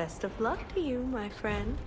Best of luck to you, my friend.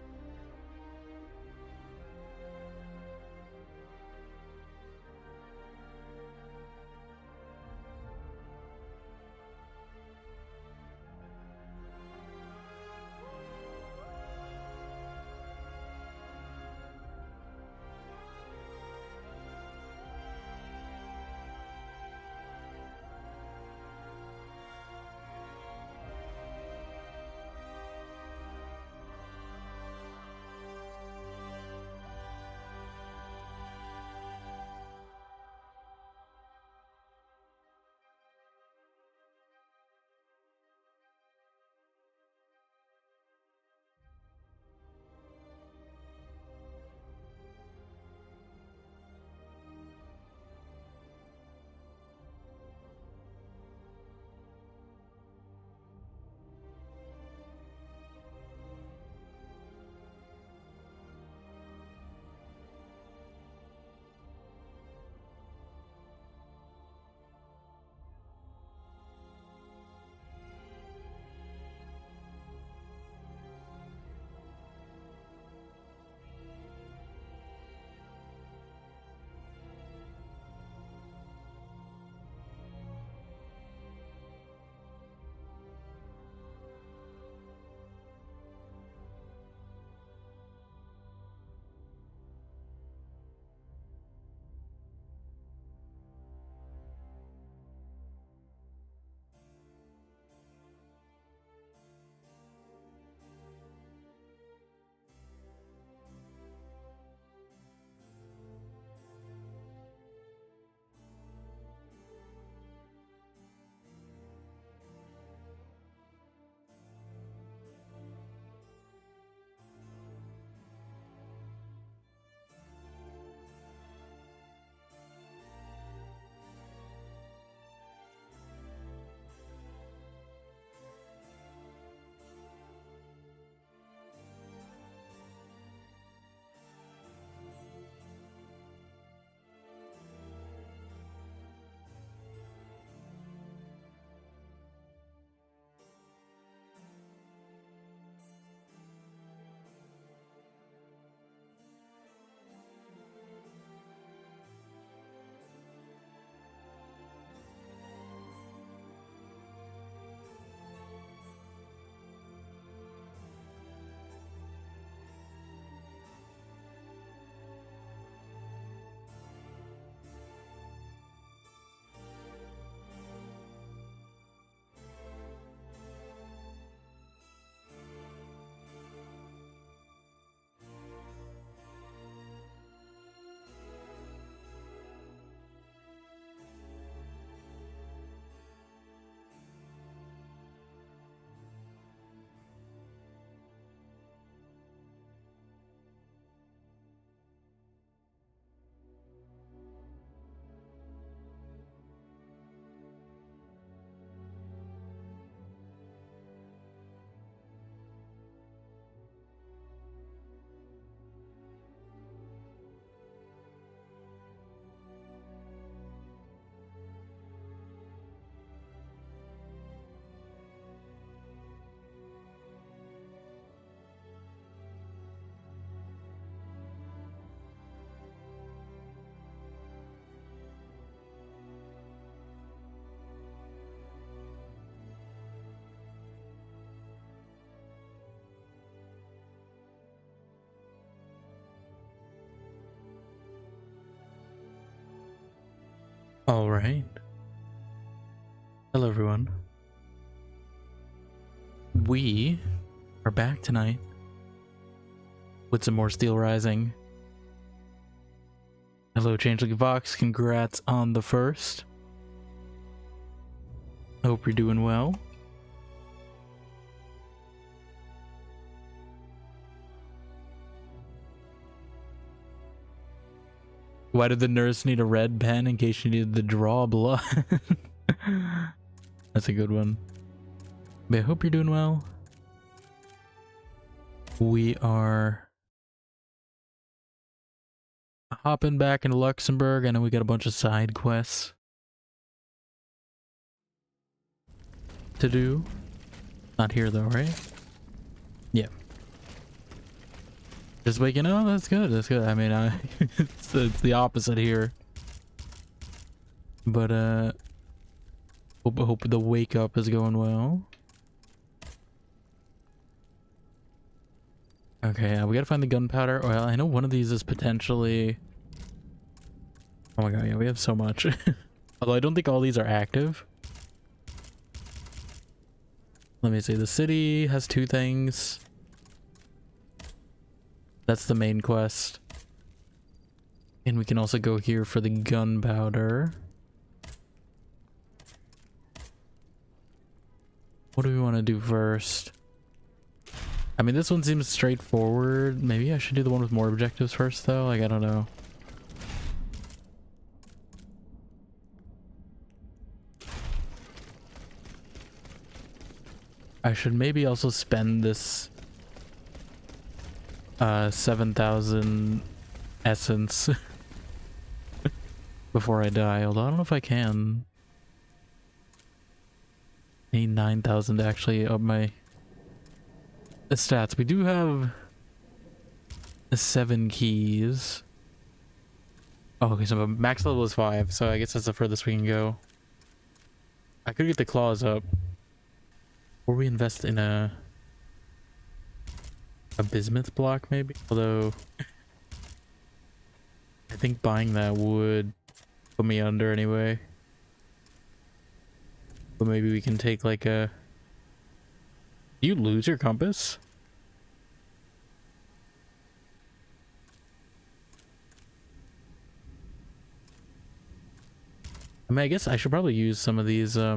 All right. Hello, everyone. We are back tonight with some more Steel Rising. Hello, Changeling Vox. Congrats on the first. Hope you're doing well. Why did the nurse need a red pen? In case she needed to draw blood. That's a good one. But I hope you're doing well. We are hopping back into Luxembourg. I know we got a bunch of side quests to do. Not here though, right? Yeah. Just waking up, that's good, that's good. I mean, it's the opposite here. But, hope the wake up is going well. Okay, we gotta find the gunpowder. Well, I know one of these is potentially... Oh my god, yeah, we have so much. Although I don't think all these are active. Let me see, the city has 2 things. That's the main quest. And we can also go here for the gunpowder. What do we want to do first? I mean, this one seems straightforward. Maybe I should do the one with more objectives first, though. Like, I don't know. I should maybe also spend this 7,000 essence before I die. Although I don't know if I can. I need 9,000 to actually up my stats. We do have 7 keys. Oh, okay, so max level is 5, so I guess that's the furthest we can go. I could get the claws up. Or we invest in a bismuth block, maybe? Although, I think buying that would put me under anyway. But maybe we can take like a... Do you lose your compass? I mean, I guess I should probably use some of these, I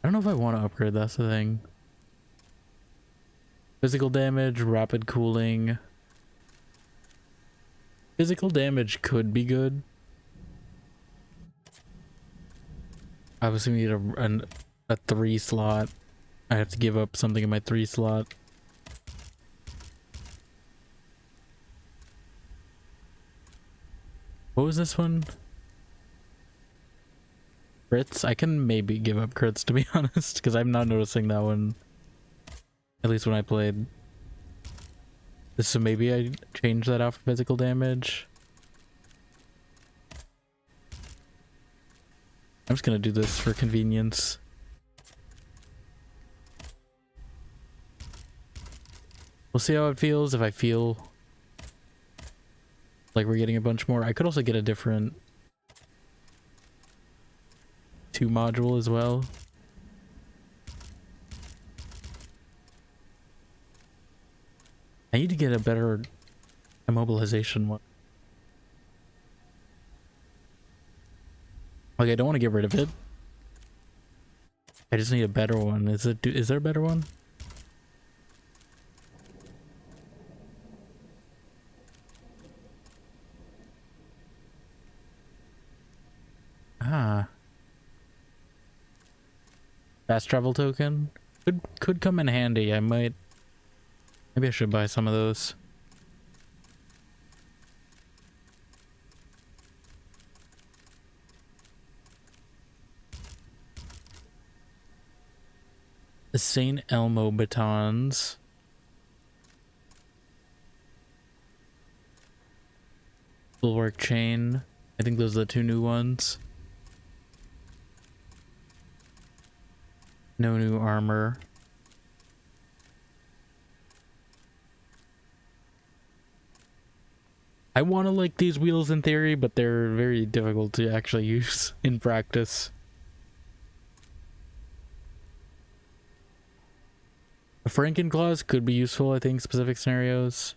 don't know if I want to upgrade, that's the thing. Physical damage, rapid cooling. Physical damage could be good. Obviously we need a 3 slot. I have to give up something in my 3 slot. What was this one? Crits? I can maybe give up crits, to be honest, because I'm not noticing that one. At least when I played. So maybe I change that out for physical damage. I'm just gonna do this for convenience. We'll see how it feels. If I feel like we're getting a bunch more, I could also get a different 2 module as well. I need to get a better immobilization one. Like, I don't want to get rid of it. I just need a better one. Is there a better one? Ah. Fast travel token? Could come in handy. Maybe I should buy some of those. The St. Elmo batons. Bulwark chain. I think those are the 2 new ones. No new armor. I want to like these wheels in theory, but they're very difficult to actually use in practice. A Frankenclaws could be useful, I think, specific scenarios.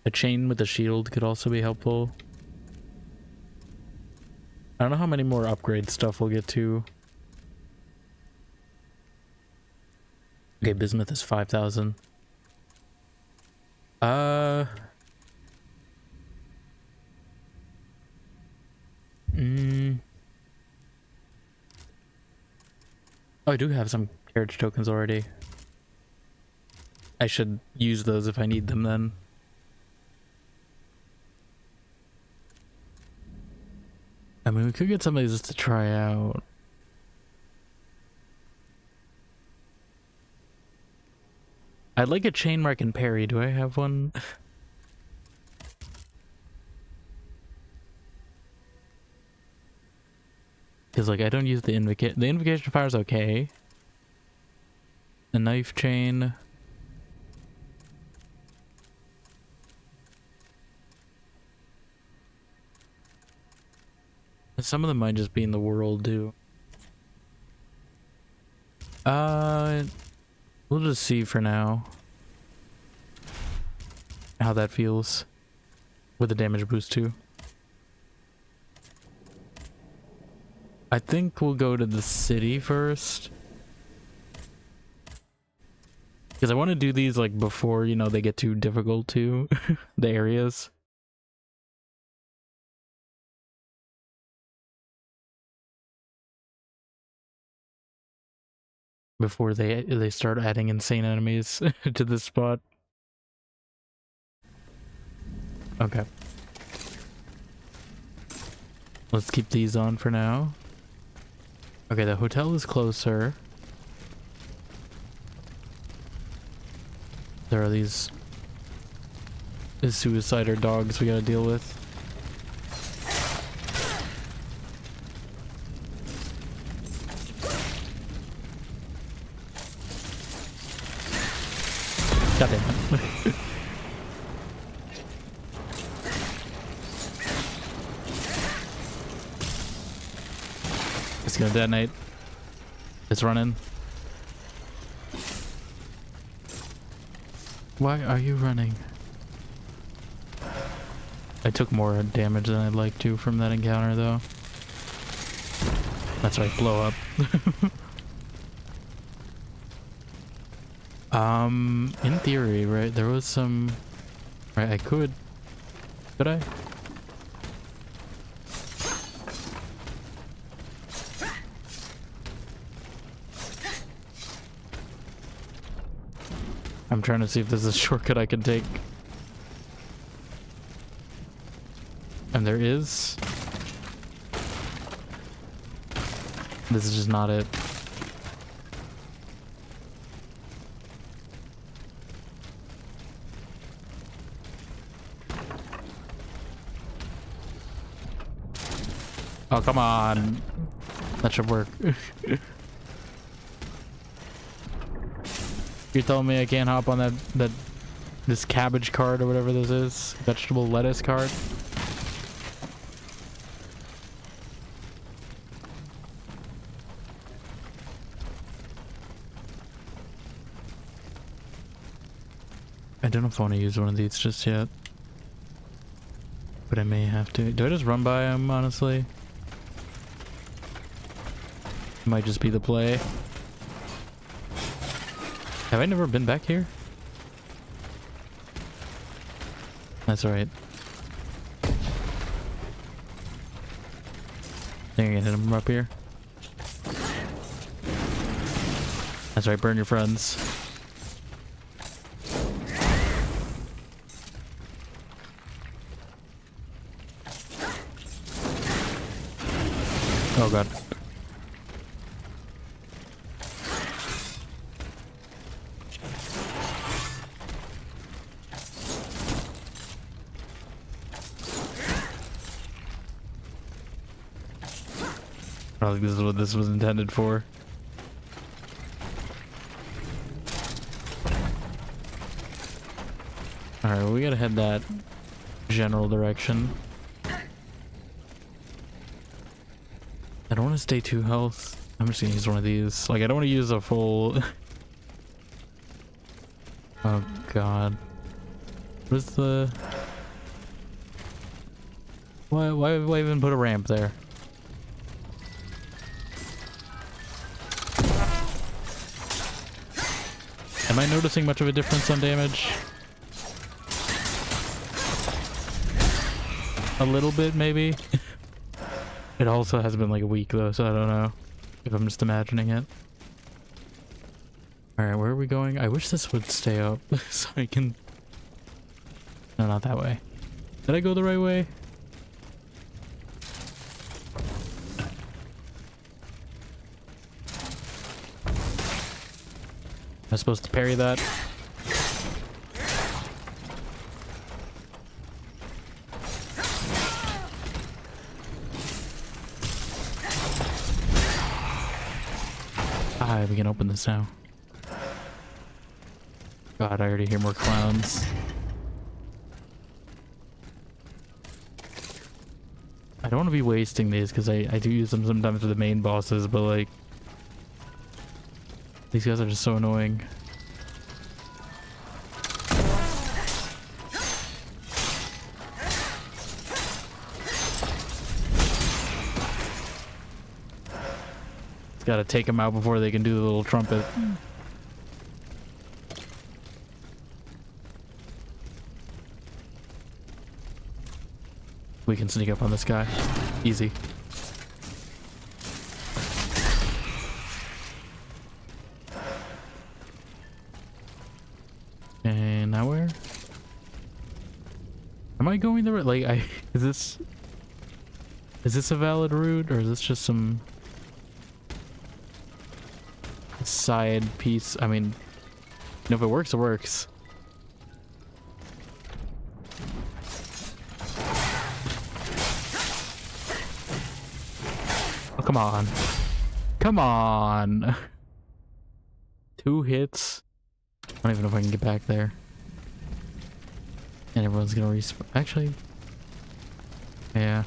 A chain with a shield could also be helpful. I don't know how many more upgrade stuff we'll get to. Okay, bismuth is 5,000. Oh, I do have some carriage tokens already. I should use those if I need them then. I mean, we could get some of these just to try out. I'd like a chain where I can parry. Do I have one? Because like I don't use the invocation. The invocation fire is okay. The knife chain. Some of them might just be in the world too. We'll just see for now how that feels with the damage boost too. I think we'll go to the city first. Because I want to do these like before, you know, they get too difficult too. The areas. Before they start adding insane enemies to this spot. Okay. Let's keep these on for now. Okay, the hotel is closer. There are these suicider dogs we gotta deal with. God damn it. It's gonna detonate. It's running. Why are you running? I took more damage than I'd like to from that encounter though. That's right, blow up. In theory, right, there was some... Right, I could... Could I? I'm trying to see if there's a shortcut I can take. And there is. This is just not it. Oh, come on. That should work. You're telling me I can't hop on this cabbage cart or whatever this is? Vegetable lettuce cart? I don't know if I want to use one of these just yet. But I may have to. Do I just run by him, honestly? Might just be the play. Have I never been back here? That's alright. I think I can hit him from up here. That's right, burn your friends. Oh god. I don't think this is what this was intended for. Alright, well, we gotta head that general direction. I don't want to stay 2 health. I'm just gonna use one of these. Like, I don't want to use a full... Oh god. What is the... Why even put a ramp there? Am I noticing much of a difference on damage? A little bit, maybe? It also has been like a week though, so I don't know if I'm just imagining it. Alright, where are we going? I wish this would stay up so I can... No, not that way. Did I go the right way? Am I supposed to parry that? Ah, we can open this now. God, I already hear more clowns. I don't want to be wasting these because I do use them sometimes for the main bosses, but like these guys are just so annoying. It's gotta take them out before they can do the little trumpet. We can sneak up on this guy. Easy. And now where? Am I going the right? Like, is this a valid route, or is this just some side piece? I mean, if it works, it works. Oh, come on. Come on. 2 hits. I don't even know if I can get back there. And everyone's gonna respawn. Actually, yeah.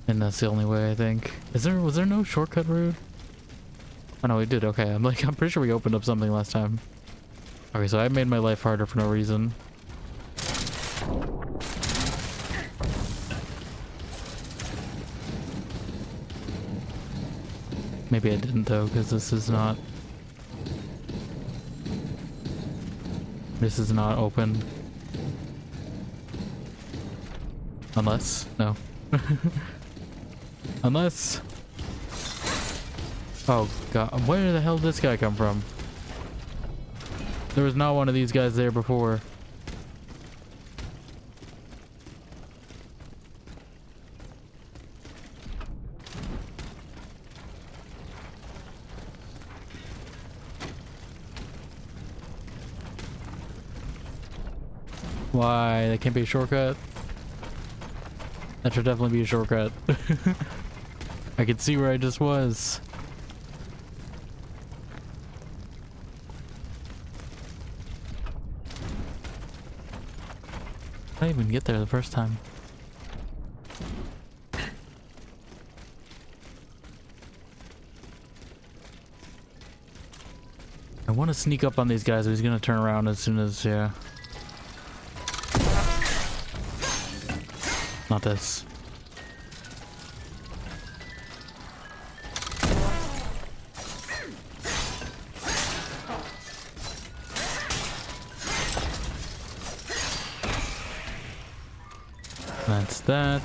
And that's the only way, I think. Was there no shortcut route? Oh no, we did. Okay, I'm pretty sure we opened up something last time. Okay, so I made my life harder for no reason. Maybe I didn't though, because this is not open. Unless, no. Unless. Oh god, where the hell did this guy come from? There was not one of these guys there before. Why? That can't be a shortcut? That should definitely be a shortcut. I can see where I just was. I didn't even get there the first time. I want to sneak up on these guys, but he's gonna turn around as soon as, yeah. Not this. That's that.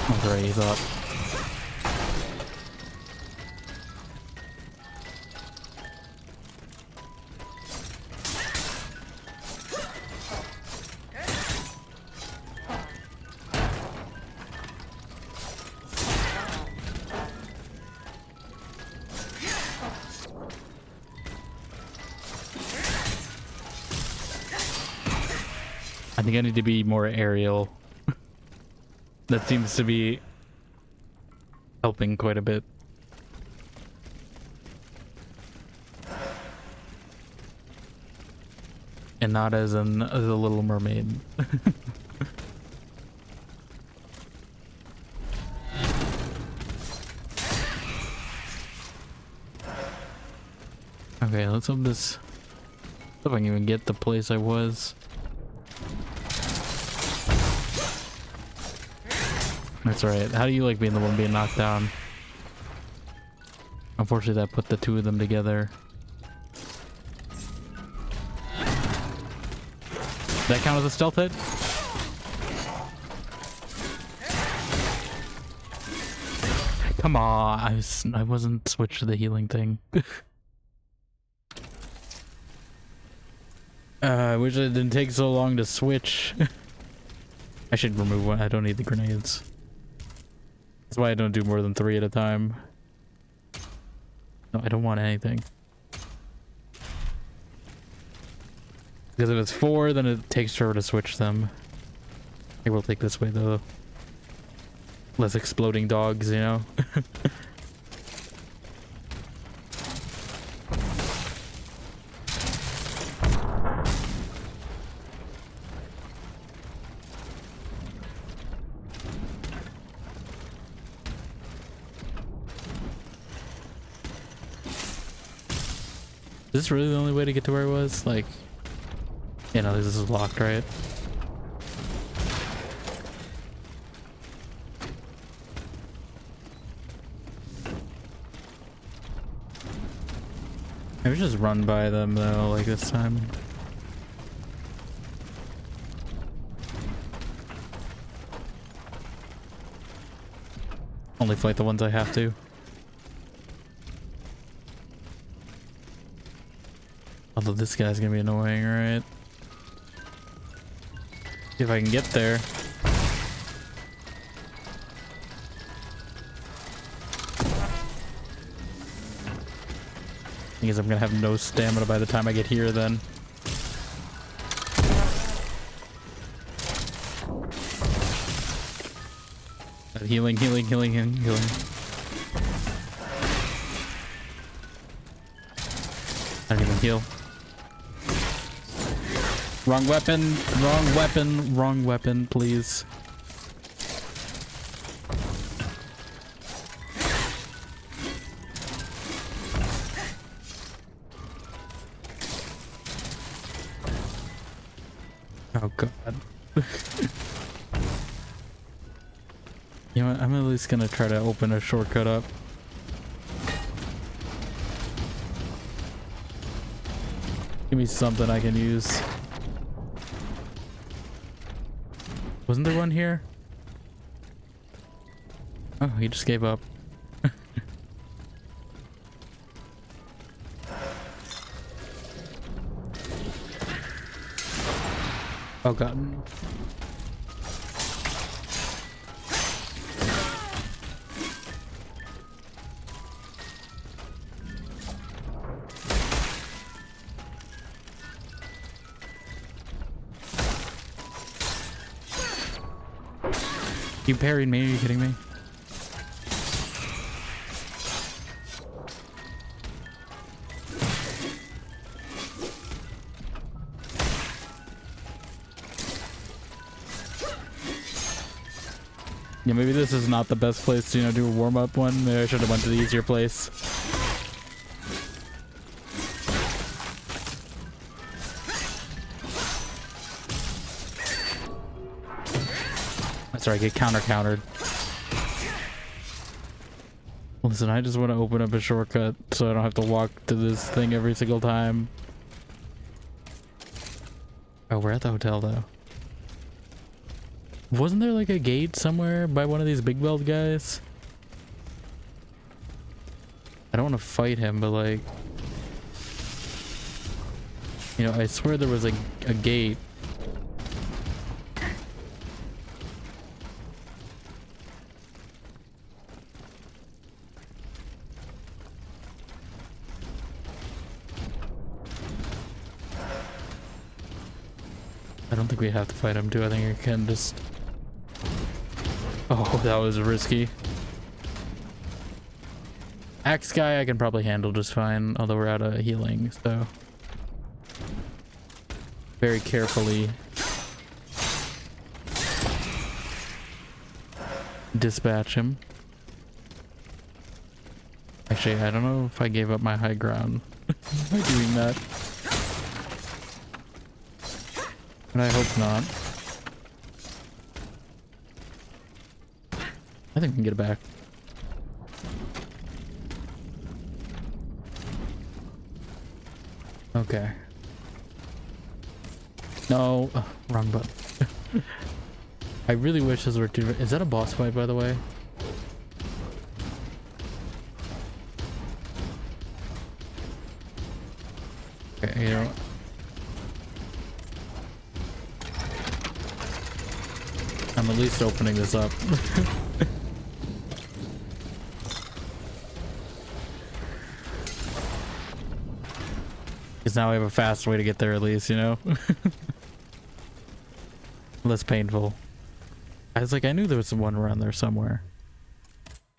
That's right, you thought. I think I need to be more aerial. That seems to be helping quite a bit. And not as in The Little Mermaid. Okay, let's hope this. If I can even get the place I was. That's right. How do you like being the one being knocked down? Unfortunately, that put the 2 of them together. Does that count as a stealth hit? Come on, I wasn't switched to the healing thing. I wish it didn't take so long to switch. I should remove one. I don't need the grenades. That's why I don't do more than 3 at a time. No, I don't want anything. Because if it's 4, then it takes forever to switch them. I will take this way though. Less exploding dogs, you know? Is this really the only way to get to where I was? Like, yeah, no, this is locked, right? Maybe just run by them though, like this time. Only fight the ones I have to. Although this guy's gonna be annoying, right? See if I can get there. I guess I'm gonna have no stamina by the time I get here then. Healing, healing, healing, healing, healing. I don't even heal. Wrong weapon, wrong weapon, wrong weapon, please. Oh god. You know what? I'm at least gonna try to open a shortcut up. Give me something I can use. Wasn't there one here? Oh, he just gave up. Oh god. You parried me, are you kidding me? Yeah, maybe this is not the best place to, you know, do a warm-up one. Maybe I should have went to the easier place. That's right, get countered. Listen, I just want to open up a shortcut so I don't have to walk to this thing every single time. Oh, we're at the hotel though. Wasn't there like a gate somewhere by one of these big belt guys? I don't want to fight him, but like, you know, I swear there was a gate. I don't think we have to fight him too. I think we can just... Oh, that was risky. Axe guy I can probably handle just fine, although we're out of healing, so... Very carefully... dispatch him. Actually, I don't know if I gave up my high ground by doing that. But I hope not. I think we can get it back. Okay. No, wrong button. I really wish this were too... Is that a boss fight, by the way? Okay, you know... I'm at least opening this up. Because now I have a fast way to get there at least, you know? Less painful. I was like, I knew there was one around there somewhere.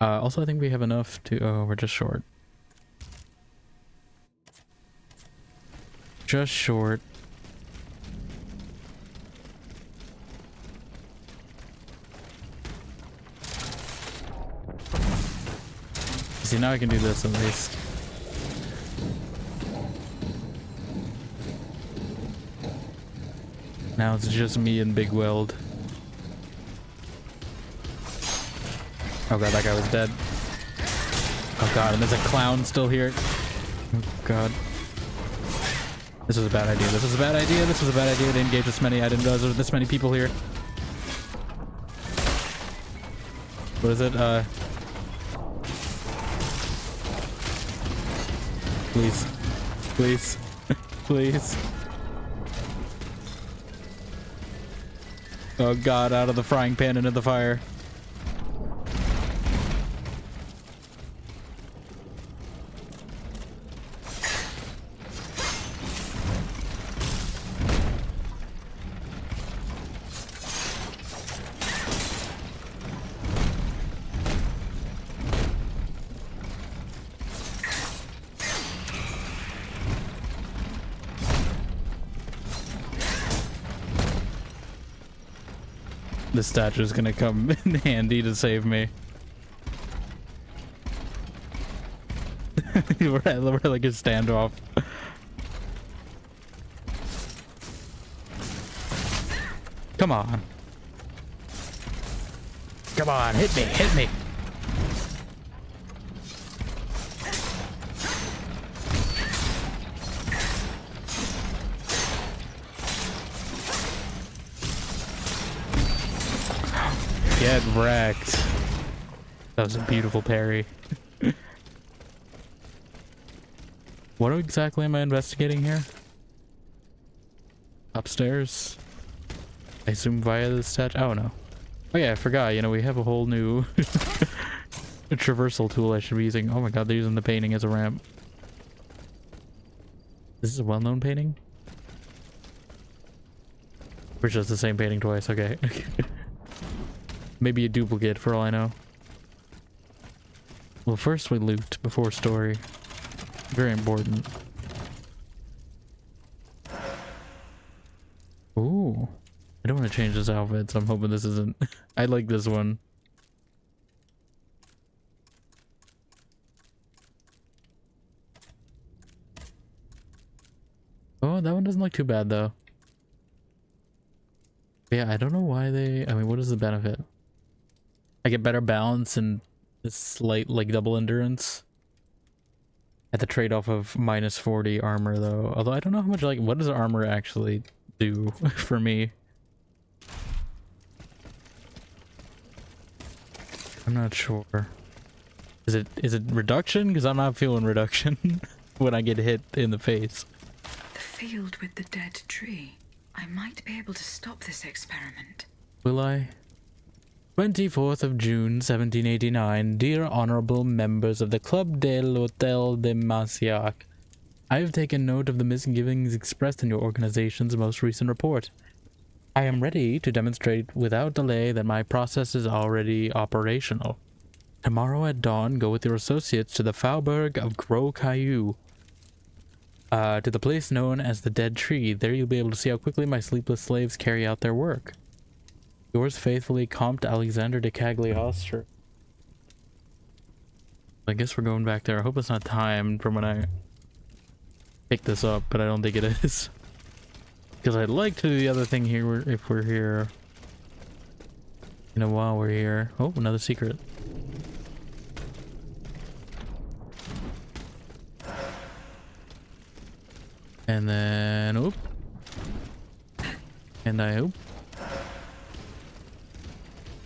Also, I think we have enough to... Oh, we're just short. Just short. See, now I can do this at least. Now it's just me and Big Weld. Oh god, that guy was dead. Oh god, and there's a clown still here. Oh god. This was a bad idea. This was a bad idea. This was a bad idea to engage this many. I didn't realize there were this many people here. What is it? Please. Please. Please. Oh god, out of the frying pan into the fire. This statue is gonna come in handy to save me. we're like a standoff. Come on. Come on, hit me, hit me. Get wrecked. That was a beautiful parry. What exactly am I investigating here? Upstairs? I assume via the statue. Oh no. Oh yeah, I forgot. You know, we have a whole new traversal tool I should be using. Oh my god, they're using the painting as a ramp. This is a well-known painting? Or just the same painting twice, okay. Maybe a duplicate for all I know. Well, first we loot before story. Very important. Ooh. I don't want to change this outfit, so I'm hoping this isn't... I like this one. Oh, that one doesn't look too bad, though. Yeah, I don't know why they... I mean, what is the benefit? I get better balance and a slight, like, double endurance. At the trade-off of -40 armor, though. Although I don't know how much, like, what does armor actually do for me? I'm not sure. Is it reduction? Because I'm not feeling reduction when I get hit in the face. The field with the dead tree. I might be able to stop this experiment. Will I? 24th of June, 1789. Dear honorable members of the Club de l'Hôtel de Marciac, I have taken note of the misgivings expressed in your organization's most recent report. I am ready to demonstrate without delay that my process is already operational. Tomorrow at dawn, go with your associates to the Faubourg of Gros Caillou, to the place known as the Dead Tree. There you'll be able to see how quickly my sleepless slaves carry out their work. Yours faithfully, Comte Alexander de Cagliostro. I guess we're going back there. I hope it's not timed from when I pick this up, but I don't think it is. Because I'd like to do the other thing here if we're here. You know, while we're here. Oh, another secret. And then, oop. And I hope.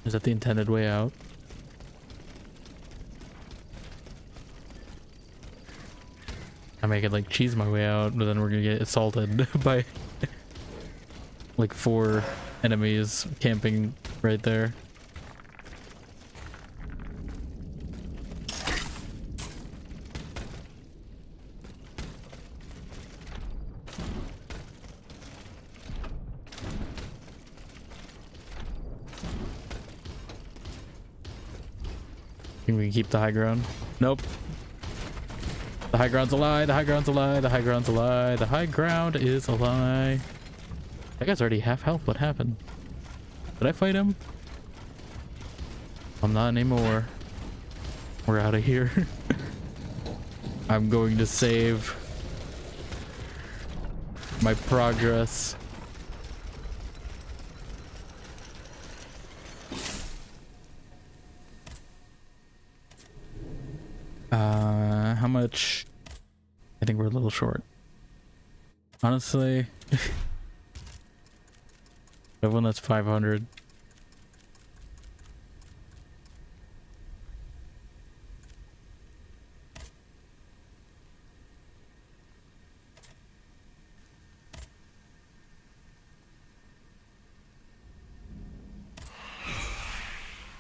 Is that the intended way out? I make it like cheese my way out, but then we're gonna get assaulted by like 4 enemies camping right there. Think we can keep the high ground? Nope. The high ground's a lie. The high ground's a lie. The high ground's a lie. The high ground is a lie. That guy's already half health. What happened? Did I fight him? I'm not anymore. We're out of here. I'm going to save my progress. How much? I think we're a little short. Honestly, everyone that's 500.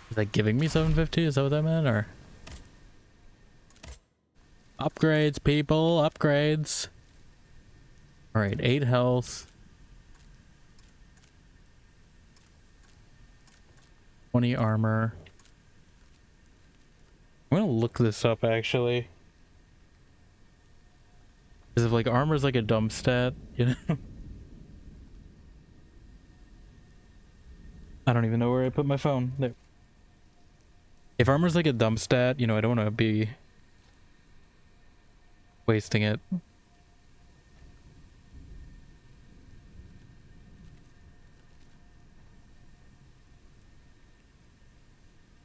Is that giving me 750? Is that what that meant? Or upgrades, people, upgrades. All right, 8 health, 20 armor. I'm gonna look this up actually. Because if like armor's like a dumb stat, you know. I don't even know where I put my phone. There. If armor's like a dumb stat, you know, I don't want to be wasting it.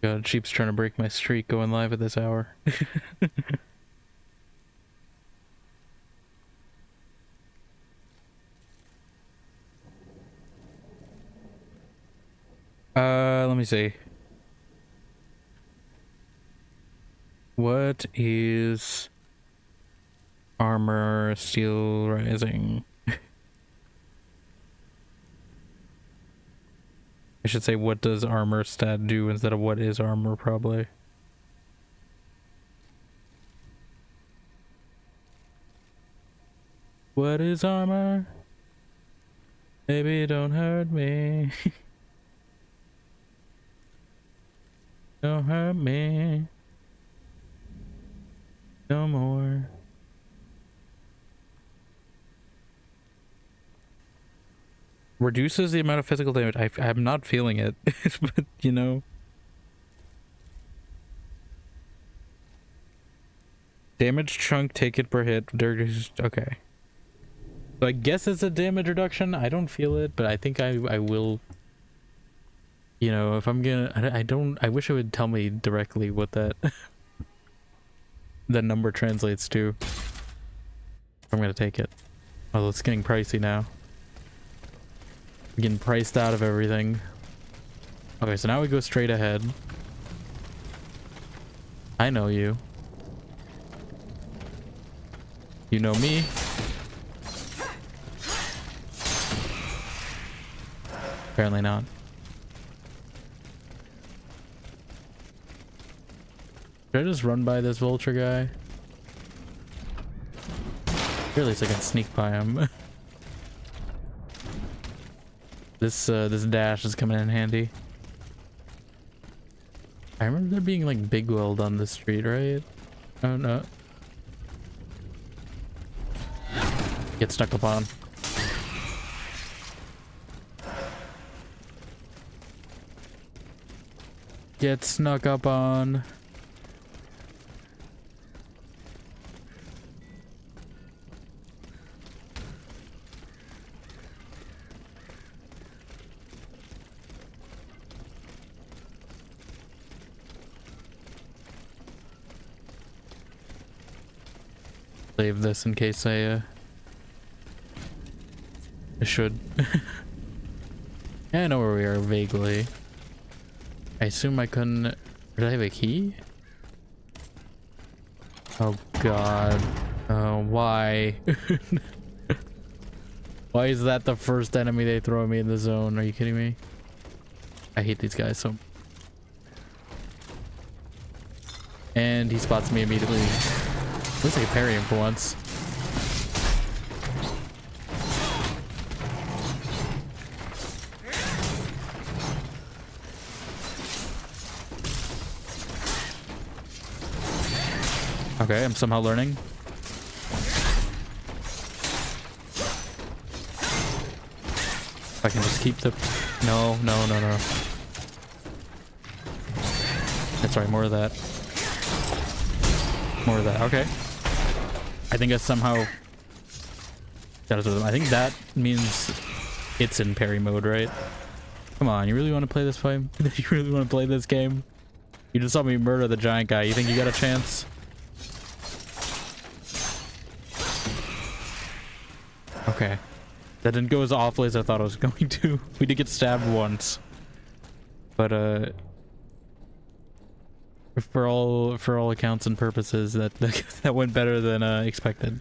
God, Sheep's trying to break my streak going live at this hour. Let me see. What is armor steel rising? I should say what does armor stat do instead of what is armor, probably. What is armor? Baby, don't hurt me. Don't hurt me. No more. Reduces the amount of physical damage. I'm not feeling it, but you know. Damage chunk taken per hit. Okay. So I guess it's a damage reduction. I don't feel it, but I think I will. You know, if I'm gonna, I wish it would tell me directly what that that number translates to. I'm gonna take it. Oh, it's getting pricey now. Getting priced out of everything. Okay, so now we go straight ahead. I know you. You know me. Apparently not. Should I just run by this vulture guy? Or at least I can sneak by him. This dash is coming in handy. I remember there being like big weld on the street, right? Oh no. Get stuck upon. Get snuck up on. Save this in case I should. Yeah, I know where we are vaguely. I assume I couldn't. Did I have a key? Oh god. Oh, why? Why is that the first enemy they throw me in the zone? Are you kidding me? I hate these guys so. And he spots me immediately. Looks like I parry him for once. Okay, I'm somehow learning. If I can just keep the... No. That's right, more of that. More of that, okay. I think I somehow... I think that means it's in parry mode, right? Come on, you really want to play this fight? You really want to play this game? You just saw me murder the giant guy. You think you got a chance? Okay. That didn't go as awfully as I thought it was going to. We did get stabbed once. But, for all accounts and purposes, that went better than expected.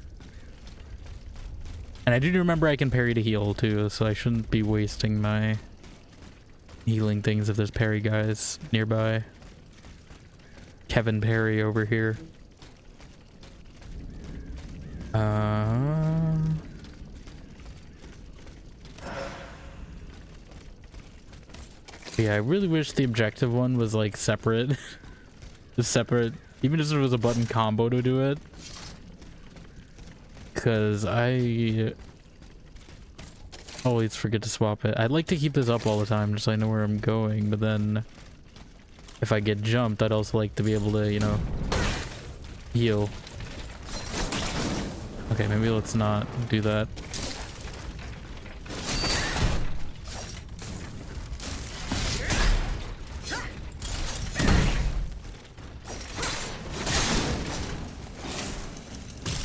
And I do remember I can parry to heal too, so I shouldn't be wasting my healing things if there's parry guys nearby. Kevin Parry over here. Yeah, I really wish the objective one was like separate. Just separate, even if there was a button combo to do it. Because I always forget to swap it. I'd like to keep this up all the time just so I know where I'm going, but then if I get jumped, I'd also like to be able to, you know, heal. Okay, maybe let's not do that.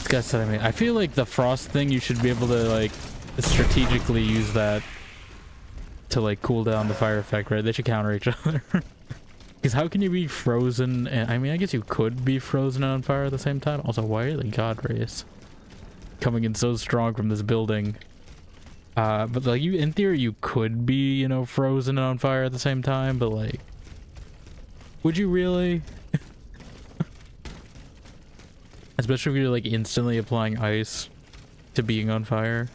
Guess what I mean. I feel like the frost thing, you should be able to like strategically use that to like cool down the fire effect, right? They should counter each other. Because how can you be frozen? And I mean, I guess you could be frozen and on fire at the same time. Also, why are the god rays coming in so strong from this building? But like you, in theory, you could be, you know, frozen and on fire at the same time. But like, would you really? Especially if you're like instantly applying ice to being on fire.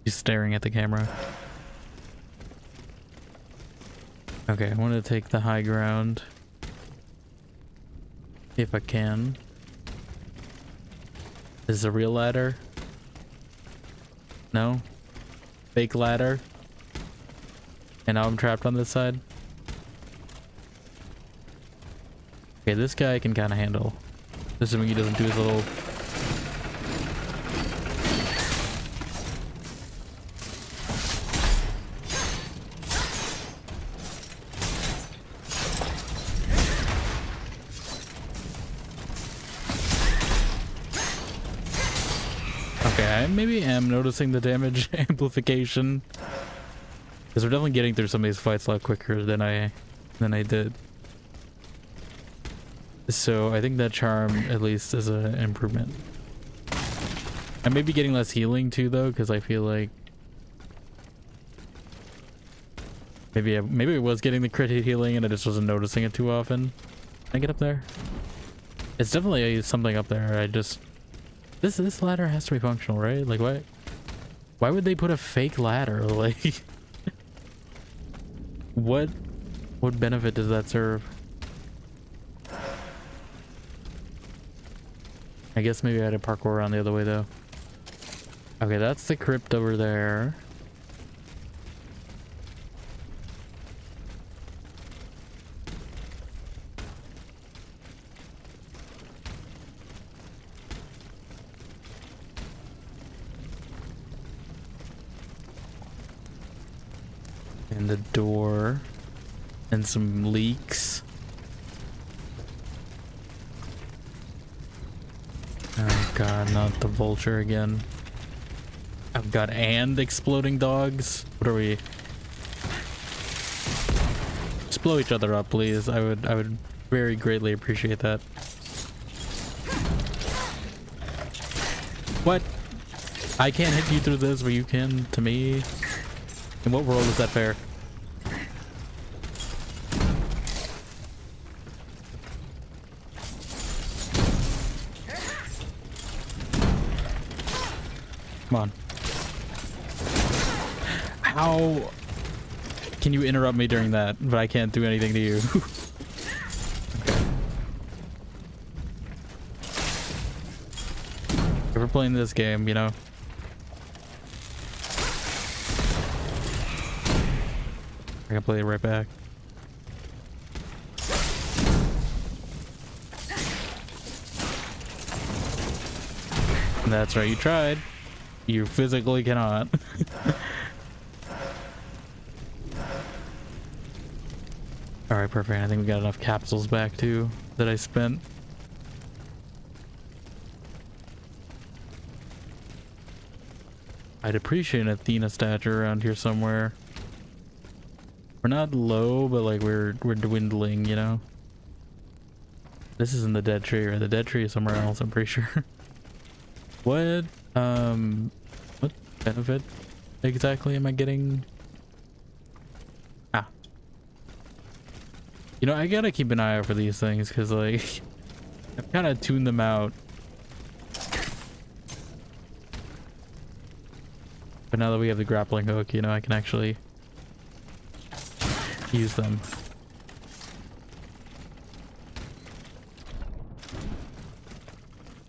He's staring at the camera. Okay, I want to take the high ground. If I can. This is a real ladder? No? Fake ladder? And now I'm trapped on this side? Okay, this guy I can kind of handle. Assuming he doesn't do his little... Okay, I maybe am noticing the damage amplification. Because we're definitely getting through some of these fights a lot quicker than I did. So I think that charm at least is an improvement. I may be getting less healing too though, because I feel like maybe I was getting the crit hit healing and I just wasn't noticing it too often. Can I get up there? It's definitely something up there. I just this ladder has to be functional, right? Like why would they put a fake ladder? Like what benefit does that serve? I guess maybe I had to parkour around the other way though. Okay, that's the crypt over there. And the door. And some leaks. Oh god, not the vulture again. Oh god, and exploding dogs? What are we? Just blow each other up, please. I would very greatly appreciate that. What? I can't hit you through this, but you can to me? In what world is that fair? Come on. How can you interrupt me during that, but I can't do anything to you? If we're playing this game, you know. I can play it right back. That's right, you tried. You physically cannot. Alright, perfect. I think we got enough capsules back too that I spent. I'd appreciate an Athena statue around here somewhere. We're not low, but like we're dwindling, you know? This isn't the dead tree, or the dead tree is somewhere else, I'm pretty sure. What benefit exactly am I getting? Ah. You know, I gotta keep an eye out for these things, because like I've kind of tuned them out. But now that we have the grappling hook, you know, I can actually use them.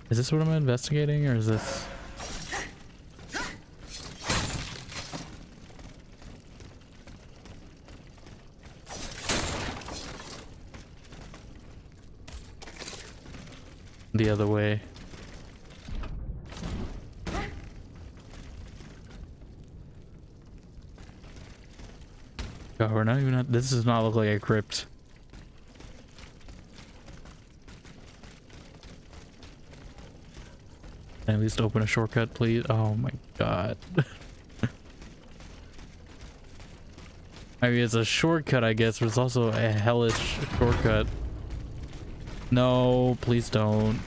Is this what I'm investigating, or is this... the other way? God, we're not even at... This does not look like a crypt. Can I at least open a shortcut, please? Oh my god. I mean, it's a shortcut, I guess, but it's also a hellish shortcut. No, please don't.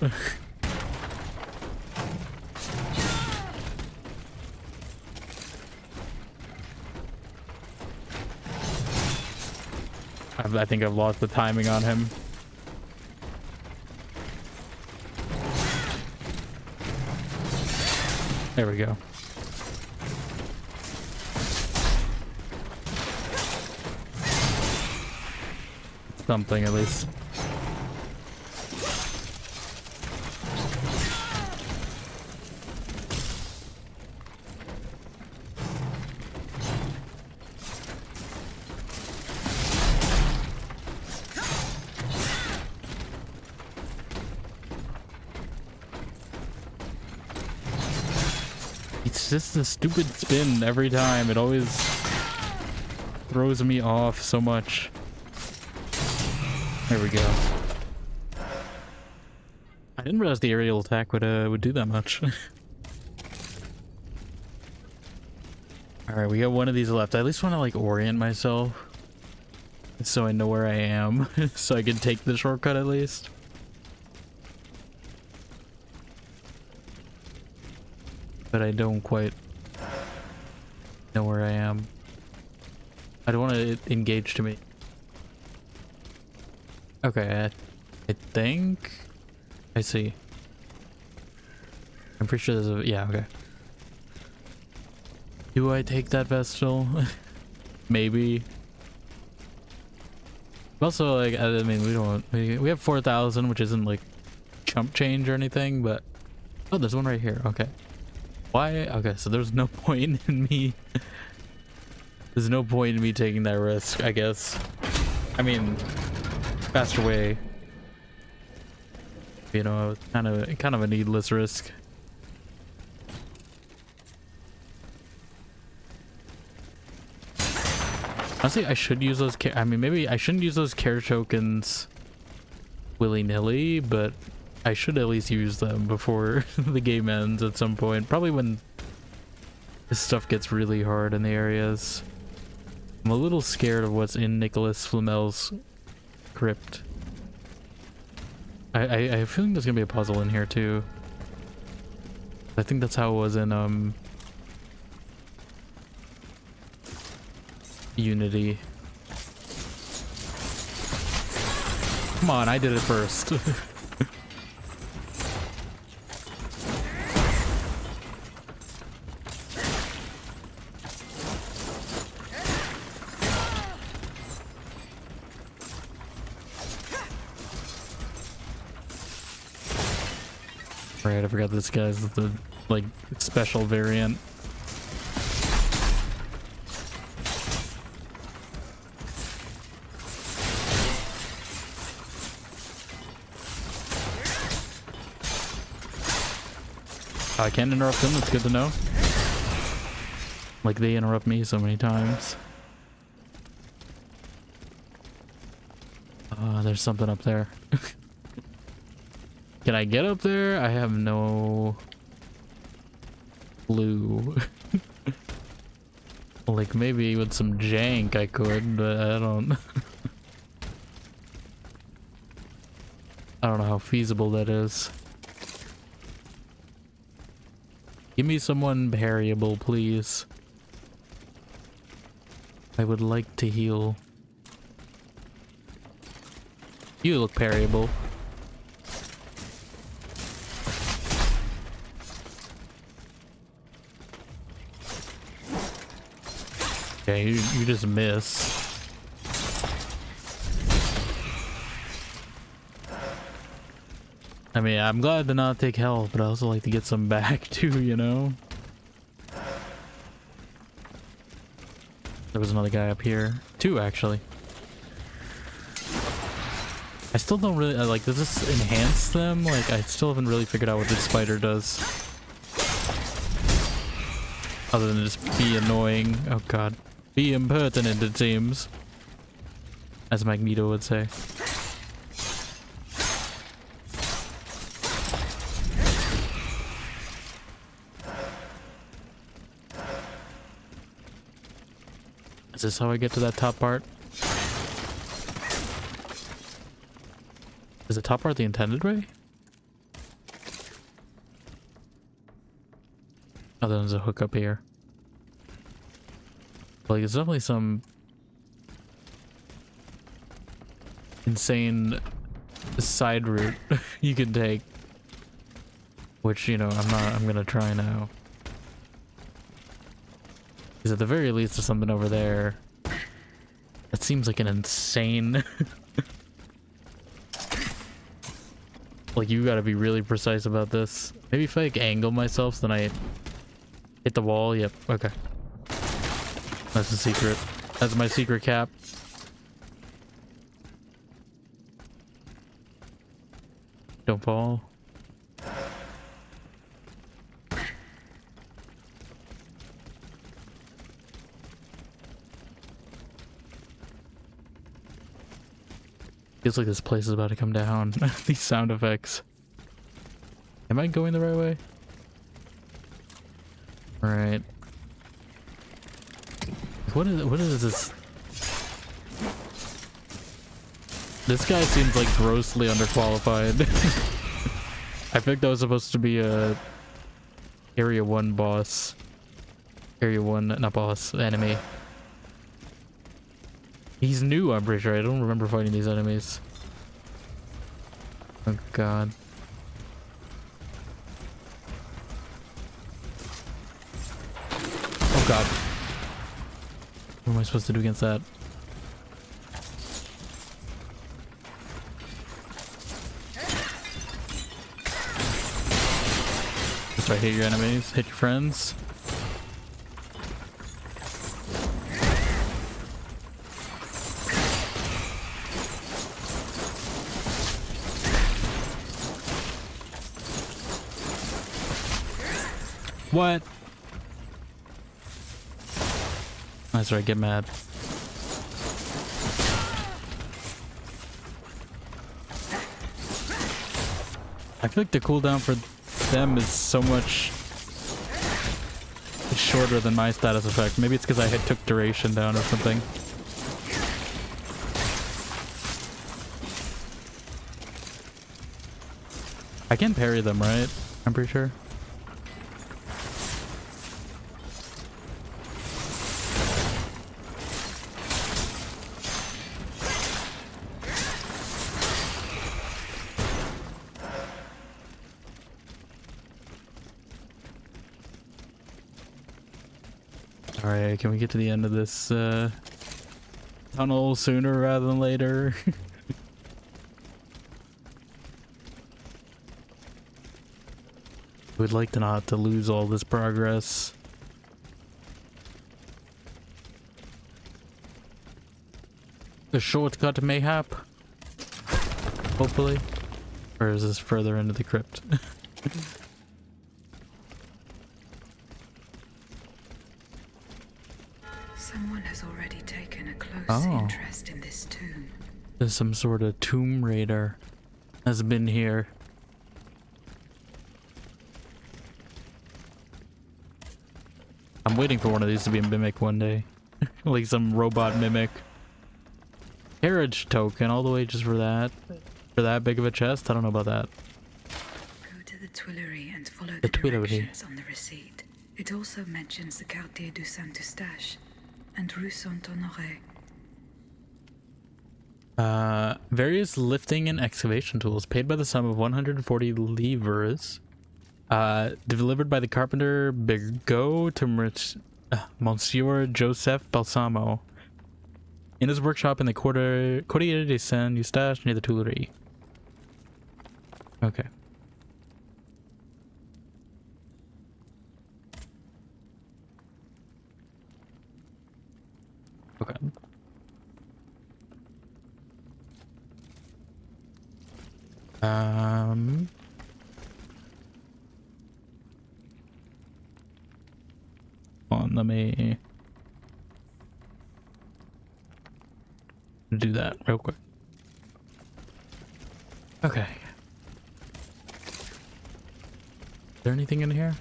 I think I've lost the timing on him. There we go. Something at least. It's just a stupid spin every time. It always throws me off so much. There we go. I didn't realize the aerial attack would do that much. All right, we got one of these left. I at least want to like orient myself so I know where I am, so I can take the shortcut at least. But I don't quite know where I am. I don't want to engage to me. Okay, I think I see. I'm pretty sure there's a... Yeah, okay. Do I take that Vestal? Maybe. Also, like, I mean, we have 4,000, which isn't like chump change or anything, but... Oh, there's one right here. Okay. Why? Okay, so there's no point in me... There's no point in me taking that risk, I guess. I mean... Faster way, you know, kind of a needless risk. Honestly, I should use those I mean, maybe I shouldn't use those care tokens willy-nilly, but I should at least use them before the game ends at some point, probably when this stuff gets really hard in the areas. I'm a little scared of what's in Nicholas Flamel's crypt. I have a feeling there's gonna be a puzzle in here too. I think that's how it was in Unity. Come on, I did it first. Right, I forgot this guy's the like special variant. I can't interrupt them, that's good to know. Like they interrupt me so many times. There's something up there. Can I get up there? I have no clue. Like maybe with some jank I could, but I don't I don't know how feasible that is. Give me someone parryable, please. I would like to heal. You look parryable. Okay, you just miss. I mean, I'm glad to not take health, but I also like to get some back too, you know? There was another guy up here. Two, actually. I still don't really, like, does this enhance them? Like, I still haven't really figured out what this spider does. Other than just be annoying. Oh god. Be impertinent, it seems. As Magneto would say. Is this how I get to that top part? Is the top part the intended way? Oh, then there's a hook up here. Like, there's definitely some insane side route you can take. Which, you know, I'm gonna try now. Because at the very least there's something over there. That seems like an insane... Like, you gotta be really precise about this. Maybe if I like, angle myself, so then I hit the wall. Yep, okay. That's the secret. That's my secret cap. Don't fall. Feels like this place is about to come down. These sound effects. Am I going the right way? Alright. What is this? This guy seems like grossly underqualified. I think that was supposed to be a Area 1 boss. Area 1, not boss, enemy. He's new, I'm pretty sure. I don't remember fighting these enemies. Oh god. Oh god. What am I supposed to do against that? That's right, hit your enemies, hit your friends. What? That's right, get mad. I feel like the cooldown for them is so much shorter than my status effect. Maybe it's because I took duration down or something. I can parry them, right? I'm pretty sure. Alright, can we get to the end of this tunnel sooner rather than later? We'd like to not to lose all this progress. A shortcut mayhap? Hopefully. Or is this further into the crypt? Someone has already taken a close interest in this tomb. There's some sort of tomb raider has been here. I'm waiting for one of these to be a mimic one day. Like some robot mimic. Carriage token all the way just for that. For that big of a chest? I don't know about that. Go to the Tuileries and follow the directions on the receipt. It also mentions the Quartier du Saint-Eustache and Rue Saint-Honoré. Various lifting and excavation tools paid by the sum of 140 livres. Delivered by the carpenter Bergot to Monsieur Joseph Balsamo in his workshop in the Quartier de Saint-Eustache near the Tuileries. Okay. Okay. Let me do that real quick. Okay. Is there anything in here?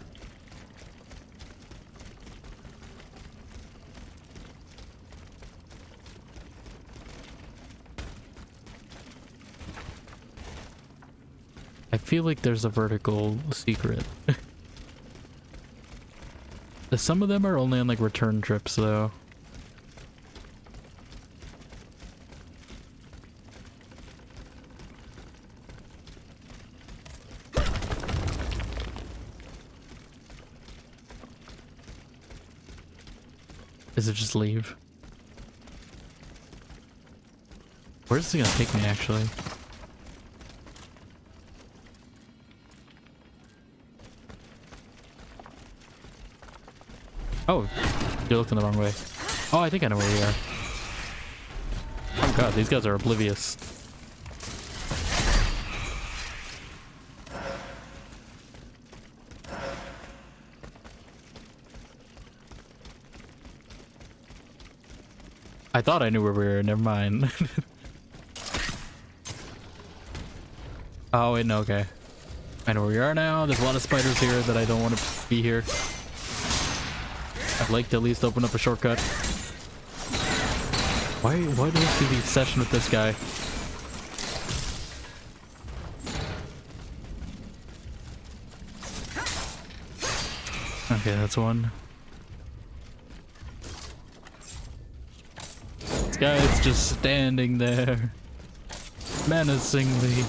I feel like there's a vertical secret. Some of them are only on like return trips though. Is it just leave? Where's this gonna take me actually? Oh, you're looking the wrong way. Oh, I think I know where we are. Oh god, these guys are oblivious. I thought I knew where we were, never mind. Oh wait, no, okay. I know where we are now. There's a lot of spiders here that I don't want to be here. I'd like to at least open up a shortcut. Why do we see the obsession with this guy? Okay, that's one. This guy's just standing there, menacingly.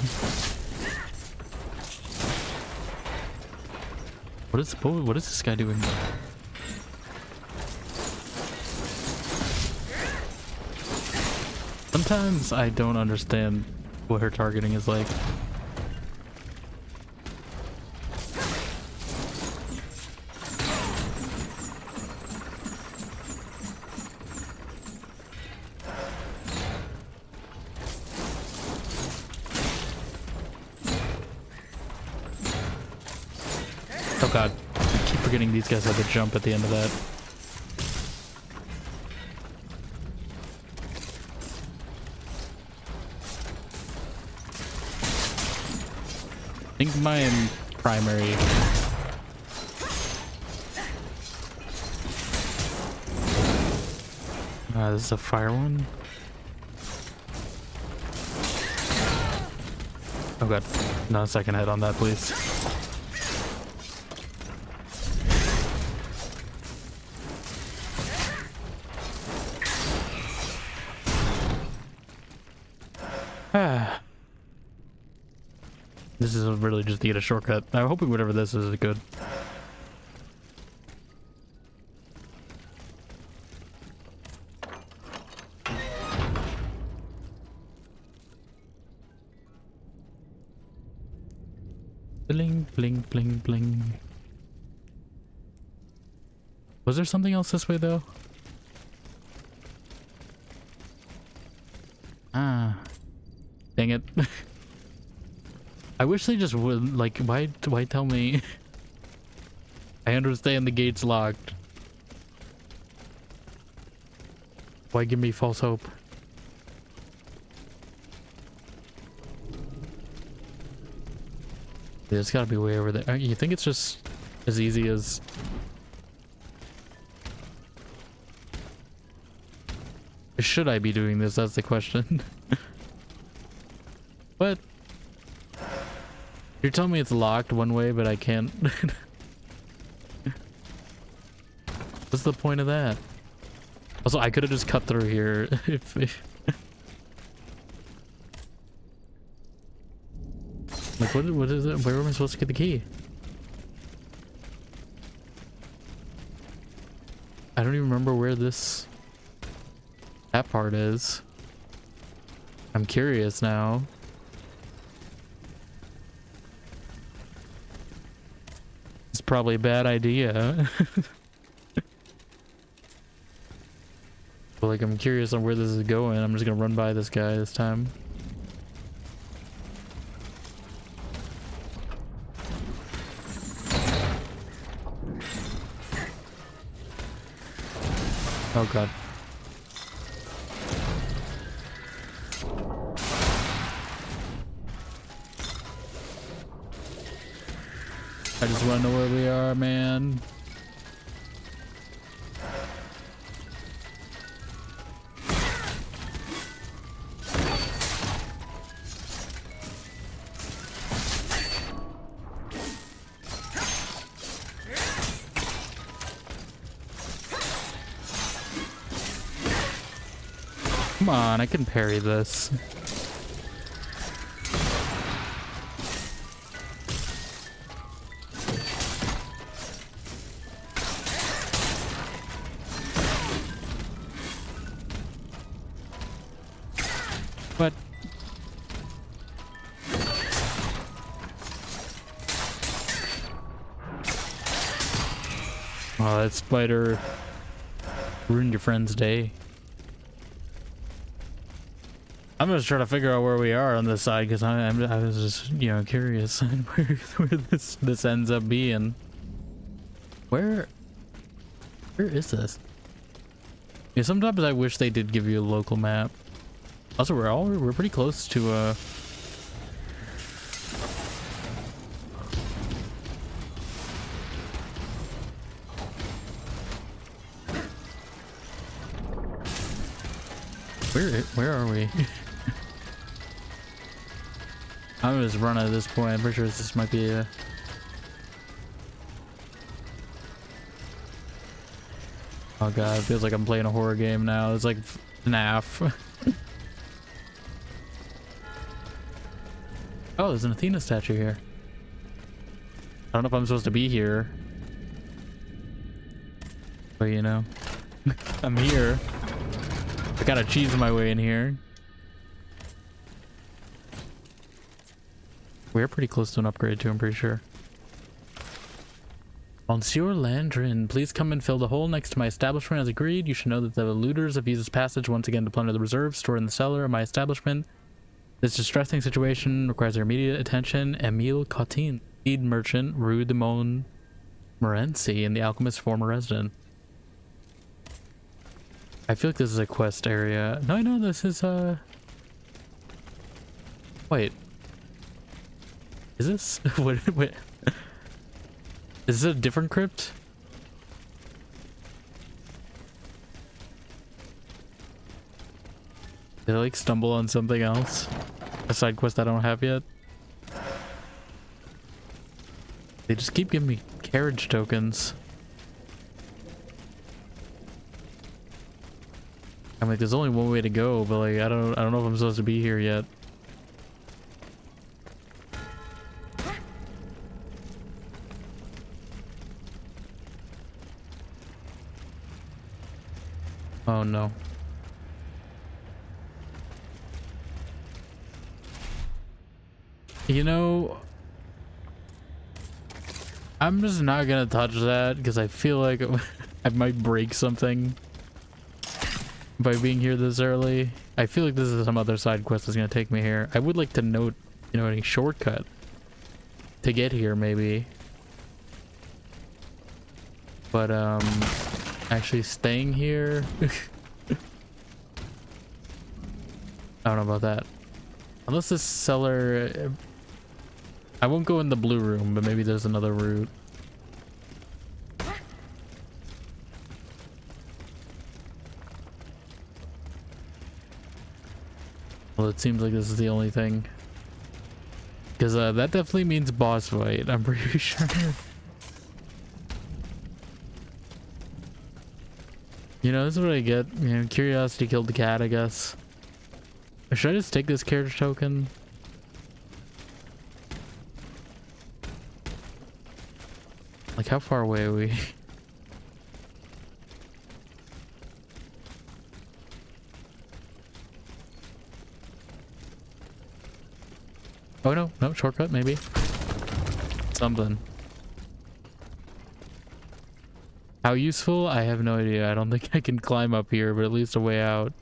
What is this guy doing? Sometimes I don't understand what her targeting is like. Oh god, I keep forgetting these guys have a jump at the end of that. I think my primary this is a fire one. Oh god, not a second hit on that, please. This is really just to get a shortcut. I'm hoping whatever this is good. Bling, bling, bling, bling. Was there something else this way though? Ah. Dang it. I wish they just would, like, why tell me? I understand the gate's locked. Why give me false hope? There's gotta be way over there. You think it's just as easy as... Should I be doing this? That's the question. What? You're telling me it's locked one way, but I can't. What's the point of that? Also, I could have just cut through here if like, what is it? Where am I supposed to get the key? I don't even remember where that part is. I'm curious now. It's probably a bad idea. But like, I'm curious on where this is going. I'm just gonna run by this guy this time. Oh god. I just want to know where we are, man. Come on, I can parry this. What? Oh, that spider ruined your friend's day. I'm just trying to figure out where we are on this side because I was just, you know, curious where this ends up being. Where is this? Yeah, sometimes I wish they did give you a local map. Also, we're pretty close to where are we? I'm just running at this point. I'm pretty sure this might be a... Oh god, it feels like I'm playing a horror game now. It's like FNAF. Oh, there's an Athena statue here. I don't know if I'm supposed to be here. But you know, I'm here. I gotta cheese my way in here. We're pretty close to an upgrade too, I'm pretty sure. Monsieur Landrin, please come and fill the hole next to my establishment as agreed. You should know that the looters have used this passage once again to plunder the reserves stored in the cellar of my establishment. This distressing situation requires your immediate attention. Emile Cotin, seed merchant, Rue de Montmorency, and the alchemist's former resident. I feel like this is a quest area. No, this is wait. Is this wait. Is this a different crypt? Did I like stumble on something else? A side quest I don't have yet? They just keep giving me carriage tokens. I'm like, there's only one way to go, but like I don't know if I'm supposed to be here yet. Oh no. You know, I'm just not gonna touch that because I feel like I might break something by being here this early. I feel like this is some other side quest that's gonna take me here. I would like to note, you know, any shortcut to get here maybe. But actually staying here I don't know about that. Unless this cellar, I won't go in the blue room, but maybe there's another route. Well, it seems like this is the only thing. Because that definitely means boss fight, I'm pretty sure. You know, this is what I get. You know, curiosity killed the cat, I guess. Or should I just take this character token? Like, how far away are we? Oh no, no, shortcut maybe. Something. How useful? I have no idea. I don't think I can climb up here, but at least a way out.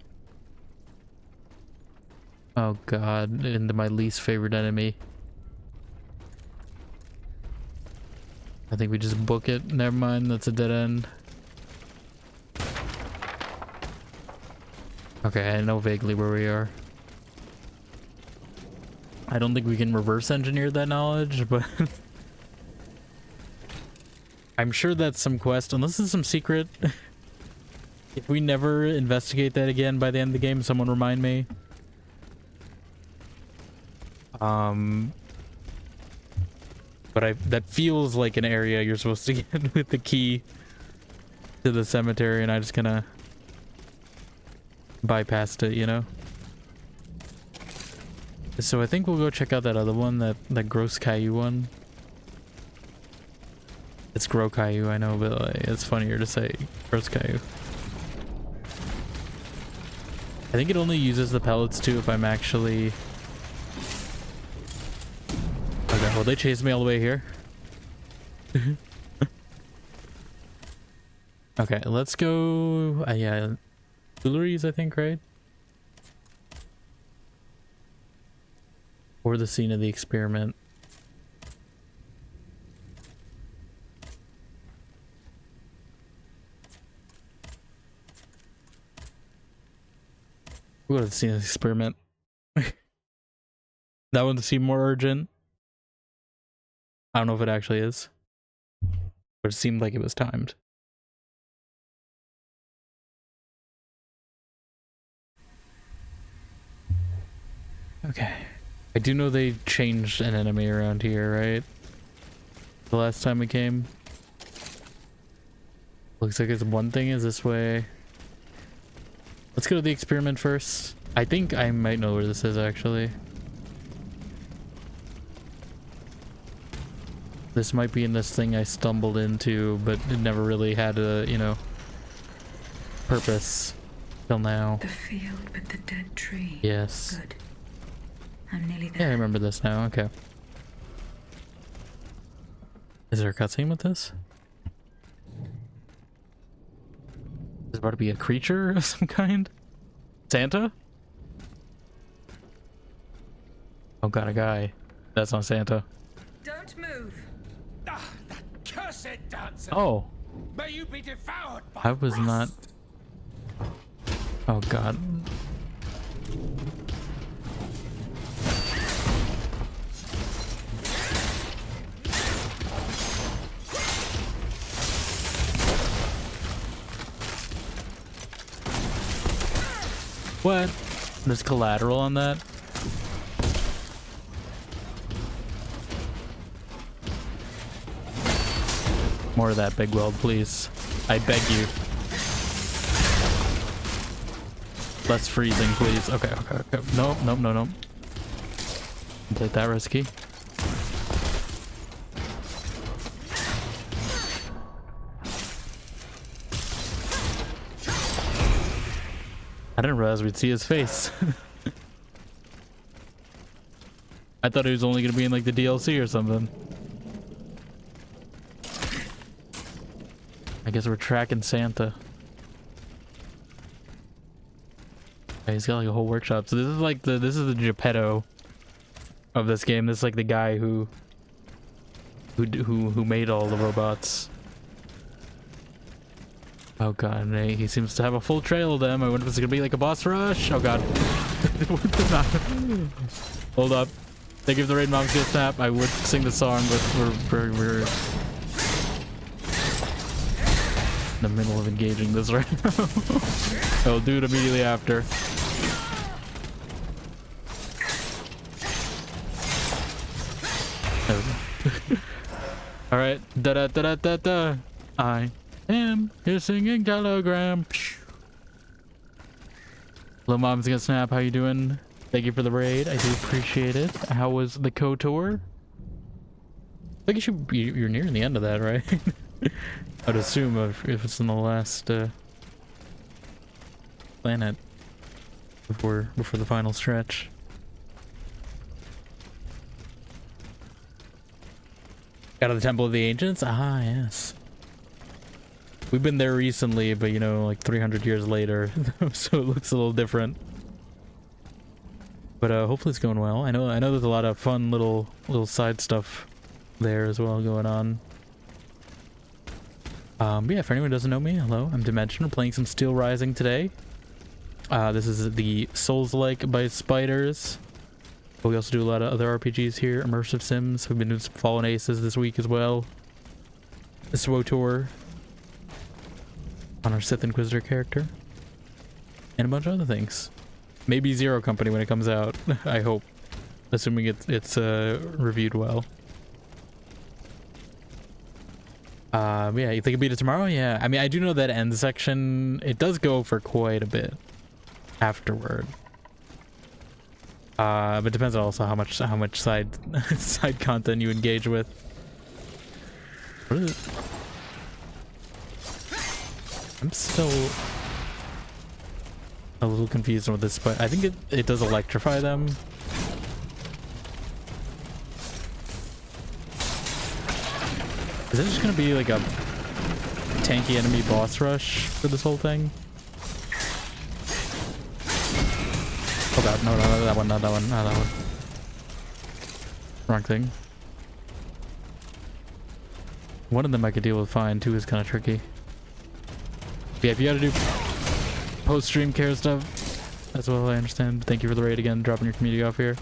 Oh god, into my least favorite enemy. I think we just book it. Never mind, that's a dead end. Okay, I know vaguely where we are. I don't think we can reverse engineer that knowledge, but I'm sure that's some quest, unless it's some secret. If we never investigate that again by the end of the game, someone remind me. But that feels like an area you're supposed to get with the key to the cemetery, and I just kind of bypassed it, you know? So I think we'll go check out that other one, that Gross Caillou one. It's Gros Caillou, I know, but like, it's funnier to say Gross Caillou. I think it only uses the pellets too if I'm actually... Okay, well they chased me all the way here. Okay, let's go... yeah, Tuileries, I think, right? Or the scene of the experiment. We'll go to the scene of the experiment. That one seemed more urgent. I don't know if it actually is, but it seemed like it was timed. Okay. I do know they changed an enemy around here, right? The last time we came. Looks like it's one thing is this way. Let's go to the experiment first. I think I might know where this is actually. This might be in this thing I stumbled into, but it never really had a, you know, purpose till now. The field with the dead tree. Yes. Good. I'm nearly there. Yeah, I remember this now. Okay. Is there a cutscene with this? Is it about to be a creature of some kind? Santa? Oh god, a guy. That's not Santa. Don't move. Ah, that cursed dancer. Oh. May you be devoured by I was rust. not... Oh god. What? There's collateral on that? More of that, Big Weld, please. I beg you. Less freezing, please. Okay, okay, okay. No, no, no, no. Complete that risky. I didn't realize we'd see his face. I thought he was only gonna be in like the DLC or something. I guess we're tracking Santa. Yeah, he's got like a whole workshop. So this is like this is the Geppetto of this game. This is like the guy who made all the robots. Oh god, and he seems to have a full trail of them. I wonder if it's gonna be like a boss rush. Oh god. Hold up. Thank you for the raid, Mom's Gift Snap. I would sing the song, but we're in the middle of engaging this right now. I'll do it immediately after. Alright. Da da da da da da. I am your singing telegram. Hello, Mom's Gonna Snap. How you doing? Thank you for the raid. I do appreciate it. How was the KOTOR? I think you should be, you're nearing the end of that, right? I'd assume if it's in the last planet before the final stretch. Out of the Temple of the Ancients? Ah, yes. We've been there recently, but you know, like 300 years later, so it looks a little different. But hopefully it's going well. I know there's a lot of fun little side stuff there as well going on. But yeah, for anyone who doesn't know me, hello, I'm Dimension. We're playing some Steel Rising today. This is the Souls-like by Spiders. But we also do a lot of other RPGs here, immersive sims. We've been doing some Fallen Aces this week as well. The SWOTOR on our Sith Inquisitor character. And a bunch of other things. Maybe Zero Company when it comes out, I hope. Assuming it's reviewed well. Yeah, you think it'll beat it tomorrow? Yeah, I mean, I do know that end section, it does go for quite a bit afterward. But it depends also how much side side content you engage with. What is it? I'm still a little confused with this, but I think it does electrify them. Is it just gonna be like a tanky enemy boss rush for this whole thing? Oh god, no, that one, not that one, not that one. Wrong thing. One of them I could deal with fine, two is kind of tricky. But yeah, if you gotta do post-stream care stuff as well, I understand. Thank you for the raid again, dropping your community off here.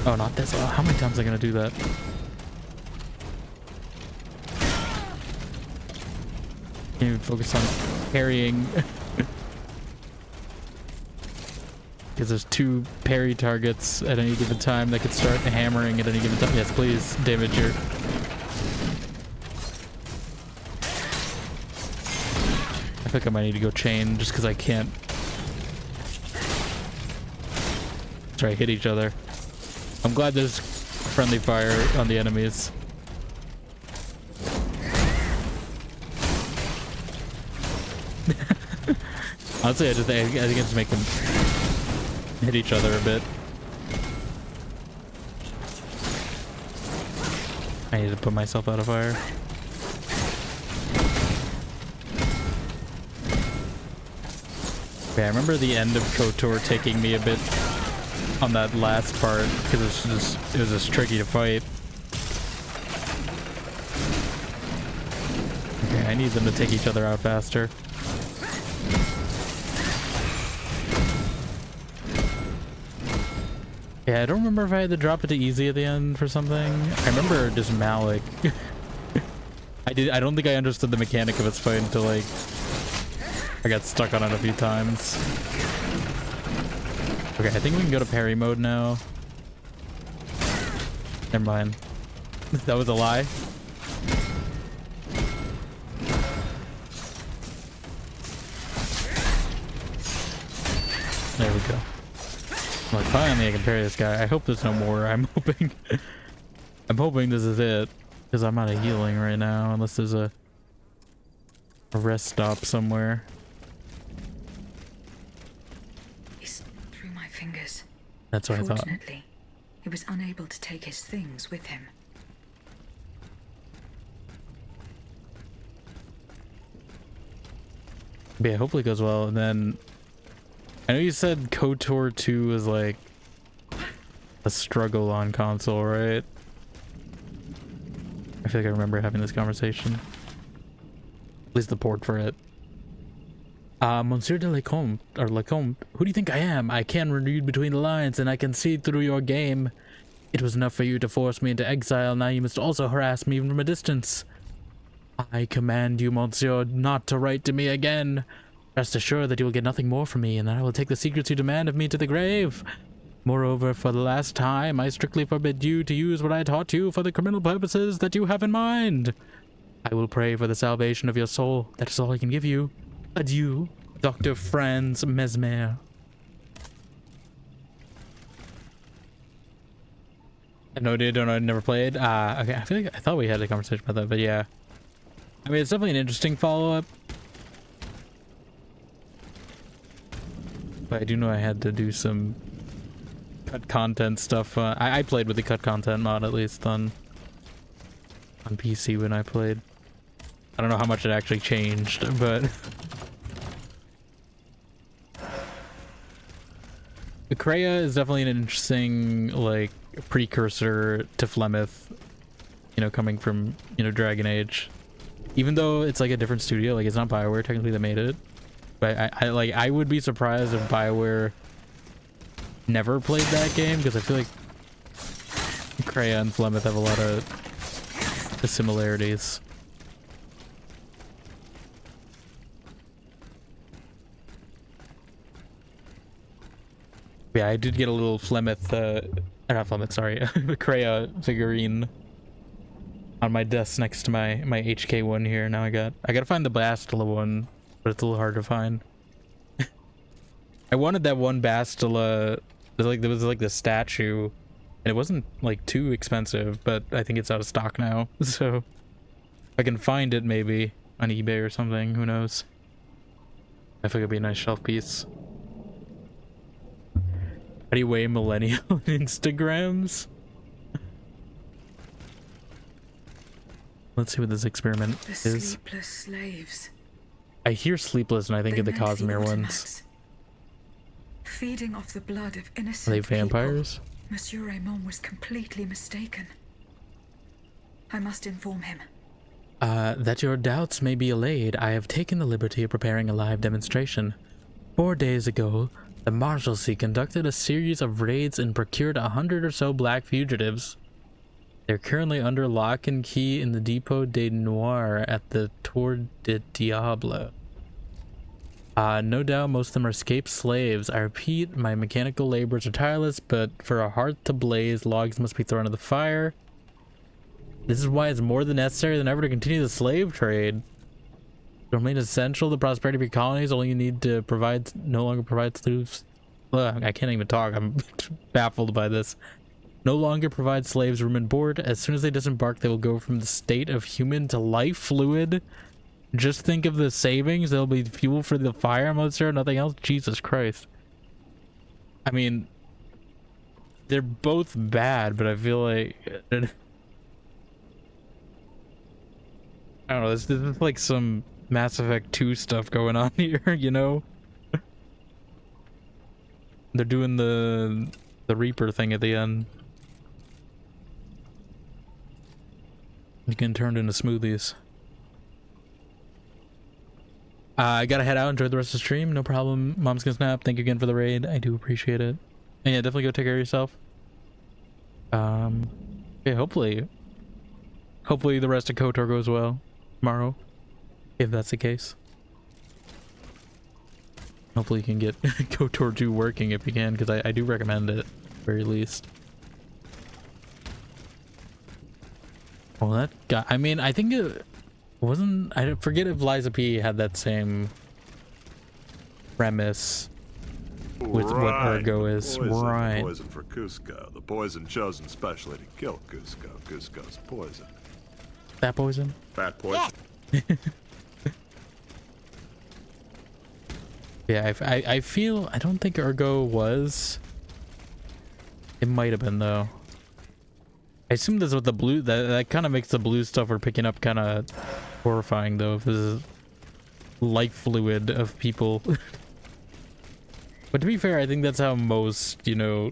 Oh, not this. Oh, how many times am I gonna do that? Can't even focus on parrying. Because there's two parry targets at any given time that could start hammering at any given time. Yes, please, damage your... I think I might need to go chain just because I can't... Try hit each other. I'm glad there's friendly fire on the enemies. Honestly, I think I just make them hit each other a bit. I need to put myself out of fire. Okay, I remember the end of KOTOR taking me a bit on that last part because it was just tricky to fight. Okay, I need them to take each other out faster. Yeah, I don't remember if I had to drop it to easy at the end for something. I remember just Malik. I don't think I understood the mechanic of its fight until like I got stuck on it a few times. Okay, I think we can go to parry mode now. Never mind. That was a lie. There we go. Like, finally I can parry this guy. I hope there's no more. I'm hoping this is it. Because I'm out of healing right now, unless there's a rest stop somewhere. He slipped through my fingers. That's what I thought. Fortunately, he was unable to take his things with him. But yeah, hopefully it goes well. And then I know you said KOTOR 2 is like a struggle on console, right? I feel like I remember having this conversation. At least the port for it. Monsieur de Lecomte, or Lecomte, who do you think I am? I can read between the lines and I can see through your game. It was enough for you to force me into exile. Now you must also harass me from a distance. I command you, Monsieur, not to write to me again. Rest assured that you will get nothing more from me, and that I will take the secrets you demand of me to the grave. Moreover, for the last time, I strictly forbid you to use what I taught you for the criminal purposes that you have in mind. I will pray for the salvation of your soul. That is all I can give you. Adieu, Dr. Franz Mesmer. No, dude, don't know, never played. Okay, I feel like I thought we had a conversation about that, but yeah. I mean, it's definitely an interesting follow-up. But I do know I had to do some cut content stuff. I played with the cut content mod, at least on PC when I played. I don't know how much it actually changed, but Kreia is definitely an interesting, like, precursor to Flemeth, you know, coming from, you know, Dragon Age. Even though it's like a different studio, like it's not BioWare technically that made it, but I would be surprised if BioWare never played that game, because I feel like Kreia and Flemeth have a lot of the similarities. Yeah, I did get a little Flemeth, not Flemeth, sorry, Kreia figurine on my desk next to my HK one here. Now I gotta find the Bastila one, but it's a little hard to find. I wanted that one Bastila. There was like the statue, and it wasn't like too expensive, but I think it's out of stock now. So if I can find it maybe on eBay or something, who knows? I think it'd be a nice shelf piece. How do you weigh millennial Instagrams? Let's see what this experiment The is. sleepless slaves. I hear sleepless and I think They of the meant Cosmere ones. Ultimates. Feeding off the blood of Are innocent they vampires? people. Monsieur Raymond was completely mistaken. I must inform him. That your doubts may be allayed, I have taken the liberty of preparing a live demonstration. 4 days ago, the Marshalsea conducted a series of raids and procured 100 or so black fugitives. They're currently under lock and key in the Depot des Noirs at the Tour de Diable. No doubt most of them are escaped slaves. I repeat, my mechanical laborers are tireless, but for a heart to blaze, logs must be thrown into the fire. This is why it's more than necessary than ever to continue the slave trade. To remain essential to the prosperity of your colonies, all you need to provide no longer provide slaves. I can't even talk. I'm baffled by this. No longer provide slaves room and board. As soon as they disembark, they will go from the state of human to life fluid. Just think of the savings. There'll be fuel for the fire monster, nothing else. Jesus Christ. I mean, they're both bad, but I feel like I don't know. This is like some Mass Effect 2 stuff going on here, you know? They're doing the Reaper thing at the end. You can turn into smoothies. I gotta head out. Enjoy the rest of the stream. No problem. Mom's gonna snap. Thank you again for the raid. I do appreciate it. And yeah, definitely go take care of yourself. Yeah, hopefully the rest of KOTOR goes well tomorrow, if that's the case. Hopefully you can get KOTOR 2 working if you can, because I do recommend it, at the very least. Well, that guy, I mean, I think it wasn't, I forget if Liza P had that same premise with what Ergo is. Poison, poison for Cusco. The poison chosen specially to kill Cusco. Cusco's poison. That poison? Fat poison. Yeah, I feel, I don't think Ergo was. It might have been though. I assume that's what the blue, that kind of makes the blue stuff we're picking up kind of horrifying though, if this is life fluid of people. But to be fair, I think that's how most, you know,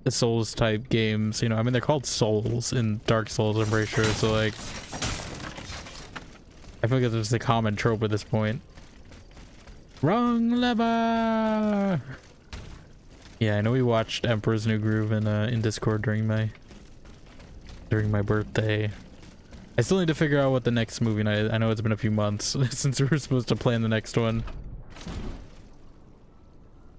the Souls type games, you know, I mean, they're called Souls in Dark Souls, I'm pretty sure. So like, I feel like that's a common trope at this point. Wrong lever. Yeah, I know we watched Emperor's New Groove in Discord during my birthday. I still need to figure out what the next movie night. I know it's been a few months since we were supposed to plan the next one.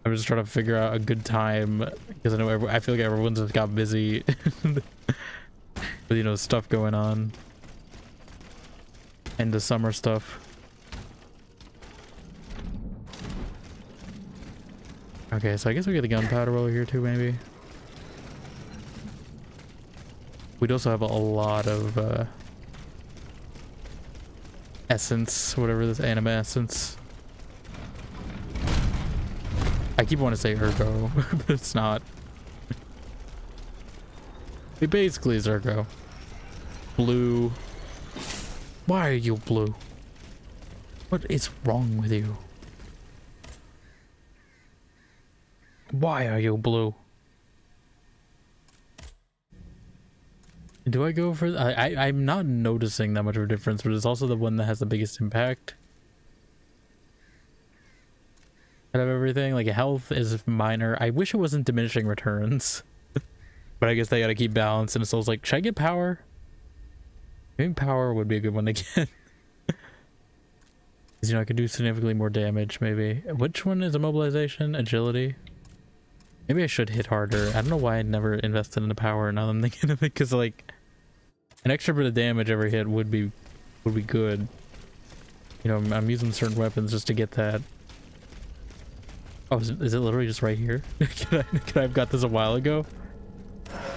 I'm just trying to figure out a good time because I know I feel like everyone's just got busy with, you know, stuff going on and the summer stuff. Okay, so I guess we get the gunpowder over here too, maybe. We'd also have a lot of essence, whatever this anime essence. I keep wanting to say Ergo, but it's not. It basically is Ergo. Blue. Why are you blue? What is wrong with you? Why are you blue? Do I go for... I'm not noticing that much of a difference, but it's also the one that has the biggest impact. Out of everything, like health is minor. I wish it wasn't diminishing returns. But I guess they gotta keep balance, and so it's like, should I get power? Maybe power would be a good one to get. Because, you know, I could do significantly more damage, maybe. Which one is immobilization? Agility? Maybe I should hit harder. I don't know why I never invested in the power now that I'm thinking of it, because like an extra bit of damage every hit would be good. You know, I'm using certain weapons just to get that. Oh, is it literally just right here? Could I have got this a while ago?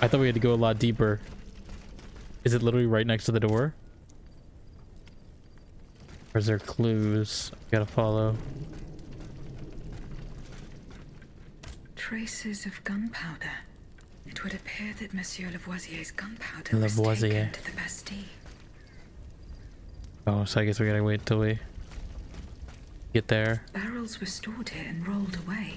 I thought we had to go a lot deeper. Is it literally right next to the door? Or is there clues I gotta follow? Traces of gunpowder. It would appear that Monsieur Lavoisier's gunpowder was Lavoisier. taken to the Bastille. Oh, so I guess we gotta wait till we get there. Barrels were stored here and rolled away.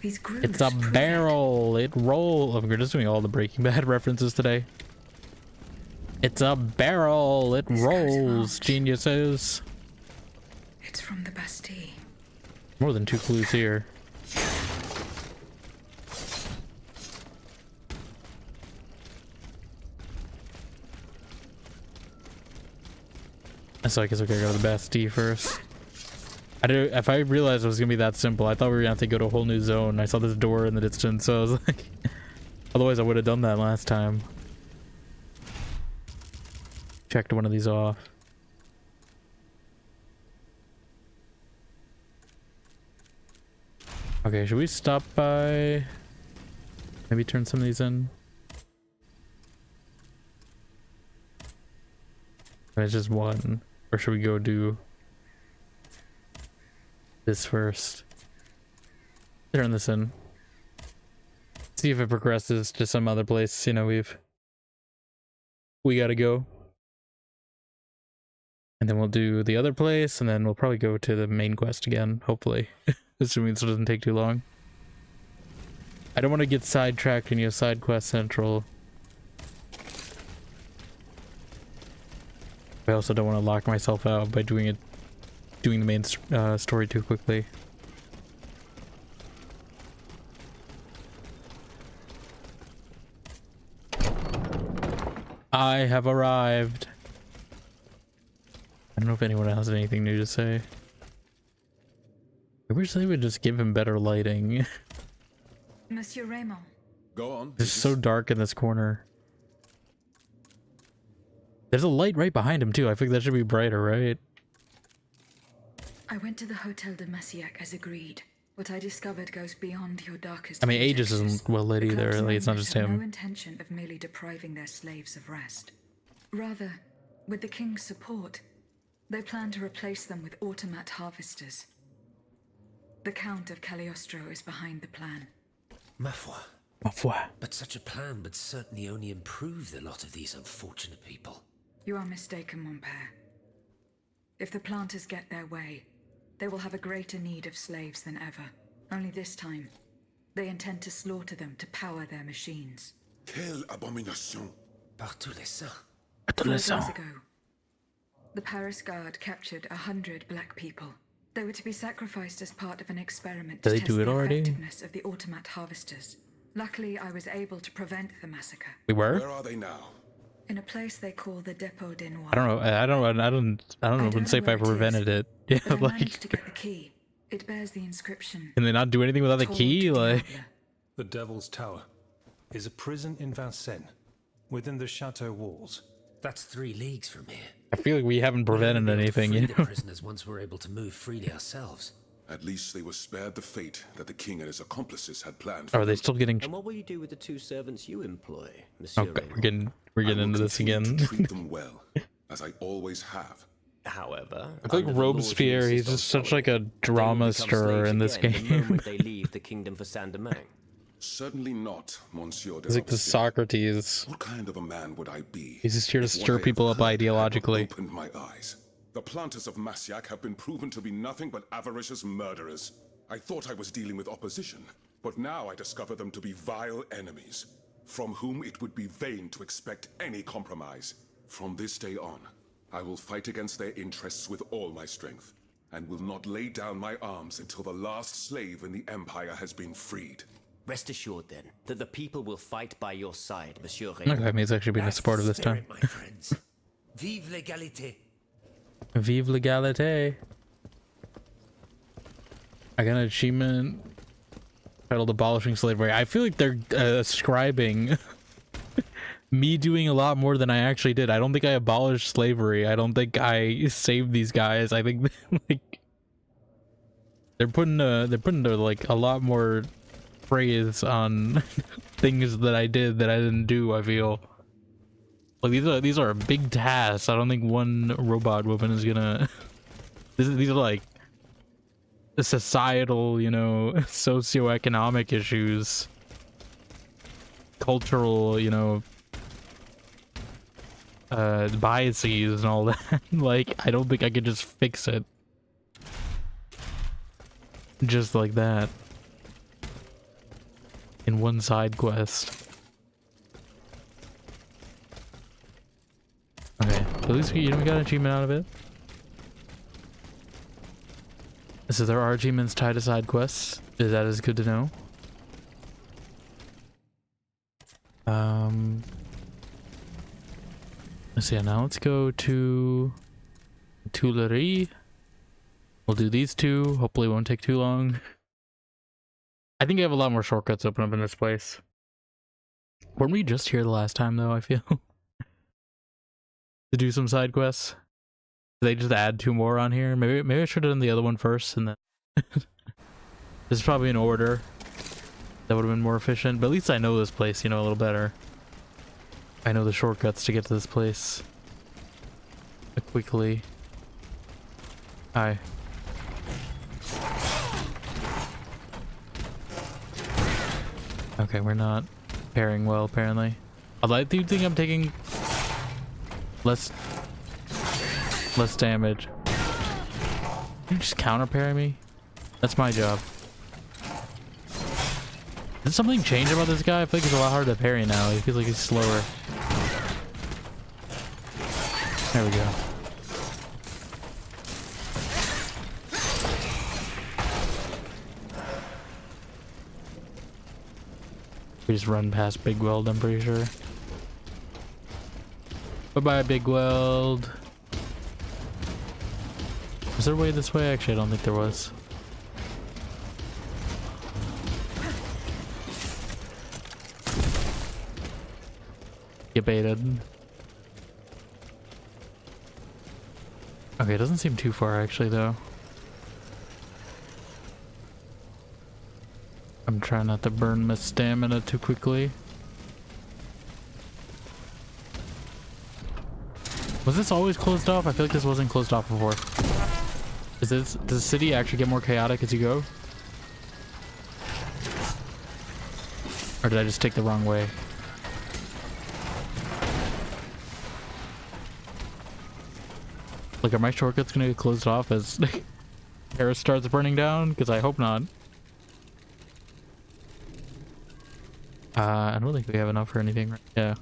These grooves It's a prove barrel. It roll. Oh, we're just doing all the Breaking Bad references today. It's a barrel. It This goes rolls. fast. Geniuses. It's from the Bastille. More than 2 clues here. So I guess we gotta go to the Bastille first. If I realized it was gonna be that simple, I thought we were gonna have to go to a whole new zone. I saw this door in the distance, so I was like, otherwise I would have done that last time. Checked one of these off. Okay, should we stop by? Maybe turn some of these in. It's just one. Or should we go do this first? Turn this in. See if it progresses to some other place. You know, we gotta go. And then we'll do the other place, and then we'll probably go to the main quest again, hopefully. Assuming this doesn't take too long. I don't want to get sidetracked in your side quest central. I also don't want to lock myself out by doing the main story too quickly. I have arrived. I don't know if anyone has anything new to say. I wish they would just give him better lighting. Monsieur Raymond. Go on. It's so dark in this corner. There's a light right behind him too. I think that should be brighter, right? I went to the Hotel de Massiac as agreed. What I discovered goes beyond your darkest I mean, Aegis conjectures. isn't well lit The either. club's Like, it's not members just have no him. intention of merely depriving their slaves of rest. Rather, with the king's support, they plan to replace them with automat harvesters. The Count of Cagliostro is behind the plan. Ma foi. Ma foi. But such a plan would certainly only improve the lot of these unfortunate people. You are mistaken, mon père. If the planters get their way, they will have a greater need of slaves than ever. Only this time, they intend to slaughter them to power their machines. Quelle abomination! Par tous les saints. 4 days ago, the Paris Guard captured 100 black people. They were to be sacrificed as part of an experiment to Did they test do it the already? effectiveness of the automat harvesters. Luckily, I was able to prevent the massacre. We were? Where are they now? In a place they call the Dépôt des Noirs. I don't know. I don't know. Wouldn't say if I where it is, prevented it. Yeah, but I managed like, to get the key. It bears the inscription. can they not do anything without the Tour key? du Like, Diable. The Devil's Tower is a prison in Vincennes, within the chateau walls. That's 3 leagues from here. I feel like we haven't prevented We'll be able to anything, free you the know? prisoners once we're able to move freely ourselves. At least they were spared the fate that the king and his accomplices had planned Or for are they them. still getting... And what will you do with the 2 servants you employ, Monsieur Okay, Raymond? we're I getting will into this continue again. to treat them well, as I always have. However, I feel like Robespierre, he's just such like a drama stirrer in this The game. moment they leave the kingdom for Saint-Domingue. Certainly not, Monsieur de He's like the Robespierre. Socrates. What kind of a man would I be? He's just here to if what stir I have people up heard had not ideologically. Opened my eyes. The planters of Massiac have been proven to be nothing but avaricious murderers. I thought I was dealing with opposition, but now I discover them to be vile enemies, from whom it would be vain to expect any compromise. From this day on, I will fight against their interests with all my strength, and will not lay down my arms until the last slave in the Empire has been freed. Rest assured, then, that the people will fight by your side, Monsieur Raymond. Okay, he's actually being That's supportive the this time. spirit, my friends. Vive l'égalité. Vive l'égalité. I got an achievement titled Abolishing Slavery. I feel like they're ascribing me doing a lot more than I actually did. I don't think I abolished slavery. I don't think I saved these guys. I think like they're putting like a lot more praise on things that I did that I didn't do. I feel like these are big tasks. I don't think one robot woman is gonna. These are like societal, you know, socioeconomic issues, cultural, you know, biases and all that. Like, I don't think I could just fix it just like that in one side quest. Okay, at least we, you know, we got an achievement out of it. So there are achievements tied to side quests. That is good to know. Let's see. Now let's go to Tuileries. We'll do these 2. Hopefully it won't take too long. I think I have a lot more shortcuts open up in this place. Weren't we just here the last time though, I feel? To do some side quests? Did they just add 2 more on here? Maybe I should have done the other one first and then... This is probably in order. That would have been more efficient, but at least I know this place, you know, a little better. I know the shortcuts to get to this place quickly. Hi. Okay, we're not pairing well, apparently. I do think I'm taking less damage. You just counter parry me? That's my job. Did something change about this guy? I feel like he's a lot harder to parry now. He feels like he's slower. There we go. We just run past Big Weld, I'm pretty sure. Bye-bye, Big Weld. Was there a way this way? Actually, I don't think there was. Get baited. Okay, it doesn't seem too far actually though. I'm trying not to burn my stamina too quickly. Was this always closed off? I feel like this wasn't closed off before. Does the city actually get more chaotic as you go? Or did I just take the wrong way? Like, are my shortcuts gonna get closed off as Paris starts burning down? Because I hope not. I don't think we have enough for anything. Right? Yeah.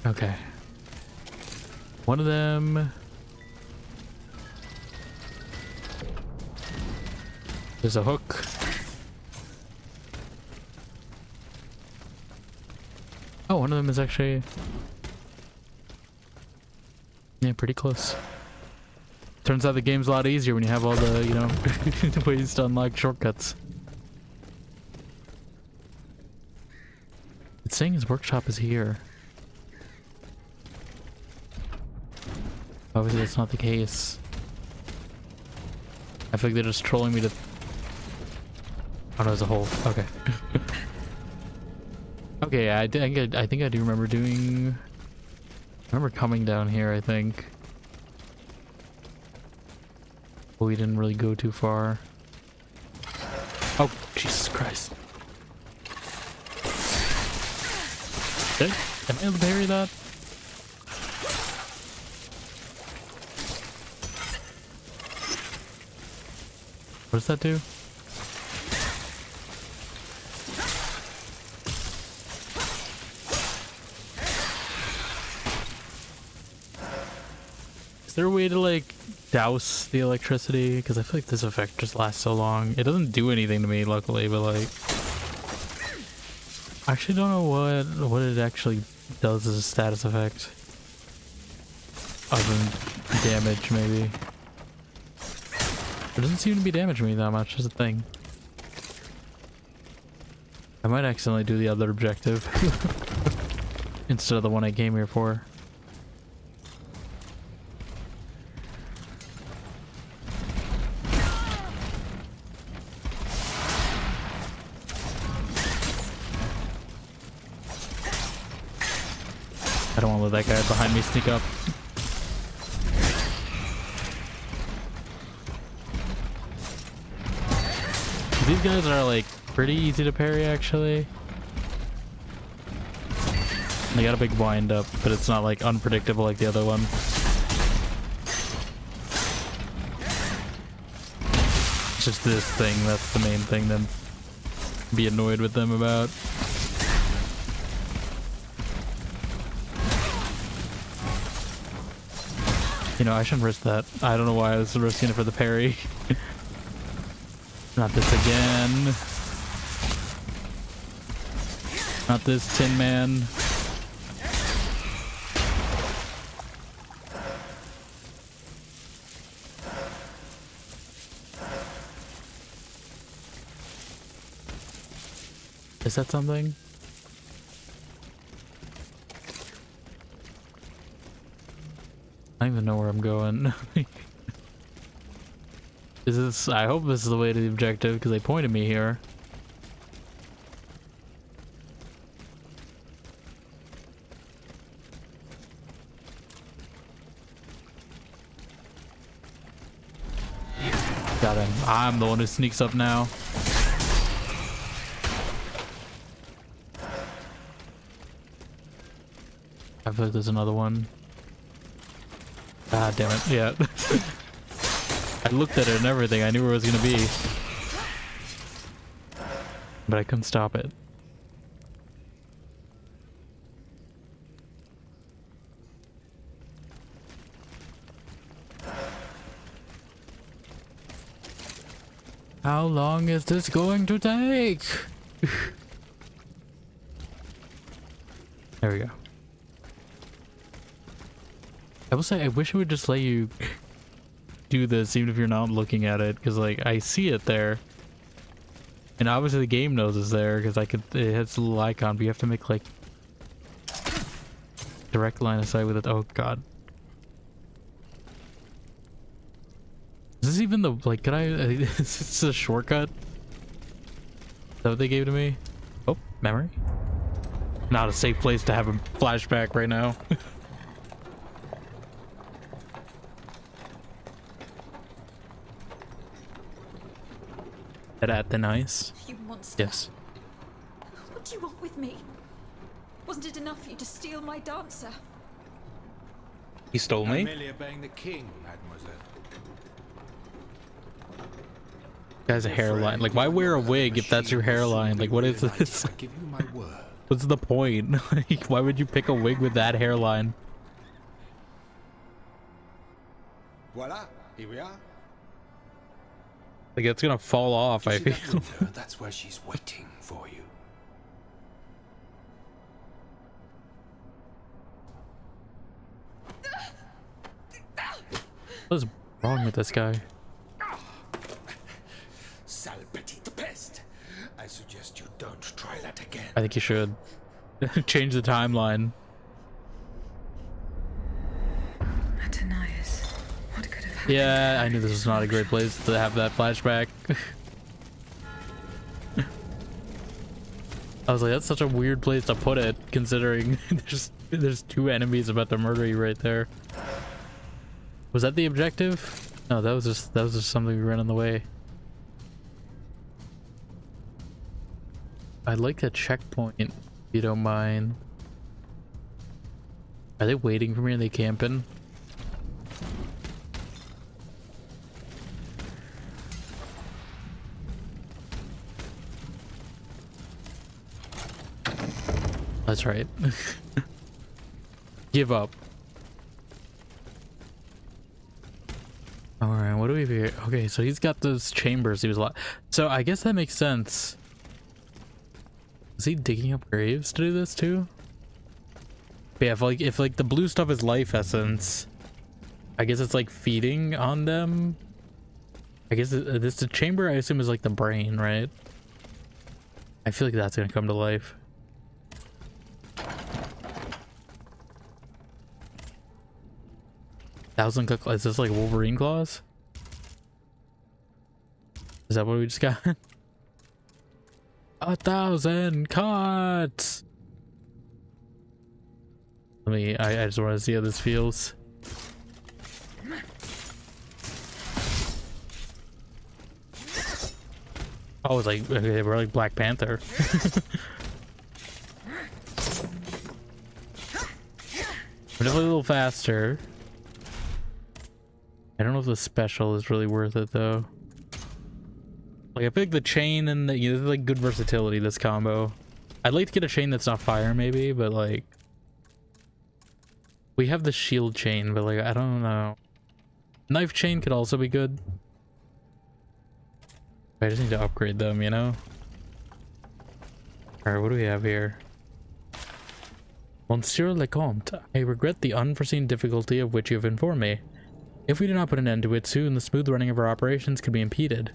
Okay. One of them. There's a hook. Oh, one of them is actually... Yeah, pretty close. Turns out the game's a lot easier when you have all the, you know, ways to unlock shortcuts. It's saying his workshop is here. Obviously that's not the case. I feel like they're just trolling me to... Oh no, there's a hole. Okay. Okay, I think I do remember doing... I remember coming down here, I think. But we didn't really go too far. Oh, Jesus Christ. Am I able to parry that? What does that do? Is there a way to like douse the electricity? Because I feel like this effect just lasts so long. It doesn't do anything to me, luckily, but like... I actually don't know what it actually does as a status effect. Other than damage, maybe. It doesn't seem to be damaging me that much, is the thing. I might accidentally do the other objective. Instead of the one I came here for. I don't want to let that guy behind me sneak up. These guys are like pretty easy to parry actually. They got a big wind up, but it's not like unpredictable like the other one. It's just this thing, that's the main thing to be annoyed with them about. You know, I shouldn't risk that. I don't know why I was risking it for the parry. Not this again. Not this Tin Man. Is that something? I don't even know where I'm going. Is this... I hope this is the way to the objective, because they pointed me here. Got him. I'm the one who sneaks up now. I feel like there's another one. Ah, damn it. Yeah. I looked at it and everything. I knew where it was going to be. But I couldn't stop it. How long is this going to take? There we go. I will say, I wish it would just let you do this even if you're not looking at it, because like I see it there, and obviously the game knows it's there because it has a little icon, but you have to make like direct line of sight with it. Oh god, is this even the like? Can I? Is this a shortcut? Is that what they gave to me? Oh, memory. Not a safe place to have a flashback right now. At the nice. You monster. Yes. What do you want with me? Wasn't it enough for you to steal my dancer? He stole me? I'm merely obeying the king, mademoiselle. Guy's a hairline. Like, why wear a wig if that's your hairline? Like, what is this? I give you my word. What's the point? Like, why would you pick a wig with that hairline? Voila, here we are. Like, it's gonna fall off, I See that feel. window? That's where she's waiting for you. What's wrong with this guy? Sale petite peste. I suggest you don't try that again. I think you should. Change the timeline. Atanias, what could have happened? Yeah, I knew this was not a great place to have that flashback. I was like, that's such a weird place to put it, considering there's two enemies about to murder you right there. Was that the objective? No, that was just something we ran on the way. I'd like a checkpoint, if you don't mind. Are they waiting for me? Are they camping? That's right. Give up. Alright, what do we have here? Okay, so he's got those chambers. He was a lot. So I guess that makes sense. Is he digging up graves to do this too? But yeah, if like the blue stuff is life essence, I guess it's like feeding on them. I guess this the chamber I assume is like the brain, right? I feel like that's gonna come to life. Is this like Wolverine claws? Is that what we just got? 1,000 cuts. I just want to see how this feels. Oh, it's like, okay, we're like Black Panther. We're definitely a little faster. I don't know if the special is really worth it though. Like I feel like the chain and the there's like good versatility this combo. I'd like to get a chain that's not fire maybe, but like we have the shield chain, but like I don't know. Knife chain could also be good. I just need to upgrade them, you know? Alright, what do we have here? Monsieur le Comte, I regret the unforeseen difficulty of which you have informed me. If we do not put an end to it soon, the smooth running of our operations could be impeded.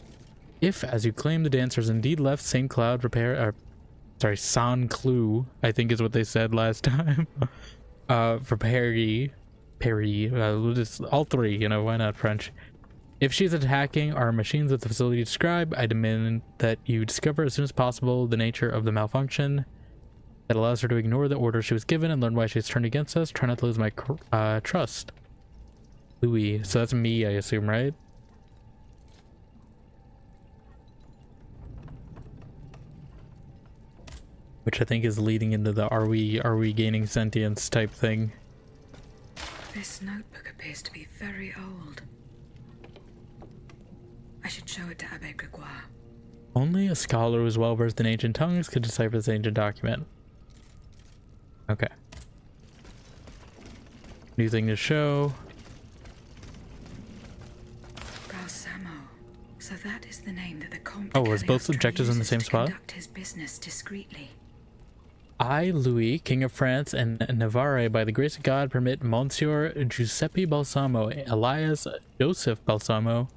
If, as you claim, the dancers indeed left St. Cloud Saint Cloud, I think is what they said last time, for Paris, all three, you know, why not French? If she's attacking our machines at the facility described, I demand that you discover as soon as possible the nature of the malfunction that allows her to ignore the order she was given and learn why she's turned against us. Try not to lose my trust. Louis, so that's me, I assume, right? Which I think is leading into the are we gaining sentience type thing. This notebook appears to be very old. I should show it to Abbe Gregoire. Only a scholar who is well versed in ancient tongues could decipher this ancient document. Okay. New thing to show. So that is the name that the Comte Oh, was both objectives in the same spot? Conduct his business discreetly. I, Louis, King of France and Navarre, by the grace of God, permit Monsieur Giuseppe Balsamo, alias Joseph Balsamo,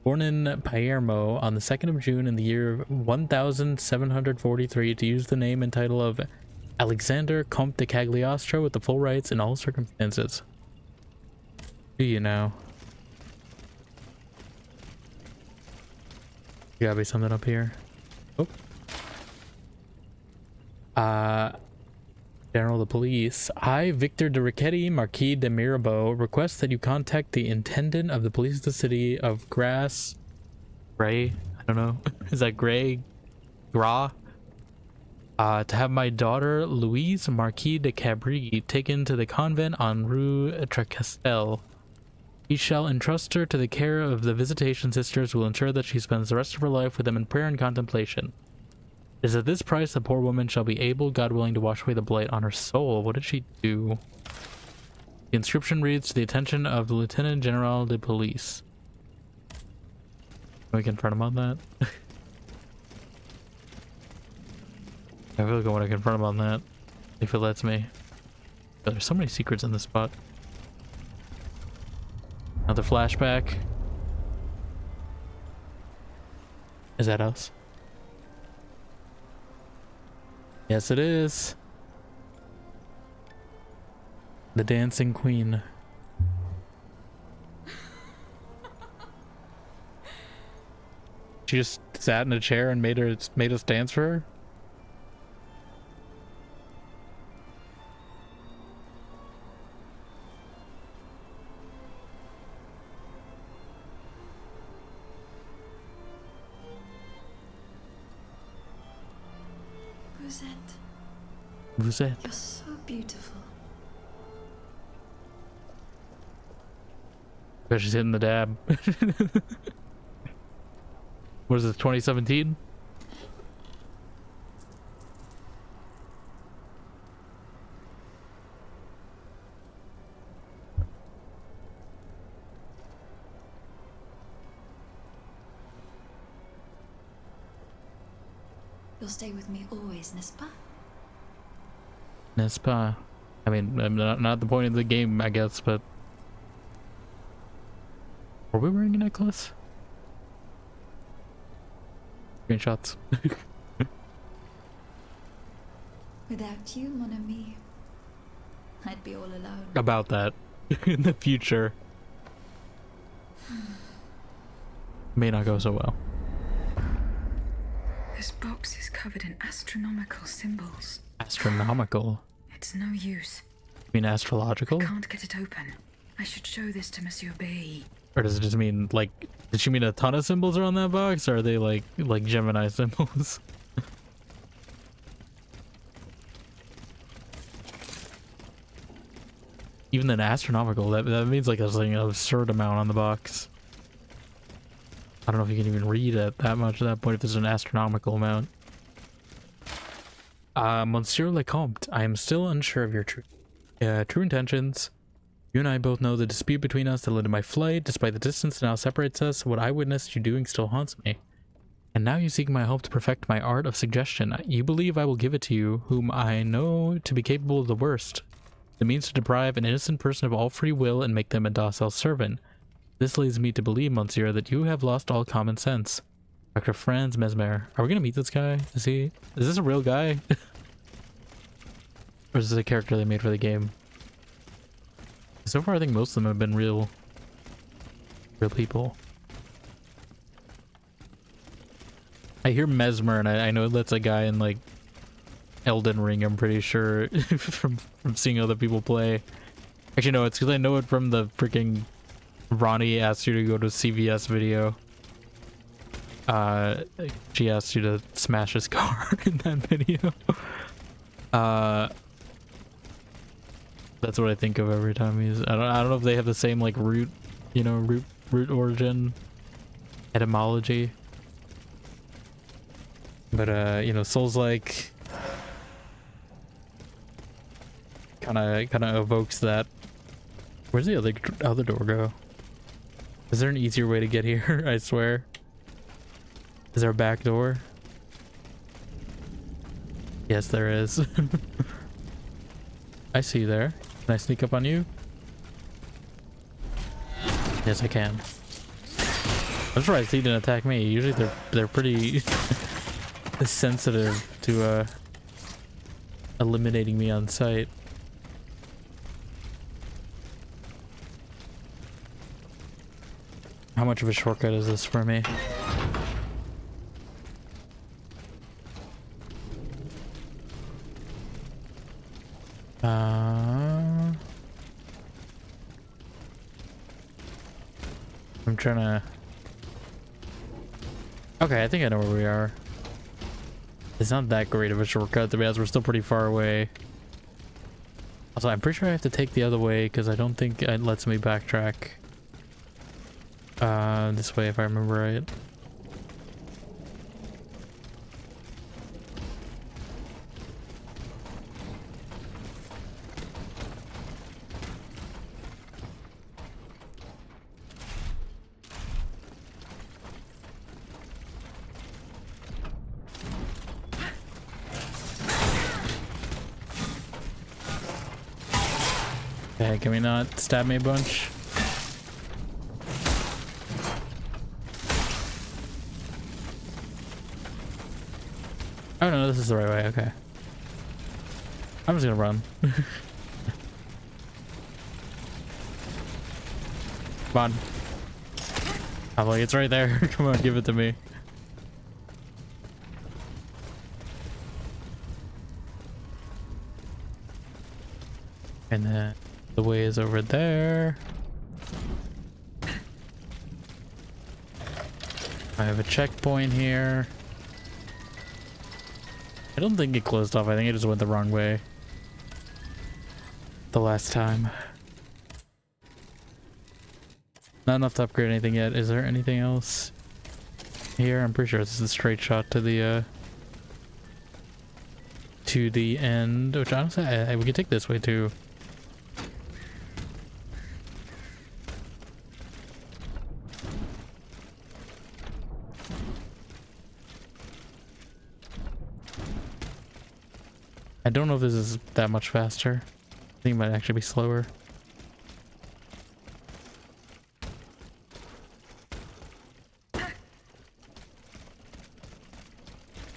born in Palermo on the 2nd of June in the year 1743, to use the name and title of Alexander Comte de Cagliostro with the full rights in all circumstances. Do you know? Gotta be something up here. Oh. General of the Police. I, Victor de Riquetti, Marquis de Mirabeau, request that you contact the Intendant of the Police of the City of Gray? I don't know. Is that Gray? Gras? To have my daughter Louise Marquis de Cabri taken to the convent on Rue Trecastel. He shall entrust her to the care of the visitation sisters who will ensure that she spends the rest of her life with them in prayer and contemplation. It is at this price the poor woman shall be able, God willing, to wash away the blight on her soul. What did she do? The inscription reads, to the attention of the Lieutenant General de Police. Can we confront him on that? I feel like I want to confront him on that, if it lets me. But there's so many secrets in this spot. Another flashback. Is that us? Yes, it is. The Dancing Queen. She just sat in a chair and made us dance for her? Rosette, you're so beautiful. Bet she's hitting the dab. What is this, 2017? You'll stay with me always, n'est-ce pas? N'est-ce pas? I mean, not the point of the game, I guess, but... Were we wearing a necklace? Screenshots. Without you, mon ami, I'd be all alone. About that. In the future. May not go so well. This box is covered in astronomical symbols. Astronomical? It's no use. You mean astrological? I can't get it open. I should show this to Monsieur B. Or does it just mean, like, did she mean a ton of symbols are on that box? Or are they like Gemini symbols? Even an astronomical, that means like there's like an absurd amount on the box. I don't know if you can even read it that much at that point if there's an astronomical amount. Monsieur le Comte, I am still unsure of your true intentions. You and I both know the dispute between us that led to my flight. Despite the distance that now separates us, what I witnessed you doing still haunts me. And now you seek my help to perfect my art of suggestion. You believe I will give it to you, whom I know to be capable of the worst. The means to deprive an innocent person of all free will and make them a docile servant. This leads me to believe, monsieur, that you have lost all common sense. Dr. Franz Mesmer. Are we gonna meet this guy? Is this a real guy? Or is this a character they made for the game? So far I think most of them have been real people. I hear Mesmer and I know that's a guy in like Elden Ring, I'm pretty sure, from seeing other people play. Actually no, it's because I know it from the freaking Ronnie asked you to go to CVS video. She asked you to smash his car in that video. That's what I think of every time he's. I don't know if they have the same like root origin etymology. But Souls like kind of evokes that. Where's the other door go? Is there an easier way to get here? I swear. Is there a back door? Yes, there is. I see you there. Can I sneak up on you? Yes, I can. I'm surprised he didn't attack me. Usually they're pretty sensitive to eliminating me on sight. How much of a shortcut is this for me? I'm trying to... Okay, I think I know where we are. It's not that great of a shortcut, to be honest. We're still pretty far away. Also, I'm pretty sure I have to take the other way because I don't think it lets me backtrack. This way, if I remember right. Okay, can we not stab me a bunch? Oh no, this is the right way, okay. I'm just gonna run. Come on. I'm like, it's right there. Come on, give it to me. And then the way is over there. I have a checkpoint here. I don't think it closed off. I think it just went the wrong way the last time. Not enough to upgrade anything yet. Is there anything else here? I'm pretty sure this is a straight shot to the end, which honestly we could take this way too. I don't know if this is that much faster. I think it might actually be slower.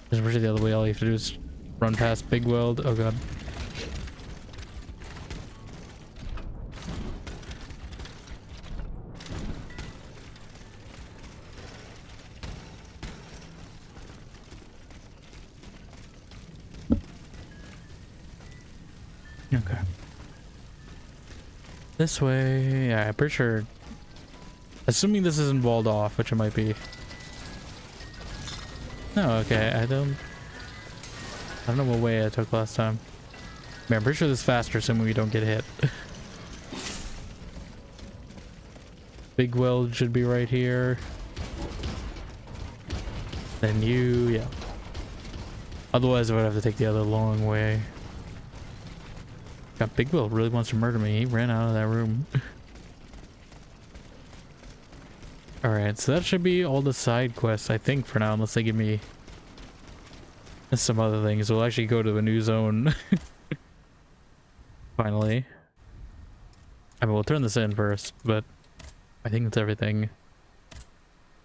There's really the other way. All you have to do is run past Big Weld. Oh god. Okay. This way. Yeah, I'm pretty sure. Assuming this isn't walled off, which it might be. No, okay. I don't know what way I took last time. Man, I'm pretty sure this is faster, assuming we don't get hit. Big weld should be right here. Then you, yeah. Otherwise, I would have to take the other long way. God, Big Will really wants to murder me. He ran out of that room. Alright, so that should be all the side quests, I think, for now, unless they give me some other things. We'll actually go to a new zone. Finally. I mean, we'll turn this in first, but I think that's everything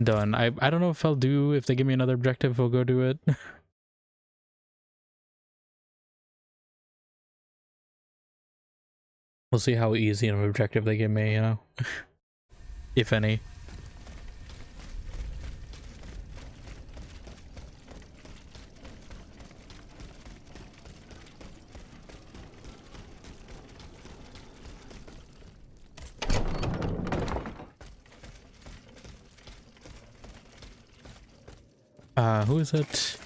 done. I don't know if if they give me another objective, we'll go do it. We'll see how easy an objective they give me, you know? If any. Who is it?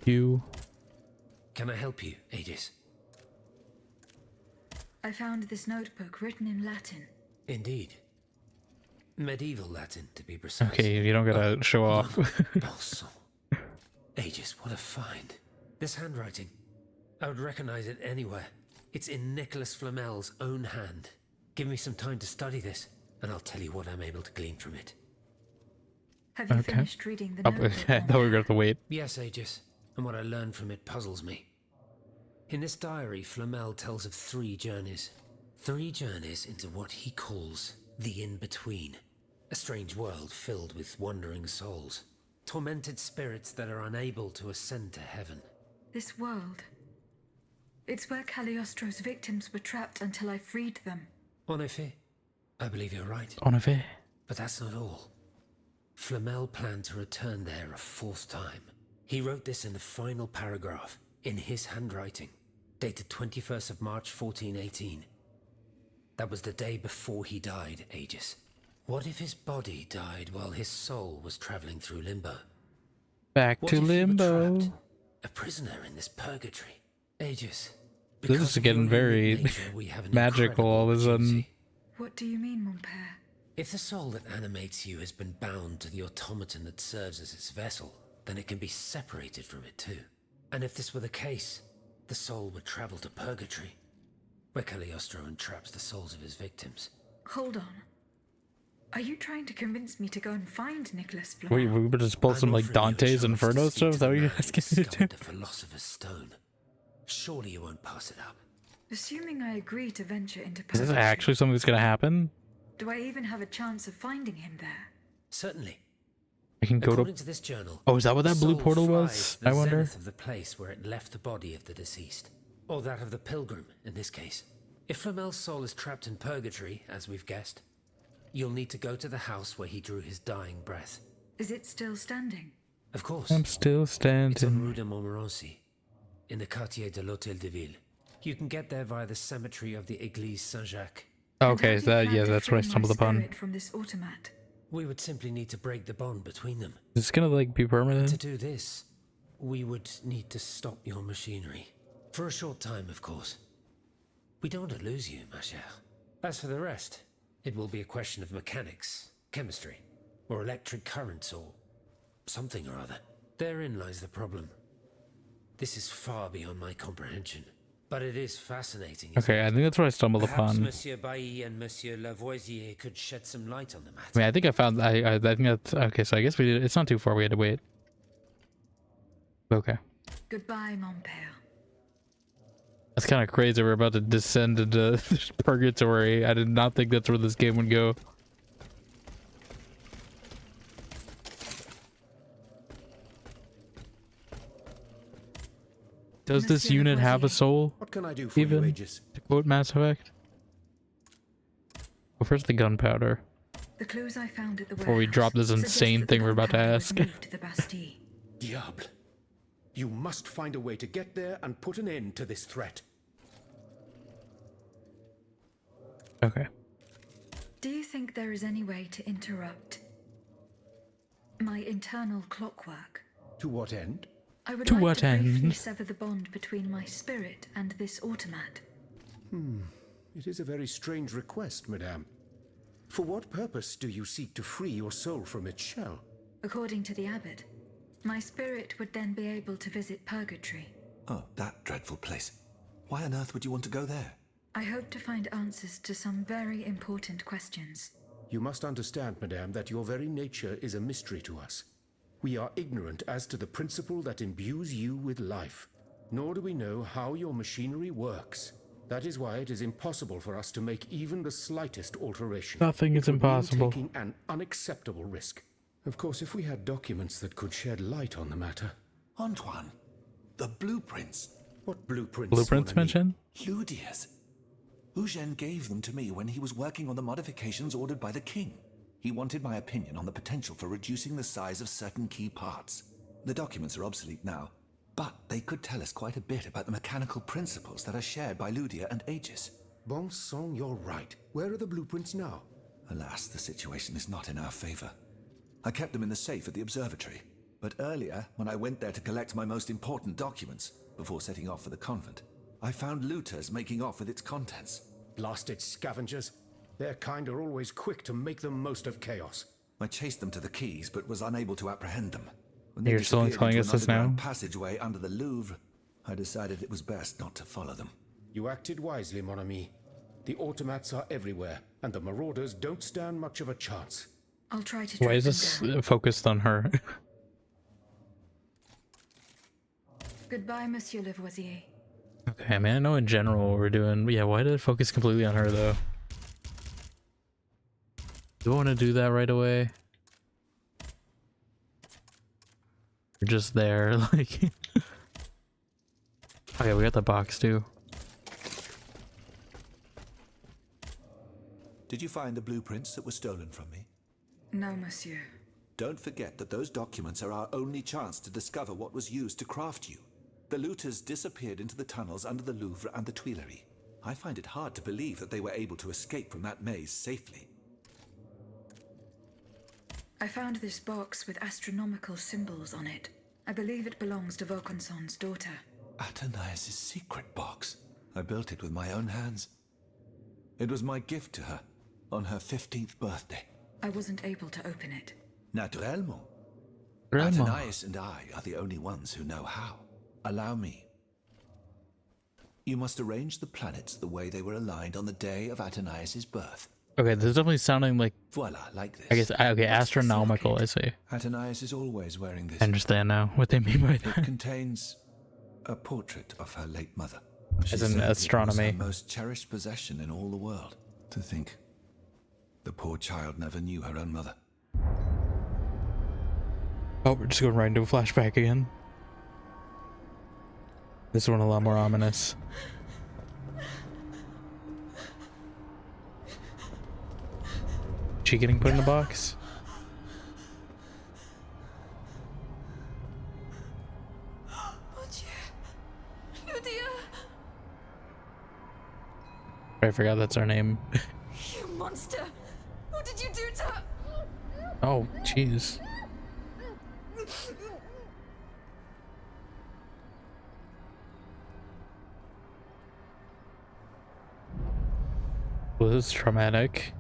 You. Can I help you, Aegis? I found this notebook written in Latin. Indeed. Medieval Latin, to be precise. Okay, you don't gotta show off. Also, Aegis, what a find. This handwriting. I would recognize it anywhere. It's in Nicholas Flamel's own hand. Give me some time to study this, and I'll tell you what I'm able to glean from it. Have you finished reading the notebook? I thought we were gonna have to wait. Yes, Aegis, and what I learned from it puzzles me. In this diary, Flamel tells of 3 journeys. 3 journeys into what he calls the in-between. A strange world filled with wandering souls. Tormented spirits that are unable to ascend to heaven. This world. It's where Cagliostro's victims were trapped until I freed them. En effet, I believe you're right. En effet. But that's not all. Flamel planned to return there a 4th time. He wrote this in the final paragraph, in his handwriting, dated 21st of March 1418. That was the day before he died, Aegis. What if his body died while his soul was traveling through limbo? Back What to if he were limbo. trapped, a prisoner in this purgatory? Ages. This Because is of getting your unique very nature, we have an magical all of a sudden. opportunity. What do you mean, mon père? If the soul that animates you has been bound to the automaton that serves as its vessel, then it can be separated from it too. And if this were the case, the soul would travel to purgatory, where Cagliostro entraps the souls of his victims. Hold on. Are you trying to convince me to go and find Nicholas Flamel? Wait, we would just pull some I'm like offering you a Dante's chance Inferno to speak stuff? Is to that the what you're man who asking me to do? discovered the Philosopher's Stone. Surely you won't pass it up. Assuming I agree to venture into Is this purgatory, actually something that's gonna happen? do I even have a chance of finding him there? Certainly. I can go According to. to this journal, Oh, is that what the that blue soul portal flies was? to the I wonder. zenith of the place where it left the body of the deceased, or that of the pilgrim in this case. If Flamel's soul is trapped in purgatory, as we've guessed, you'll need to go to the house where he drew his dying breath. Is it still standing? Of course. I'm still It's on standing. Rue de Montmorency, in the Quartier de l'Hôtel de Ville. You can get there via the cemetery of the Église Saint-Jacques. Okay, And so how do that you plan yeah, to that's where I free my stumbled upon. spirit from this automat? We would simply need to break the bond between them. Is this gonna like be To permanent? do this, we would need to stop your machinery. For a short time, of course. We don't want to lose you, ma chère. As for the rest, it will be a question of mechanics, chemistry, or electric currents, or something or other. Therein lies the problem. This is far beyond my comprehension, but it is fascinating. Okay, I think that's where I stumbled Perhaps upon. Monsieur Bailly and Monsieur Lavoisier could shed some light on the matter. I mean, I think I found. I think that's okay. So I guess we did. It's not too far. We had to wait. Okay, Goodbye, mon père. that's kind of crazy. We're about to descend into purgatory. I did not think that's where this game would go. Does this Monsieur unit have a Lavoisier. soul? What can I do for you, Even Aegis? to quote Mass Effect. Well, first the gunpowder. The clues I found at the Before we warehouse drop this suggest insane that the thing we're about to gunpowder was ask. moved to the Bastille. Diable. You must find a way to get there and put an end to this threat. Okay. Do you think there is any way to interrupt my internal clockwork? To what end? I would To like what to briefly end? sever the bond between my spirit and this automat. It is a very strange request, madame. For what purpose do you seek to free your soul from its shell? According to the abbot, my spirit would then be able to visit purgatory. Oh, that dreadful place. Why on earth would you want to go there? I hope to find answers to some very important questions. You must understand, madame, that your very nature is a mystery to us. We are ignorant as to the principle that imbues you with life, nor do we know how your machinery works. That is why it is impossible for us to make even the slightest alteration. Nothing is It would mean impossible. taking an unacceptable risk. Of course, if we had documents that could shed light on the matter. Antoine, the blueprints. What blueprints? Blueprints mon ami? mentioned? Ludia's. Eugène gave them to me when he was working on the modifications ordered by the king. He wanted my opinion on the potential for reducing the size of certain key parts. The documents are obsolete now, but they could tell us quite a bit about the mechanical principles that are shared by Ludia and Aegis. Bon sang, you're right. Where are the blueprints now? Alas, the situation is not in our favor. I kept them in the safe at the observatory, but earlier, when I went there to collect my most important documents, before setting off for the convent, I found looters making off with its contents. Blasted scavengers. Their kind are always quick to make the most of chaos. I chased them to the keys, but was unable to apprehend them. When You're still disappeared telling into us an this now? underground passageway under the Louvre, I decided it was best not to follow them. You acted wisely, mon ami. The automats are everywhere, and the marauders don't stand much of a chance. I'll try to Why track is them this down. focused on her? Goodbye, Monsieur Lavoisier. Okay, I mean, I know in general what we're doing. But yeah, why did it focus completely on her, though? Do I want to do that right away? We're just there, like... Oh yeah, we got the box, too. Did you find the blueprints that were stolen from me? No, monsieur. Don't forget that those documents are our only chance to discover what was used to craft you. The looters disappeared into the tunnels under the Louvre and the Tuileries. I find it hard to believe that they were able to escape from that maze safely. I found this box with astronomical symbols on it. I believe it belongs to Vaucanson's daughter. Athenais' secret box. I built it with my own hands. It was my gift to her on her 15th birthday. I wasn't able to open it. Naturellement. Grandma. Athenais and I are the only ones who know how. Allow me. You must arrange the planets the way they were aligned on the day of Athenais' birth. Okay, this is definitely sounding like, Voila, like this. I guess, okay, astronomical, I see. Athenais is always wearing this. I understand now what they mean by It that. contains a portrait of her late mother. She As in said it was astronomy. her most cherished possession in all the world. To think, the poor child never knew her own mother. Oh, we're just going right into a flashback again. This one a lot more ominous. She getting put in the box? I forgot that's her name. You monster! What did you do to her? Oh, jeez. Well, this is traumatic.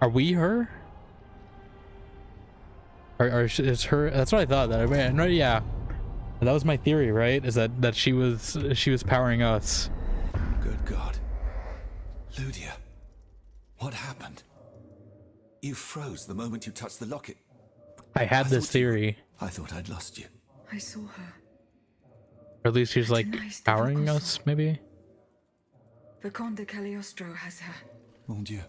Are we her? Is her? That's what I thought. That I mean, no, yeah. That was my theory, right? Is that she was powering us. Good God. Ludia, what happened? You froze the moment you touched the locket. I had this theory. I thought I'd lost you. I saw her. Or at least she's like powering us, maybe? The Comte de Cagliostro has her. Mon Dieu.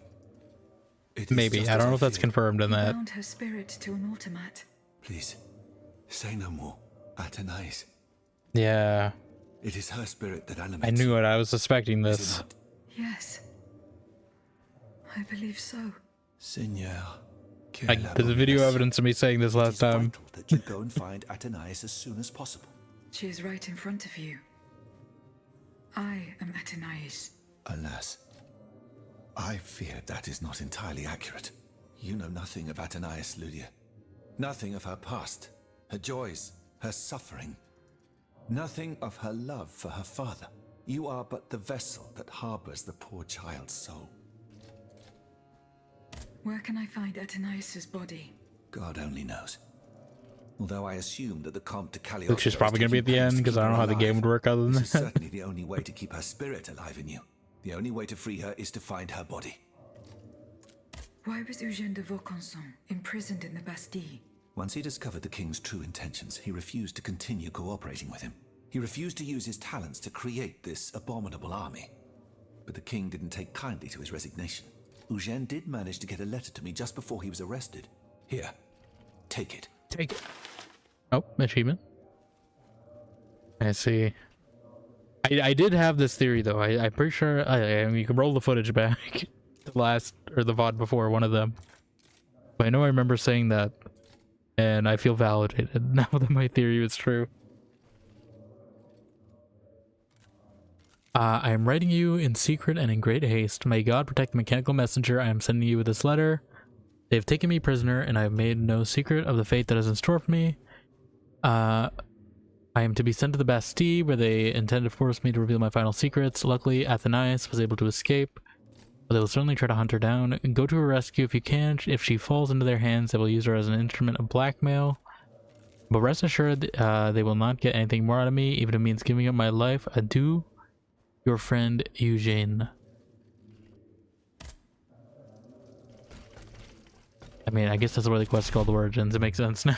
It is Maybe. just I don't as know if that's feared. confirmed in He that. bound her spirit to an automat. Please, say no more. Athenais. Yeah. It is her spirit that animates. I knew it. I was suspecting Is it this. not? Yes. I believe so. Seigneur. There's a video evidence of me saying this last time. Vital that you go and find Athenais as soon as possible. She is right in front of you. I am Athenais. Alas, I fear that is not entirely accurate. You know nothing of Athenais, Ludia. Nothing of her past, her joys, her suffering. Nothing of her love for her father. You are but the vessel that harbors the poor child's soul. Where can I find Athenais' body? God only knows. Although I assume that the Comte de Cagliostro Look, she's probably is gonna be at the taking end pains to because I keep don't know her how the game alive. would work other than This is that. certainly the only way to keep her spirit alive in you. The only way to free her is to find her body. Why was Eugène de Vaucanson imprisoned in the Bastille? Once he discovered the king's true intentions, he refused to continue cooperating with him. He refused to use his talents to create this abominable army. But the king didn't take kindly to his resignation. Eugène did manage to get a letter to me just before he was arrested. Here, take it. Take it. Oh, achievement. I see. I did have this theory though. I'm pretty sure you can roll the footage back. The last or the VOD before, one of them. But I know I remember saying that, and I feel validated now that my theory was true. I am writing you in secret and in great haste. May God protect the mechanical messenger I am sending you with this letter. They have taken me prisoner, and I have made no secret of the fate that is in store for me. I am to be sent to the Bastille, where they intend to force me to reveal my final secrets. Luckily, Athenais was able to escape, but they will certainly try to hunt her down. Go to her rescue if you can. If she falls into their hands, they will use her as an instrument of blackmail. But rest assured, they will not get anything more out of me, even if it means giving up my life. Adieu, your friend Eugène. I mean, I guess that's where the quest is called Origins. It makes sense now.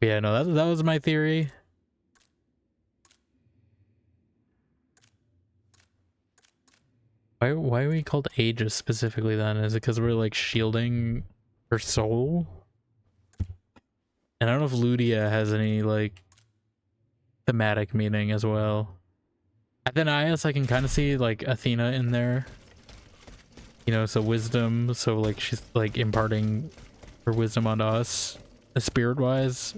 Yeah, no, that was my theory. Why are we called Aegis specifically then? Is it because we're like shielding her soul? And I don't know if Ludia has any like thematic meaning as well. Athenias, I can kind of see like Athena in there. You know, so wisdom, so like she's like imparting her wisdom onto us, spirit wise.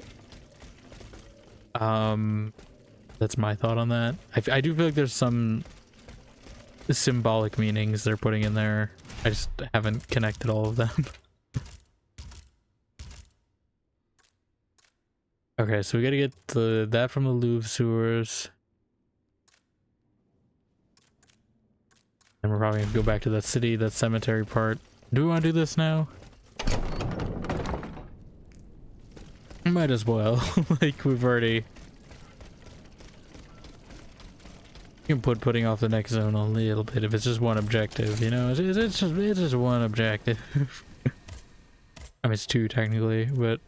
That's my thought on that. I do feel like there's some symbolic meanings they're putting in there. I just haven't connected all of them. Okay, so we gotta get that from the Louvre sewers. And we're probably gonna go back to that city, that cemetery part. Do we want to do this now? Might as well. Like, we've already... You can putting off the next zone a little bit if it's just one objective, you know? It's just one objective. I mean, it's two technically, but...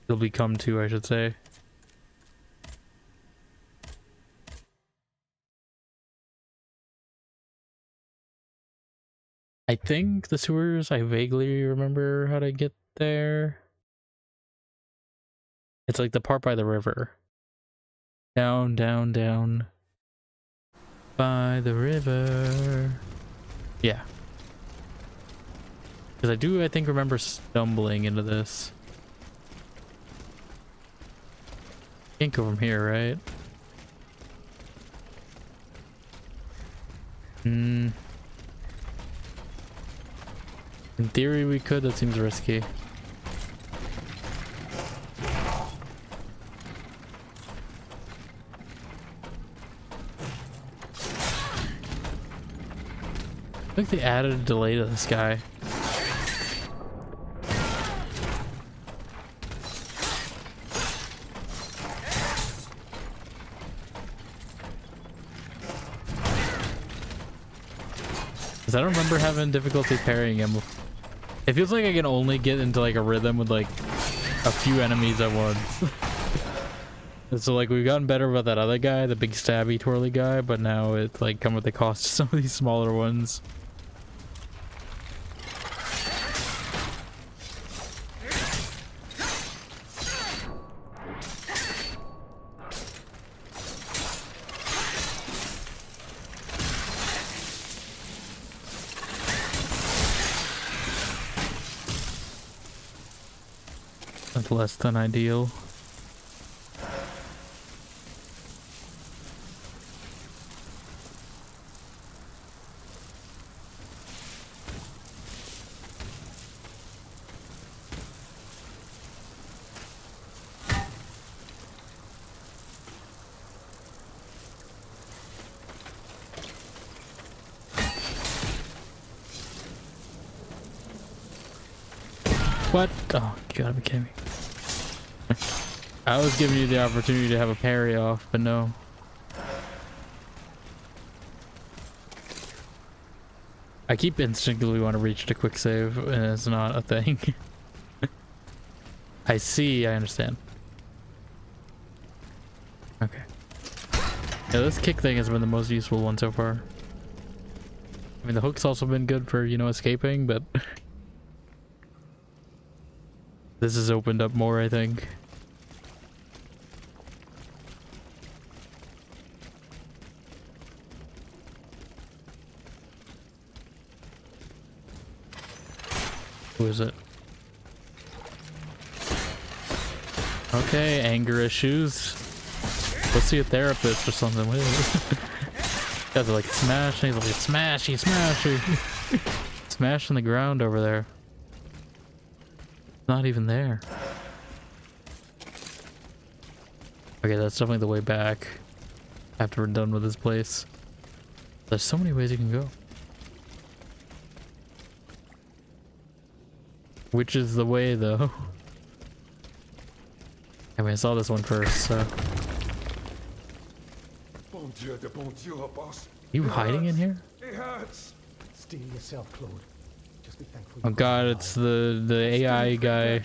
It'll become two, I should say. I think the sewers, I vaguely remember how to get there. It's like the part by the river. Down, down, down. By the river. Yeah. Because I think, remember stumbling into this. Can't go from here, right? In theory we could, that seems risky. I think they added a delay to this guy. Cause I don't remember having difficulty parrying him. It feels like I can only get into like a rhythm with like a few enemies at once. And so like we've gotten better about that other guy, the big stabby twirly guy, but now it like come at the cost of some of these smaller ones. That's less than ideal. What? Oh, you gotta be kidding me. I was giving you the opportunity to have a parry off, but no. I keep instinctively want to reach to quick save, and it's not a thing. I see, I understand. Okay. Yeah, this kick thing has been the most useful one so far. I mean, the hook's also been good for, you know, escaping, but... This has opened up more, I think. Who is it? Okay, anger issues. Let's see a therapist or something. Guys are like smashing. He's like smashy, smashy. Smashing the ground over there. Not even there. Okay, that's definitely the way back after we're done with this place. There's so many ways you can go. Which is the way, though? I mean, I saw this one first, so... Bon Dieu de bon Dieu, boss. You hiding in here? It hurts. Steel yourself, Claude. Just be thankful. Oh god, it's the AI guy.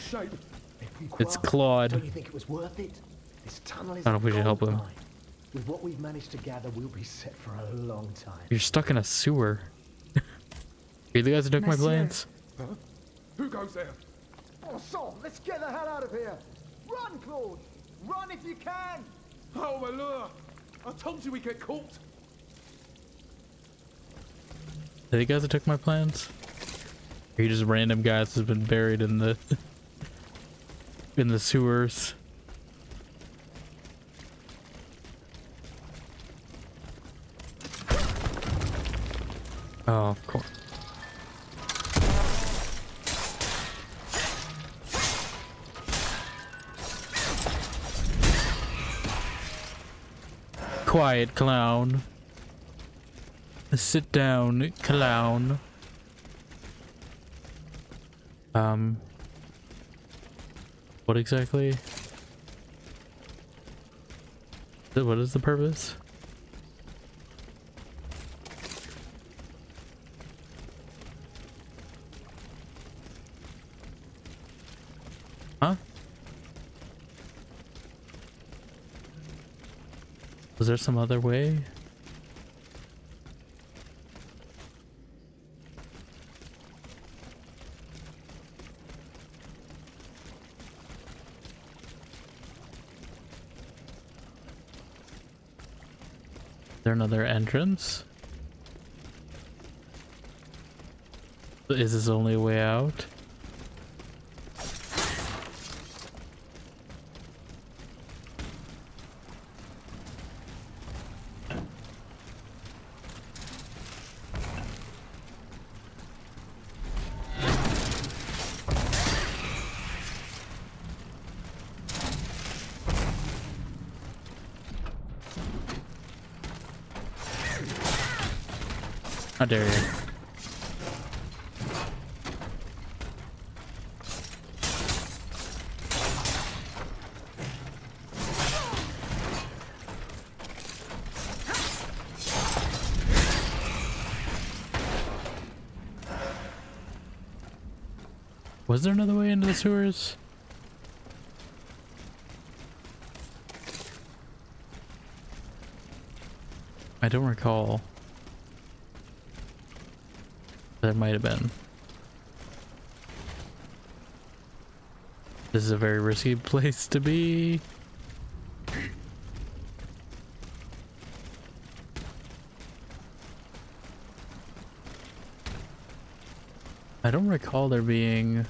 It's Claude. Don't you think it was worth it? This tunnel is I don't know if we should help him. With what we've managed to gather, we'll be set for a long time. You're stuck in a sewer. You the guys who took my plans? Huh? Who goes there? Oh, son, let's get the hell out of here! Run, Claude! Run if you can! Oh, my lure! I told you we'd get caught! Are you guys who took my plans? Or are you just random guys who've been buried in the... in the sewers? Oh, of course. Quiet, clown. Sit down, clown. What exactly? What is the purpose? Huh? Was there some other way? Is there another entrance? Is this only a way out? How dare you? Was there another way into the sewers? I don't recall. There might have been. This is a very risky place to be. I don't recall there being...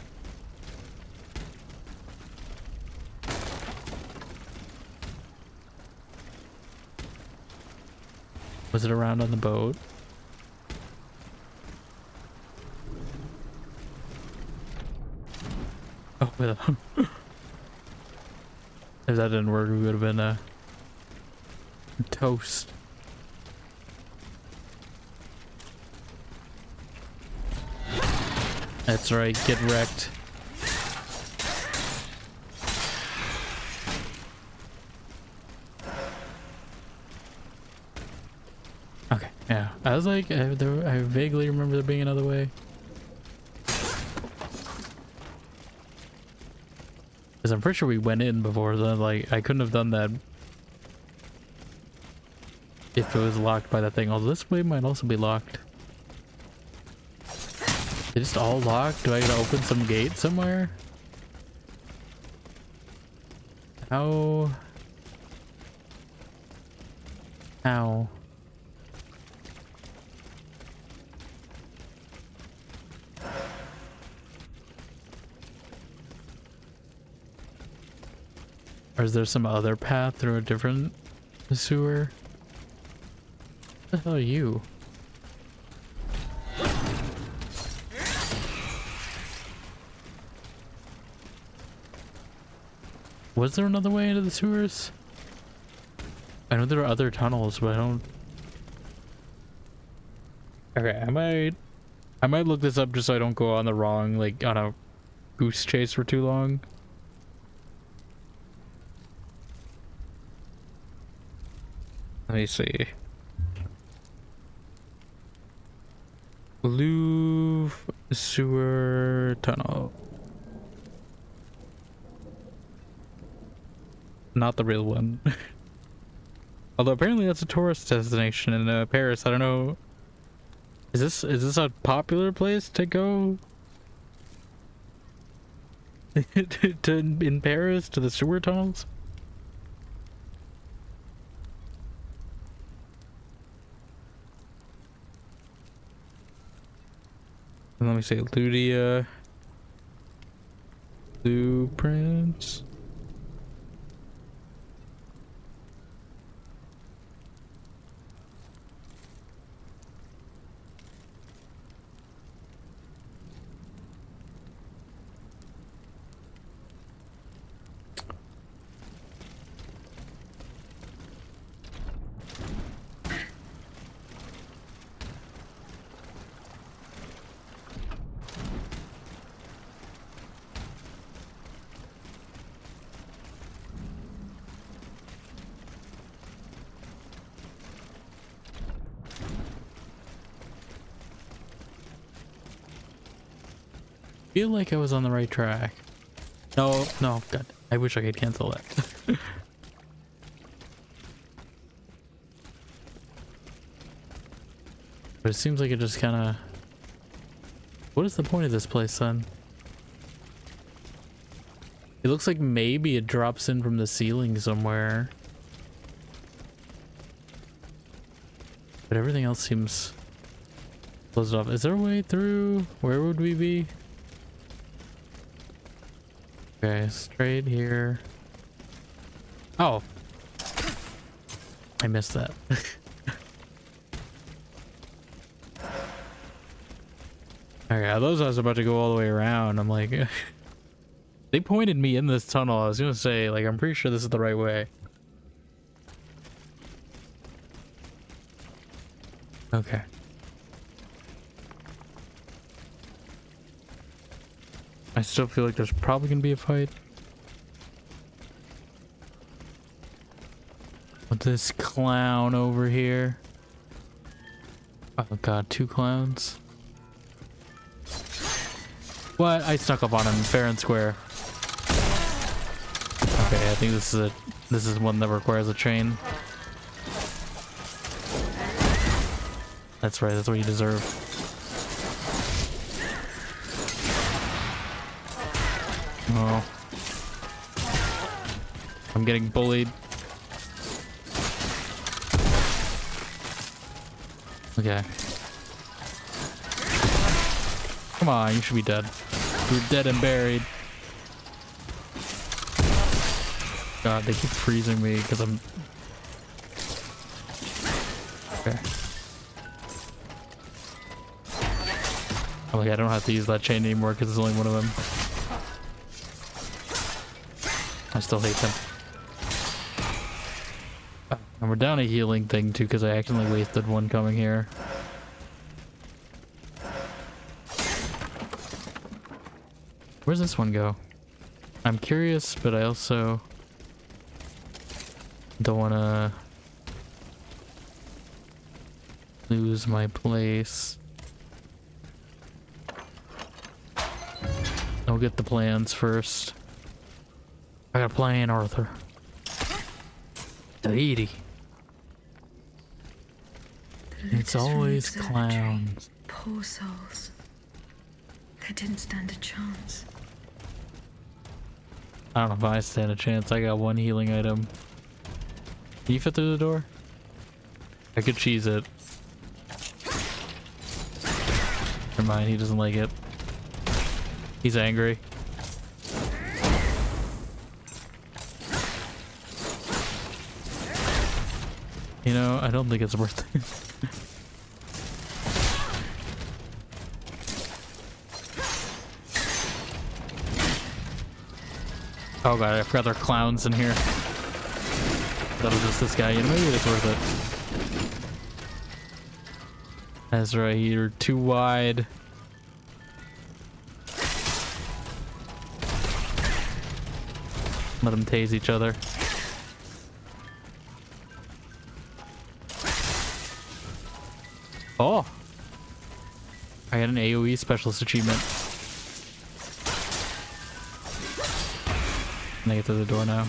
Was it around on the boat? Oh, if that didn't work, we would have been toast. That's right, get wrecked. Okay, yeah. I was like, I vaguely remember there being another way. Because I'm pretty sure we went in before, so like I couldn't have done that if it was locked by that thing. Although this way might also be locked. They just all locked? Do I gotta open some gate somewhere? How? How? Or is there some other path through a different sewer? What the hell are you? Was there another way into the sewers? I know there are other tunnels, but I don't... Okay, I might look this up just so I don't go on the wrong, like, on a goose chase for too long. Let me see. Louvre sewer tunnel. Not the real one. Although apparently that's a tourist destination in Paris. I don't know. Is this a popular place to go? in Paris to the sewer tunnels? Let me see, Ludia blueprints. feel like I was on the right track. No, no, God. I wish I could cancel that. But it seems like it just kind of... What is the point of this place, then? It looks like maybe it drops in from the ceiling somewhere. But everything else seems closed off. Is there a way through? Where would we be? Okay, straight here. Oh. I missed that. Okay, I was about to go all the way around. I'm like... They pointed me in this tunnel. I was gonna say, like, I'm pretty sure this is the right way. Okay. I still feel like there's probably gonna be a fight. With this clown over here. Oh god, 2 clowns. What? I snuck up on him fair and square. Okay, I think this is one that requires a chain. That's right, that's what you deserve. Oh. I'm getting bullied. Okay. Come on, you should be dead. You're dead and buried. God, they keep freezing me because I'm... Okay. I'm like, I don't have to use that chain anymore because there's only one of them. I still hate them. And we're down a healing thing too because I accidentally wasted one coming here. Where's this one go? I'm curious, but I also don't want to lose my place. I'll get the plans first. I got a plan, Arthur. Lady. It's always clowns. Poor souls. They didn't stand a chance. I don't know if I stand a chance. I got one healing item. Can you fit through the door? I could cheese it. Never mind, he doesn't like it. He's angry. You know, I don't think it's worth it. Oh god, I forgot there are clowns in here. That was just this guy. You know, maybe it's worth it. That's right, you're too wide. Let them tase each other. Oh! I got an AoE specialist achievement. Can I get through the door now?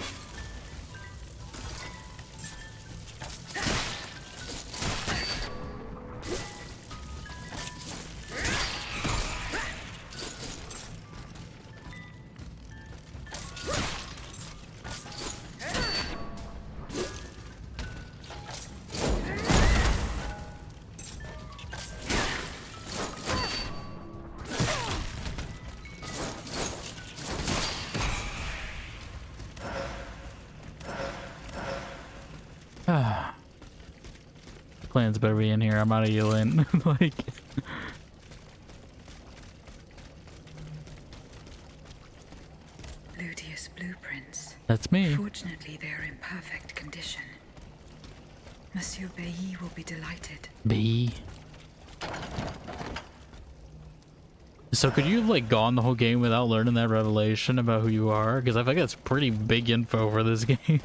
Plans better be in here. I'm out of healing. Like, Ludius blueprints. that's me. Fortunately, they are in perfect condition. Monsieur Bailly will be delighted. B. So could you have like gone the whole game without learning that revelation about who you are? Because I think that's pretty big info for this game.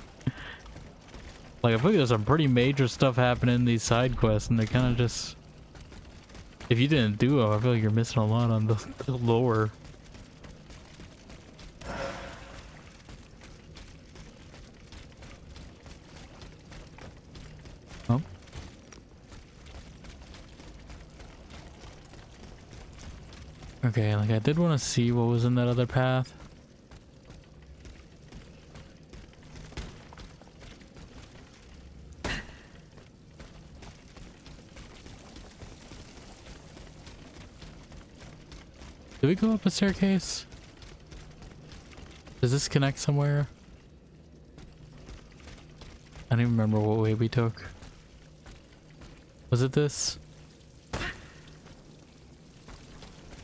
Like, I feel like there's some pretty major stuff happening in these side quests, and they kind of just... If you didn't do it, I feel like you're missing a lot on the lore. Okay, like I did want to see what was in that other path. Do we go up a staircase? Does this connect somewhere? I don't even remember what way we took. Was it this?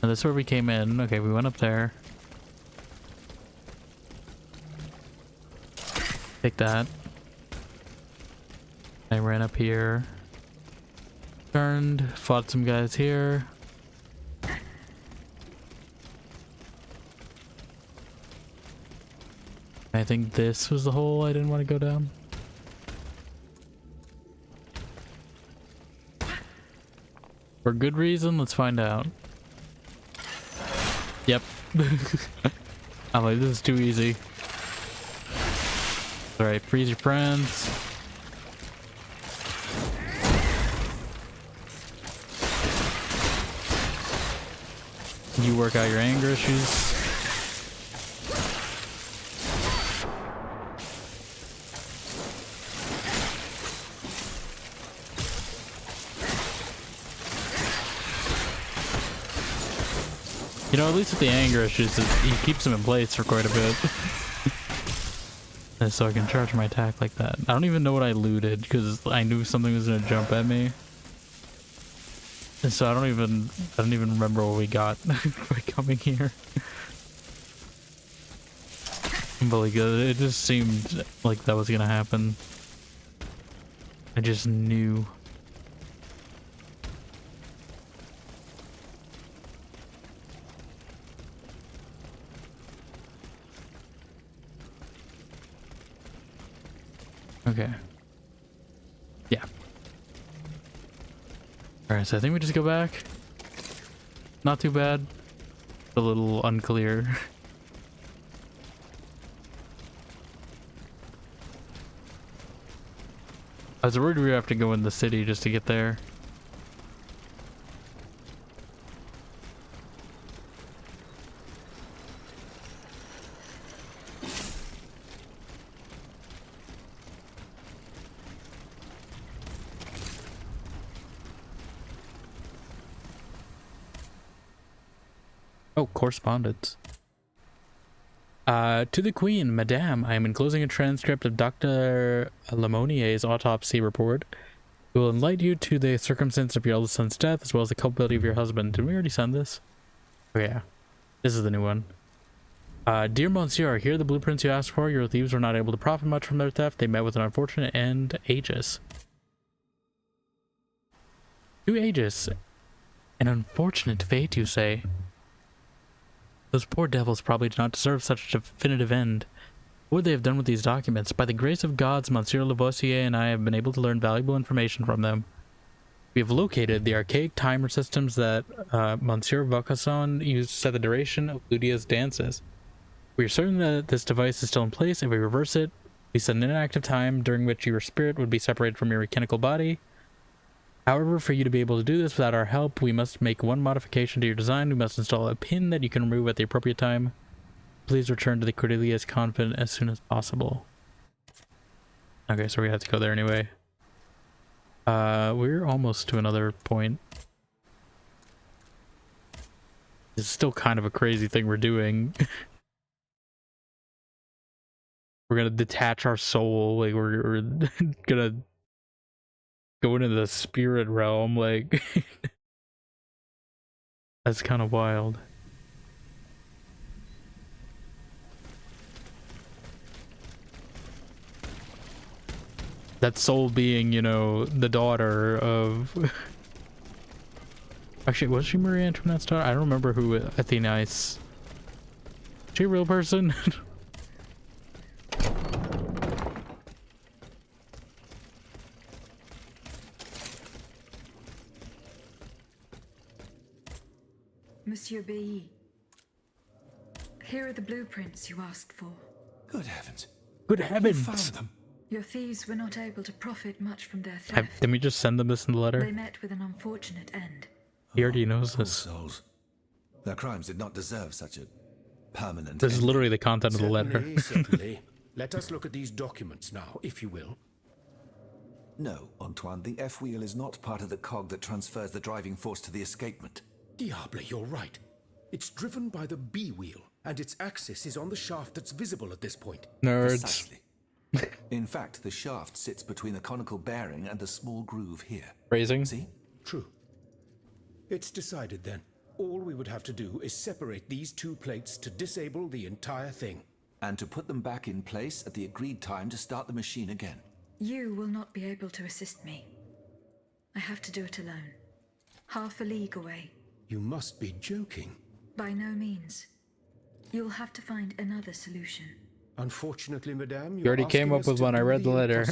No, this is where we came in. Okay, we went up there. Take that. I ran up here. Turned, fought some guys here. I think this was the hole I didn't want to go down. For good reason, let's find out. Yep. I'm like, this is too easy. Alright, freeze your friends. You work out your anger issues. You know, at least with the anger issues, he keeps them in place for quite a bit. And so I can charge my attack like that. I don't even know what I looted because I knew something was gonna jump at me. And so I don't even remember what we got by coming here. But like, it just seemed like that was gonna happen. I just knew. Okay. Yeah. Alright, so I think we just go back. Not too bad. A little unclear. I was worried we would have to go in the city just to get there. Oh, correspondence. To the Queen, Madame, I am enclosing a transcript of Dr. Lemonier's autopsy report. It will enlighten you to the circumstance of your eldest son's death, as well as the culpability of your husband. Did we already send this? Oh yeah. This is the new one. Dear Monsieur, here are the blueprints you asked for. Your thieves were not able to profit much from their theft. They met with an unfortunate end. Aegis. 2 Aegis. An unfortunate fate, you say? Those poor devils probably do not deserve such a definitive end. What would they have done with these documents? By the grace of gods, Monsieur Lavoisier and I have been able to learn valuable information from them. We have located the archaic timer systems that Monsieur Vaucanson used to set the duration of Ludia's dances. We are certain that this device is still in place. If we reverse it, we set an inactive time during which your spirit would be separated from your mechanical body. However, for you to be able to do this without our help, we must make one modification to your design. We must install a pin that you can remove at the appropriate time. Please return to the Cordelia's convent as soon as possible. Okay, so we have to go there anyway. We're almost to another point. It's still kind of a crazy thing we're doing. We're gonna detach our soul, like we're gonna go into the spirit realm, like that's kind of wild. That soul being, you know, the daughter of actually, was she Marie Antoinette's daughter? I don't remember who Athena is. Is she a real person? Monsieur B. Here are the blueprints you asked for. Good heavens. Good You heavens. found them. Your thieves were not able to profit much from their theft. Didn't we just send them this in the letter? They met with an unfortunate end. He already knows Poor this. souls. Their crimes did not deserve such a permanent This is ending. literally the content of the letter. Certainly, certainly. Let us look at these documents now, if you will. No, Antoine, the F-wheel is not part of the cog that transfers the driving force to the escapement. Diable, you're right. It's driven by the B-wheel, and its axis is on the shaft that's visible at this point. Nerds. Precisely. In fact, the shaft sits between the conical bearing and the small groove here. Phrasing. See? True. It's decided then. All we would have to do is separate these two plates to disable the entire thing. And to put them back in place at the agreed time to start the machine again. You will not be able to assist me. I have to do it alone. Half a league away. You must be joking. By no means. You'll have to find another solution. Unfortunately, madame, You already came up with one. I read the letter.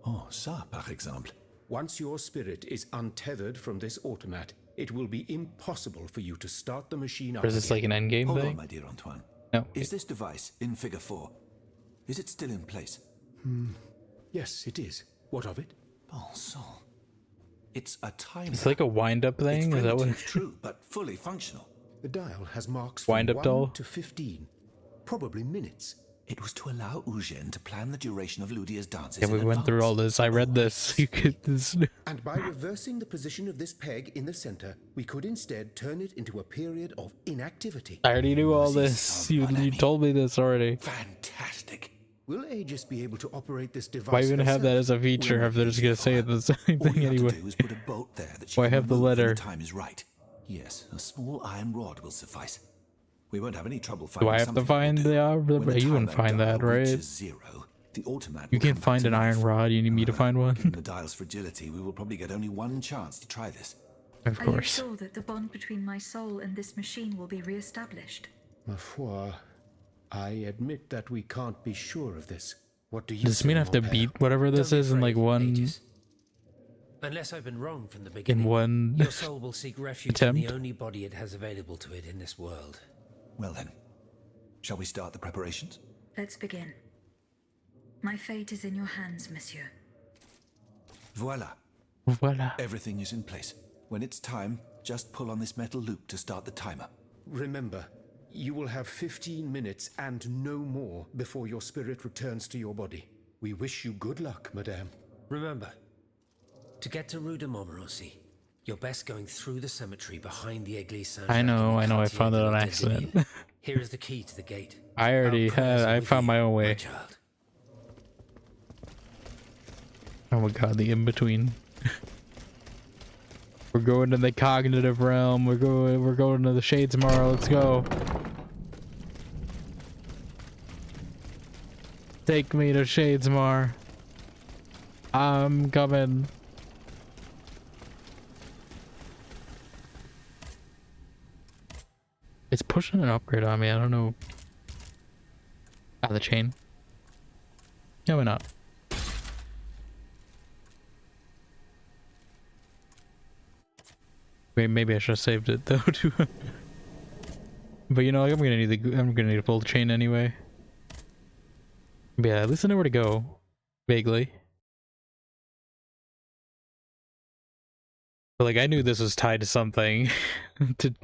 Oh, ça, par exemple. Once your spirit is untethered from this automat, it will be impossible for you to start the machine up Or is this like an endgame Hold thing? on, my dear Antoine. No. Is this device in figure 4? Is it still in place? Yes, it is. What of it? Bon sang. It's a timer. It's like a wind-up thing. It's Is that what? primitive, true, but fully functional. The dial has marks from Wind-up 1 doll? to 15. Probably minutes. It was to allow Eugène to plan the duration of Ludia's dances. Yeah, we in went through all advance. this. I read this. You could this. And by reversing the position of this peg in the center, we could instead turn it into a period of inactivity. I already knew all this. You told me this already. Fantastic. Will Aegis be able to operate this device? Why even have that as a feature if they're just gonna say the same All thing you have anyway? to do is put a bolt there that she Why can have the remove when letter? the time is right. Yes, a small iron rod will suffice. We won't have any trouble Do finding I have to something find that will do. the? When the You wouldn't timer find that, dial right? reaches 0, the automat You will can't come back find to an iron life. rod. You need me to find one. Given the dial's fragility, we will probably get only one chance to try this. Of Are you course. sure that the bond between my soul and this machine will be re-established? Ma foi, I admit that we can't be sure of this. What do you Does this say, mean I have to mon père? beat whatever this Don't be is in like afraid, one Aegis. Unless I've been wrong from the beginning, one your soul will seek refuge in attempt? the only body it has available to it in this world. Well then, shall we start the preparations? Let's begin. My fate is in your hands, monsieur. Voila. Voila. Everything is in place. When it's time, just pull on this metal loop to start the timer. Remember, you will have 15 minutes and no more before your spirit returns to your body. We wish you good luck, madame. Remember, to get to Rue de Montmorency, you're best going through the cemetery behind the Église Saint-Jacques. I know. in the I Quartier found it de on la accident. Désirée. Here is the key to the gate. I already Our prayers had. are I with found you, my own my way. child. Oh my god, the in between. We're going to the cognitive realm. We're going to the shade tomorrow. Let's go. Take me to Shadesmar. I'm coming. It's pushing an upgrade on me. I don't know. Ah, the chain. Yeah, why not? Wait, maybe I should have saved it though too. But you know, I'm gonna need a full chain anyway. But yeah, at least I know where to go. Vaguely. But like I knew this was tied to something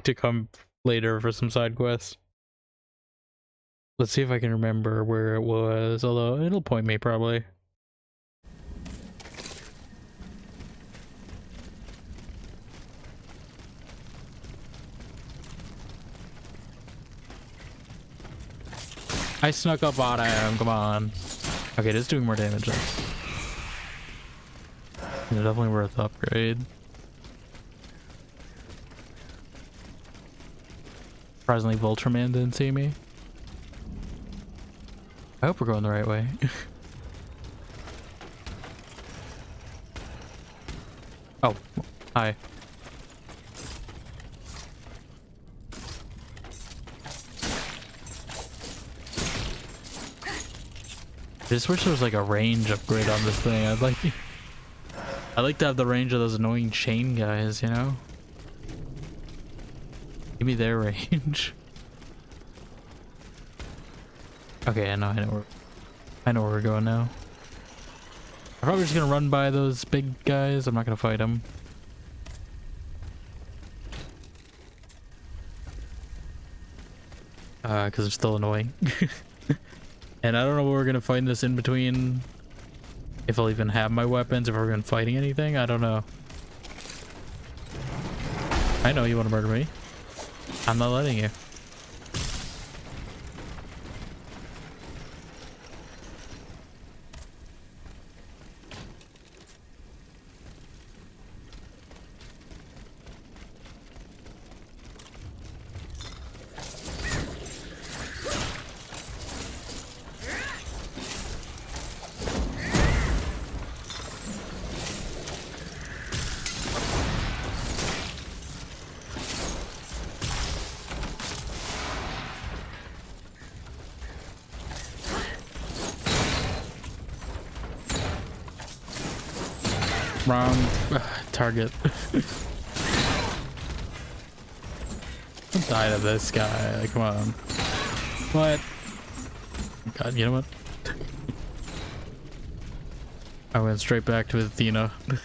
to come later for some side quests. Let's see if I can remember where it was, although it'll point me probably. I snuck up on him, come on. Okay, it is doing more damage though. Yeah, definitely worth the upgrade. Surprisingly, Voltraman didn't see me. I hope we're going the right way. Oh, hi. I just wish there was like a range upgrade on this thing. I'd like to have the range of those annoying chain guys, you know? Give me their range. Okay, I know where we're going now. I'm probably just gonna run by those big guys. I'm not gonna fight them. because it's still annoying. And I don't know what we're gonna find this in between. If I'll even have my weapons, if we're gonna fighting anything, I don't know. I know you want to murder me. I'm not letting you. Wrong target. I'm tired of this guy. Like, come on. What? God, you know what? I went straight back to Athena. I'm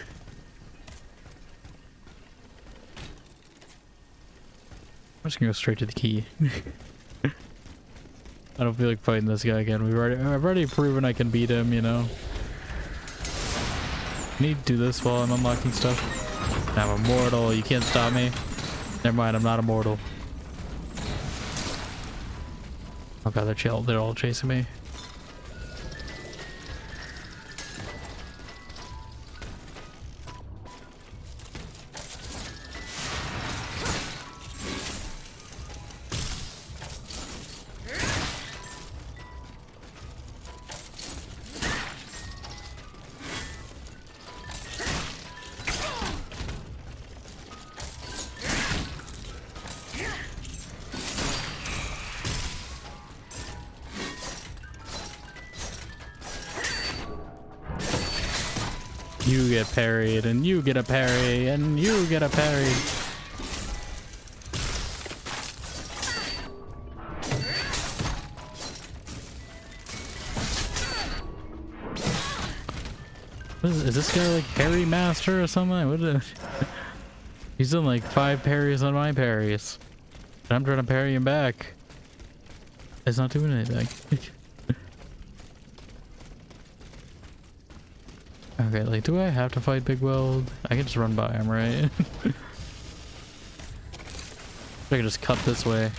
just gonna go straight to the key. I don't feel like fighting this guy again. I've already proven I can beat him, you know. I need to do this while I'm unlocking stuff. I'm immortal. You can't stop me. Never mind. I'm not immortal. Oh god, they're all chasing me. You get parried, and you get a parry, and you get a parry. Is this guy like parry master or something? What is it? He's done like 5 parries on my parries. And I'm trying to parry him back. It's not doing anything. Okay, like, do I have to fight Big Weld? I can just run by him, right? I can just cut this way.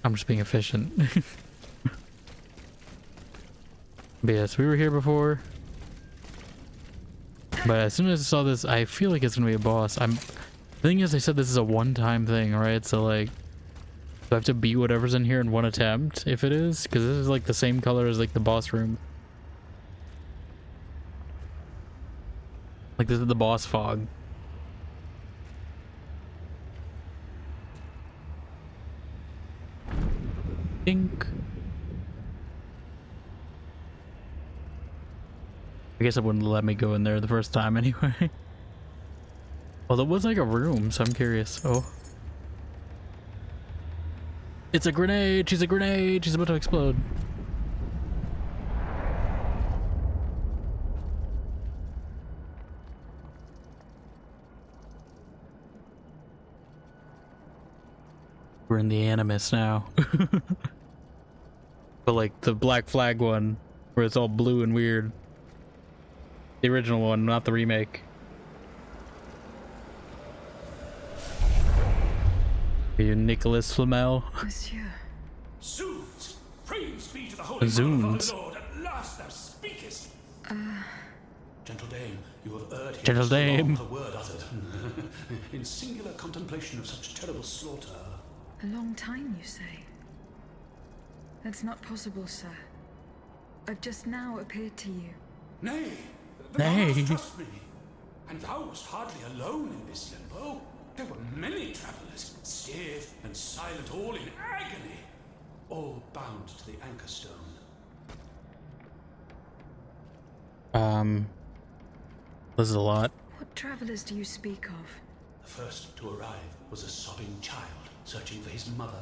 I'm just being efficient. But yes, we were here before. But as soon as I saw this, I feel like it's gonna be a boss. The thing is, they said this is a one-time thing, right? So like, do I have to beat whatever's in here in one attempt if it is? Because this is like the same color as like the boss room. Like this is the boss fog. Dink. I guess it wouldn't let me go in there the first time anyway. Well, there was like a room, so I'm curious. Oh. It's a grenade! She's a grenade! She's about to explode. We're in the Animus now. But like the Black Flag one, where it's all blue and weird. The original one, not the remake. Are you Nicholas Flamel? Monsieur. Zoons! Praise be to the holy Zoons. Lord, at last thou speakest. Gentle dame, you have erred here. Gentle dame. The word uttered. In singular contemplation of such terrible slaughter. A long time, you say? That's not possible, sir. I've just now appeared to you. Nay, nay. Thou trust me. And thou wast hardly alone in this limbo. There were many travelers, stiff and silent, all in agony, all bound to the anchor stone. This is a lot. What travelers do you speak of? The first to arrive was a sobbing child, searching for his mother.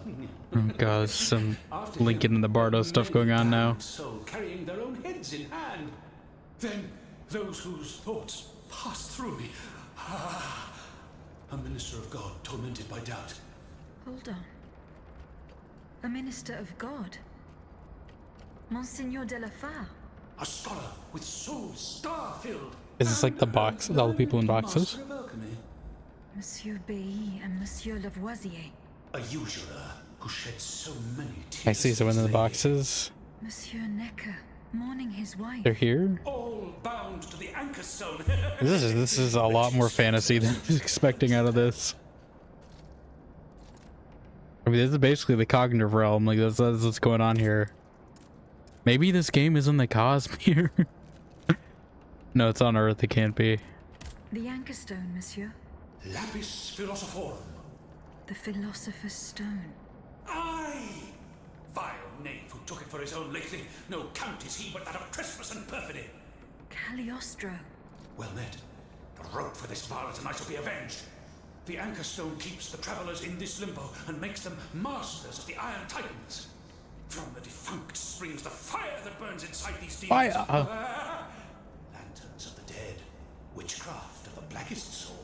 Oh god, some Lincoln and the Bardo stuff going on now. So carrying their own heads in hand. Then those whose thoughts passed through me. Ah, a minister of God tormented by doubt. Hold on. A minister of God? Monsignor de la Fare? A scholar with soul star-filled. Is this like the box, all the people in boxes? Monsieur Bailly and Monsieur Lavoisier. A usurer who shed so many tears. I see someone in the boxes. Monsieur Necker, mourning his wife. They're here? All bound to the anchor stone. This is a lot more fantasy than I was expecting out of this. I mean, this is basically the cognitive realm. Like, that's what's going on here. Maybe this game is in the Cosmere. No, it's on Earth. It can't be. The anchor stone, monsieur. Lapis philosophorum. The philosopher's stone. Aye! Vile knave who took it for his own lately. No count is he but that of trespass and perfidy. Cagliostro. Well met. The rope for this varlet and I shall be avenged. The anchor stone keeps the travelers in this limbo and makes them masters of the Iron Titans. From the defunct springs the fire that burns inside these demons. Fire! Lanterns of the dead. Witchcraft of the blackest sort.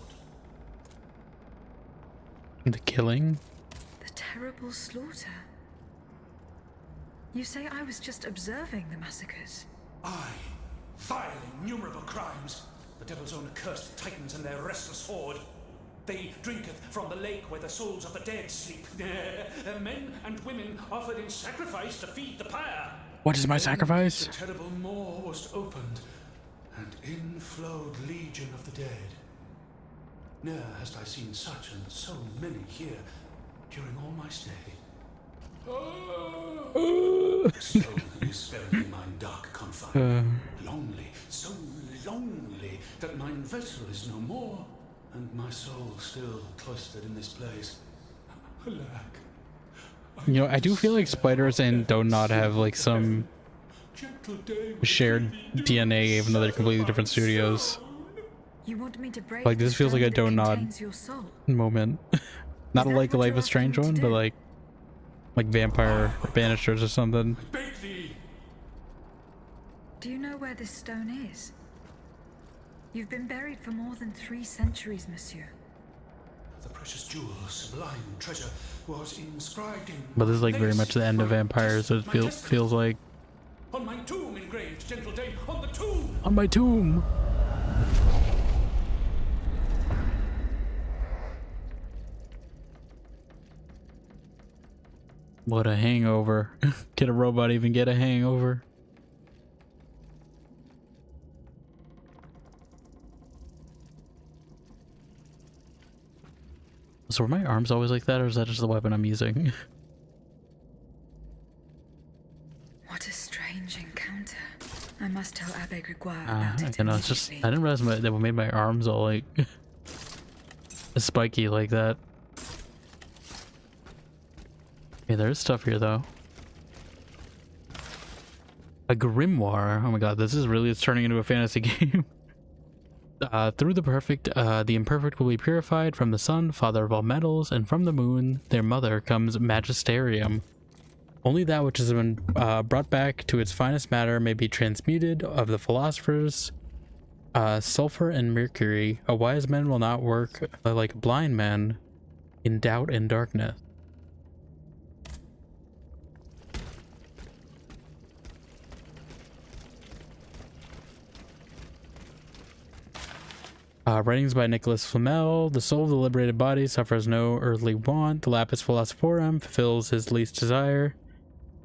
The killing? The terrible slaughter. You say I was just observing the massacres? Aye. Vile, innumerable crimes. The devil's own accursed titans and their restless horde. They drinketh from the lake where the souls of the dead sleep. Men and women offered in sacrifice to feed the pyre. What is my sacrifice? The terrible maw was opened, and in flowed legion of the dead. Ne'er hast I seen such and so many here during all my stay. The stone is verily mine dark confine. Lonely, so lonely, that mine vessel is no more, and my soul still cloistered in this place. Alack. You know, I do feel like Spiders and Do Not have like some shared DNA, even though they're completely different studios. You want me to break Like, this feels like a Do Not moment. Not like a Life is Strange one, but like Vampire Banisters or something. Do you know where this stone is? You've been buried for more than 3 centuries, monsieur. The precious jewel, sublime treasure, was inscribed in. But this is like very much the end of Vampires, so it feels like. On my tomb engraved, gentle dame, on the tomb! On my tomb! What a hangover. Can a robot even get a hangover? So are my arms always like that, or is that just the weapon I'm using? What a strange encounter. I must tell Abbe Grégoire about it. I know, it's just, I didn't realize that made my arms all like spiky like that. Okay, there's stuff here though. A grimoire. Oh my god, it's turning into a fantasy game. Through the imperfect will be purified. From the sun, father of all metals, and from the moon, their mother, comes magisterium. Only that which has been brought back to its finest matter may be transmuted. Of the philosophers, sulfur and mercury. A wise man will not work like a blind man in doubt and darkness. Writings by Nicholas Flamel. The soul of the liberated body suffers no earthly want. The lapis philosophorum fulfills his least desire.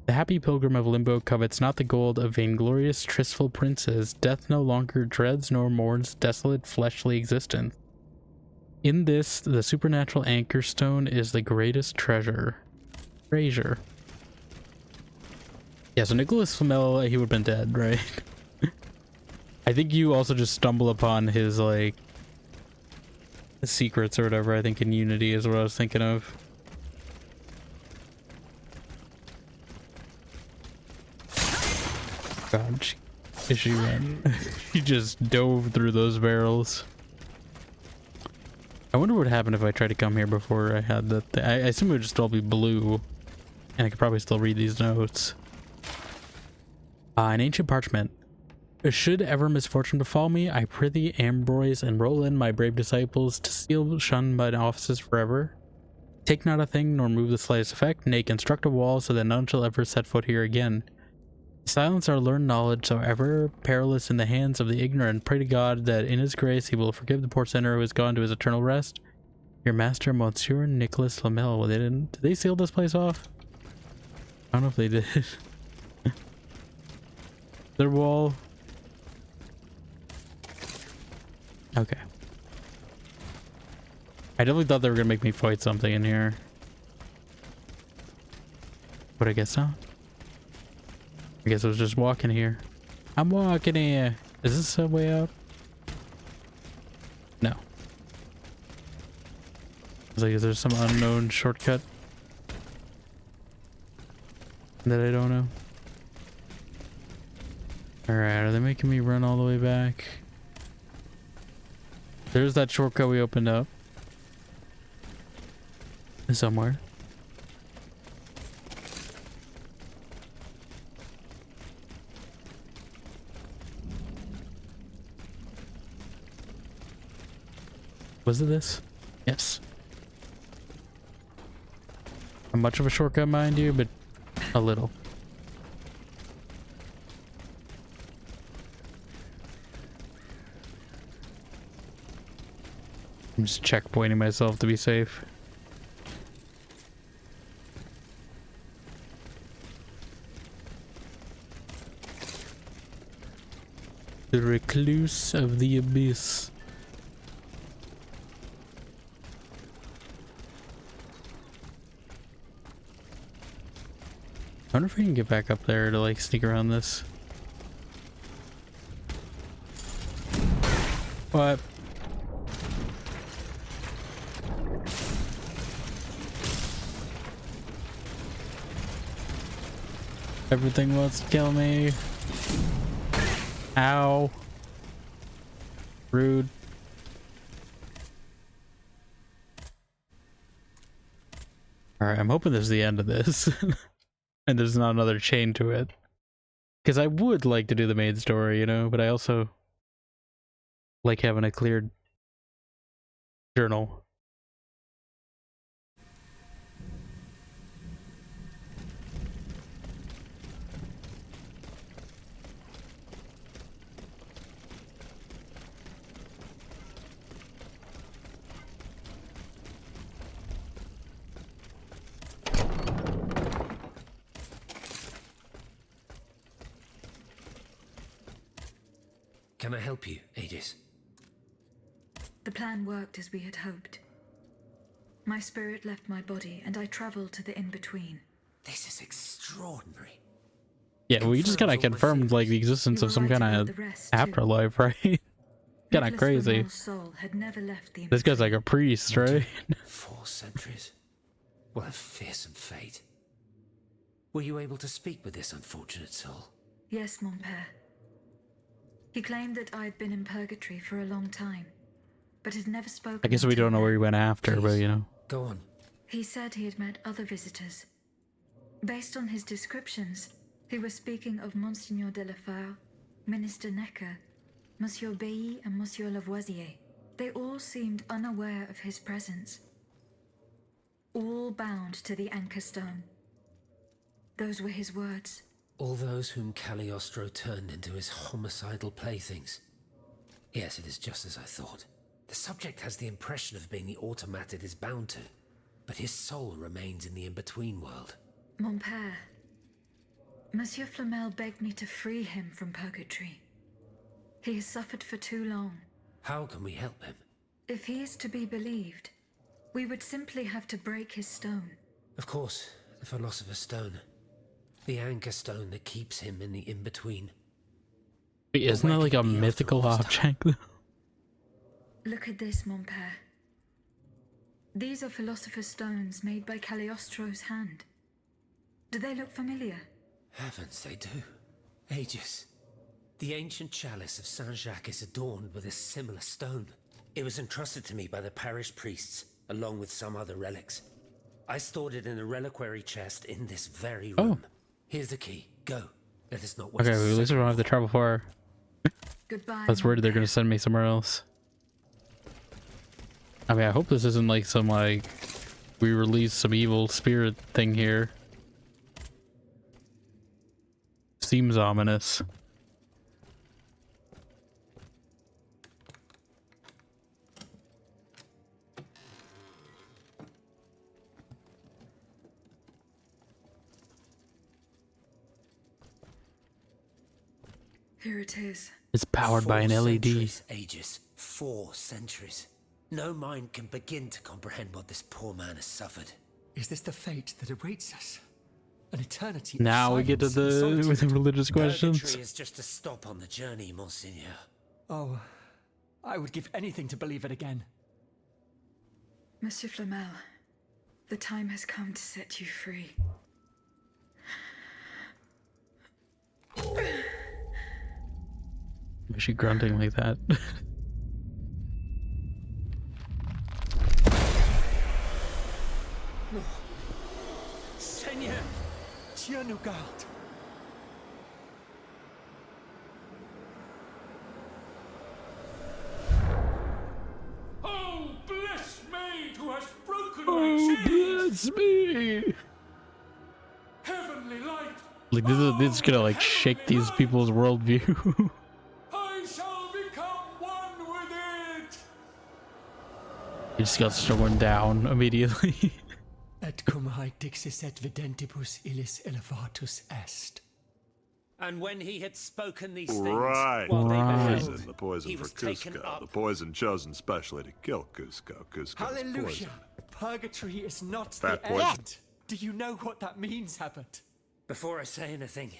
The happy pilgrim of limbo covets not the gold of vainglorious tristful princes. Death no longer dreads nor mourns desolate fleshly existence. In this, the supernatural anchor stone is the greatest treasure. Treasure. Yeah, so Nicholas Flamel, he would have been dead, right? I think you also just stumble upon his, like, secrets or whatever. I think in Unity is what I was thinking of. God, she ran. He just dove through those barrels. I wonder what would happen if I tried to come here before I had that thing. I assume it would just all be blue. And I could probably still read these notes. An ancient parchment. Should ever misfortune befall me, I prithee Ambroise and Roland, my brave disciples, to seal shun mine offices forever. Take not a thing, nor move the slightest effect, nay, construct a wall, so that none shall ever set foot here again. Silence our learned knowledge, so ever perilous in the hands of the ignorant. Pray to God that in his grace he will forgive the poor sinner who has gone to his eternal rest. Your master, Monsieur Nicholas Flamel. Well, did they seal this place off? I don't know if they did. Their wall. Okay. I definitely thought they were gonna make me fight something in here, but I guess not. I guess I was just walking here. I'm walking here. Is this a way out? No. It's like, is there some unknown shortcut that I don't know? Alright, are they making me run all the way back? There's that shortcut we opened up. Somewhere. Was it this? Yes. Not much of a shortcut, mind you, but a little. I'm just checkpointing myself to be safe. The recluse of the abyss. I wonder if we can get back up there to like sneak around this. What? Everything wants to kill me. Ow. Rude. Alright, I'm hoping this is the end of this. And there's not another chain to it. Because I would like to do the main story, you know, but I also like having a cleared journal. Can I help you, Aegis? The plan worked as we had hoped. My spirit left my body and I traveled to the in-between. This is extraordinary. Yeah, we just kind of confirmed like the existence of some kind of afterlife, right? Kind of crazy. Soul had never left the This guy's like a priest, right? 4 centuries. What a fearsome fate. Were you able to speak with this unfortunate soul? Yes, mon père. He claimed that I had been in purgatory for a long time, but had never spoken. I guess we don't know where he went after, but you know. Go on. He said he had met other visitors. Based on his descriptions, he was speaking of Monseigneur de la Fare, Minister Necker, Monsieur Bailly and Monsieur Lavoisier. They all seemed unaware of his presence. All bound to the anchor stone. Those were his words. All those whom Cagliostro turned into his homicidal playthings. Yes, it is just as I thought. The subject has the impression of being the automat it is bound to, but his soul remains in the in-between world. Mon père, Monsieur Flamel begged me to free him from purgatory. He has suffered for too long. How can we help him? If he is to be believed, we would simply have to break his stone. Of course, the Philosopher's Stone. The anchor stone that keeps him in the in-between. Wait, isn't that like a mythical object? Look at this, mon père. These are Philosopher's Stones made by Cagliostro's hand. Do they look familiar? Heavens, they do. Aegis. The ancient chalice of Saint-Jacques is adorned with a similar stone. It was entrusted to me by the parish priests, along with some other relics. I stored it in a reliquary chest in this very room. Here's the key. Go. Let us not waste Okay, well, at least we don't have to travel far. Goodbye. That's worried they're gonna send me somewhere else. I mean, I hope this isn't like some like we release some evil spirit thing here. Seems ominous. Here it is. It's powered by an LED. Centuries, Aegis. 4 centuries. No mind can begin to comprehend what this poor man has suffered. Is this the fate that awaits us? An eternity. Now we get to the with the religious questions. Purgatory is just a stop on the journey, Monseigneur. Oh, I would give anything to believe it again. Monsieur Flamel, the time has come to set you free. Why is she grunting like that? Seigneur, Dieu nous garde. Oh, bless me, who has broken my Oh, chains! bless me! Heavenly light, Like this is gonna like shake these people's worldview. I shall become one with it! He just got thrown down immediately. Et cum haec dixis et videntibus illis elevatus est. And when he had spoken these things, Right. while they beheld, The poison he for was taken Cusco. up. The poison chosen specially to kill Cusco. Cusco's Hallelujah! poison. Purgatory is not That the poison. end. Do you know what that means, Abbot? Before I say anything,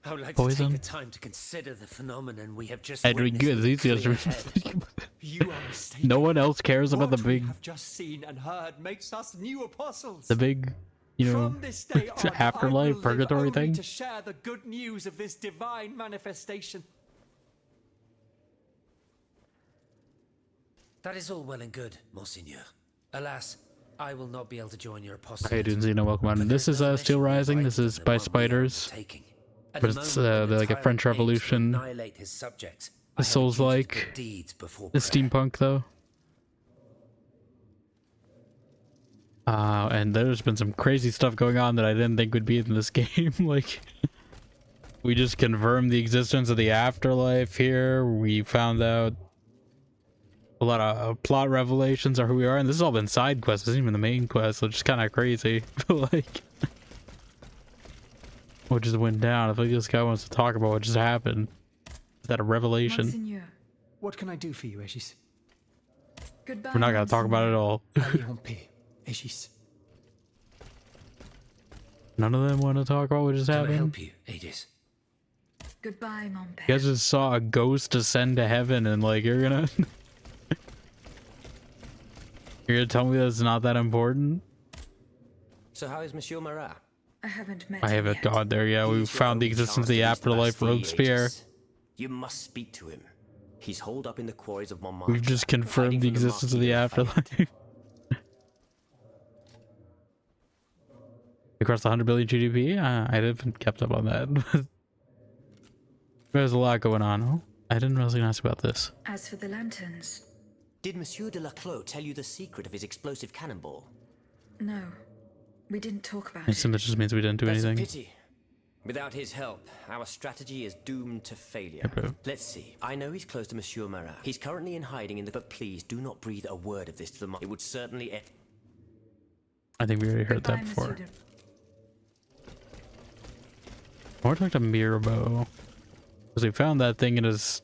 I would like Poison? to take the time to consider the phenomenon we have just Edwin, witnessed. good. These guys clear are. head. You are mistaken. No one else cares about the What we big, have just seen and heard makes us new apostles. you know, From this day on, afterlife, I will live purgatory only thing. to share the good news of this divine manifestation. That is all well and good, Monseigneur. Alas, I will not be able to join your apostles. Hey, Dunzino, welcome on. This is Steel Rising. This is by Spiders, but it's like a French Revolution. The Souls like the steampunk though. And there's been some crazy stuff going on that I didn't think would be in this game. Like, we just confirmed the existence of the afterlife here. We found out a lot of plot revelations are who we are, and this has all been side quests. This isn't even the main quest, which is kind of crazy. Like, what just went down? I think this guy wants to talk about what just happened. Is that a revelation? Monseigneur, What can I do for you, Aegis? goodbye. We're not gonna talk about it at all. Allez en paix, Aegis. None of them want to talk about what just Can I happened. help you, Aegis? Goodbye, mon père. You guys just saw a ghost ascend to heaven, and like you're gonna you're gonna tell me that's not that important? So how is Monsieur Marat? I haven't met I him haven't yet. gone there yet. We found the existence of the afterlife Robespierre. You must speak to him. He's holed up in the quarries of Montmartre. We've just confirmed the existence of the afterlife. Across the 100 billion GDP? I haven't kept up on that. There's a lot going on. Oh, I didn't really ask about this. As for the lanterns, Did Monsieur de Laclos tell you the secret of his explosive cannonball? no. We didn't talk about I it. assume that just means we didn't do That's anything. a pity. Without his help, our strategy is doomed to failure. Yep, yep. Let's see. I know he's close to Monsieur Marat. He's currently in hiding in the... But please, do not breathe a word of this to the... It would certainly... I think we already heard that Goodbye, before. Monsieur I want to talk to Mirabeau. Because we found that thing in his...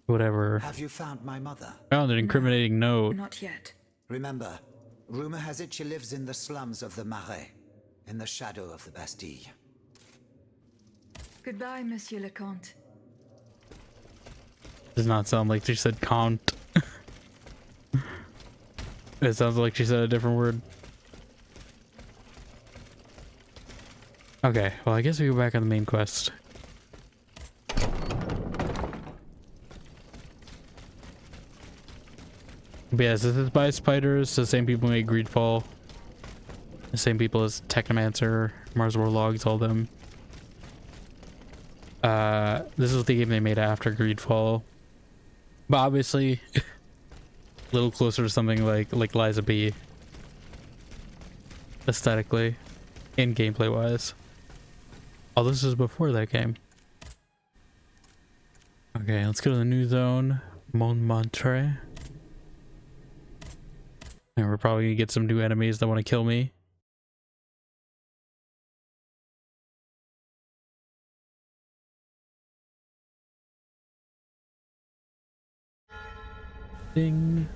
whatever. Have you found my mother? Found an incriminating note. Not yet. Remember, rumor has it she lives in the slums of the Marais, in the shadow of the Bastille. Goodbye, Monsieur le Comte. Does not sound like she said Count. It sounds like she said a different word. Okay, well I guess we go back on the main quest. But yes, this is by Spiders, the same people who made Greedfall. The same people as Technomancer, Mars Warlogs, all them. This is the game they made after Greedfall, but obviously a little closer to something like Liza B aesthetically and gameplay wise. Oh, this is before that game. Okay, let's go to the new zone, Montmartre. And we're probably gonna get some new enemies that want to kill me. Ding.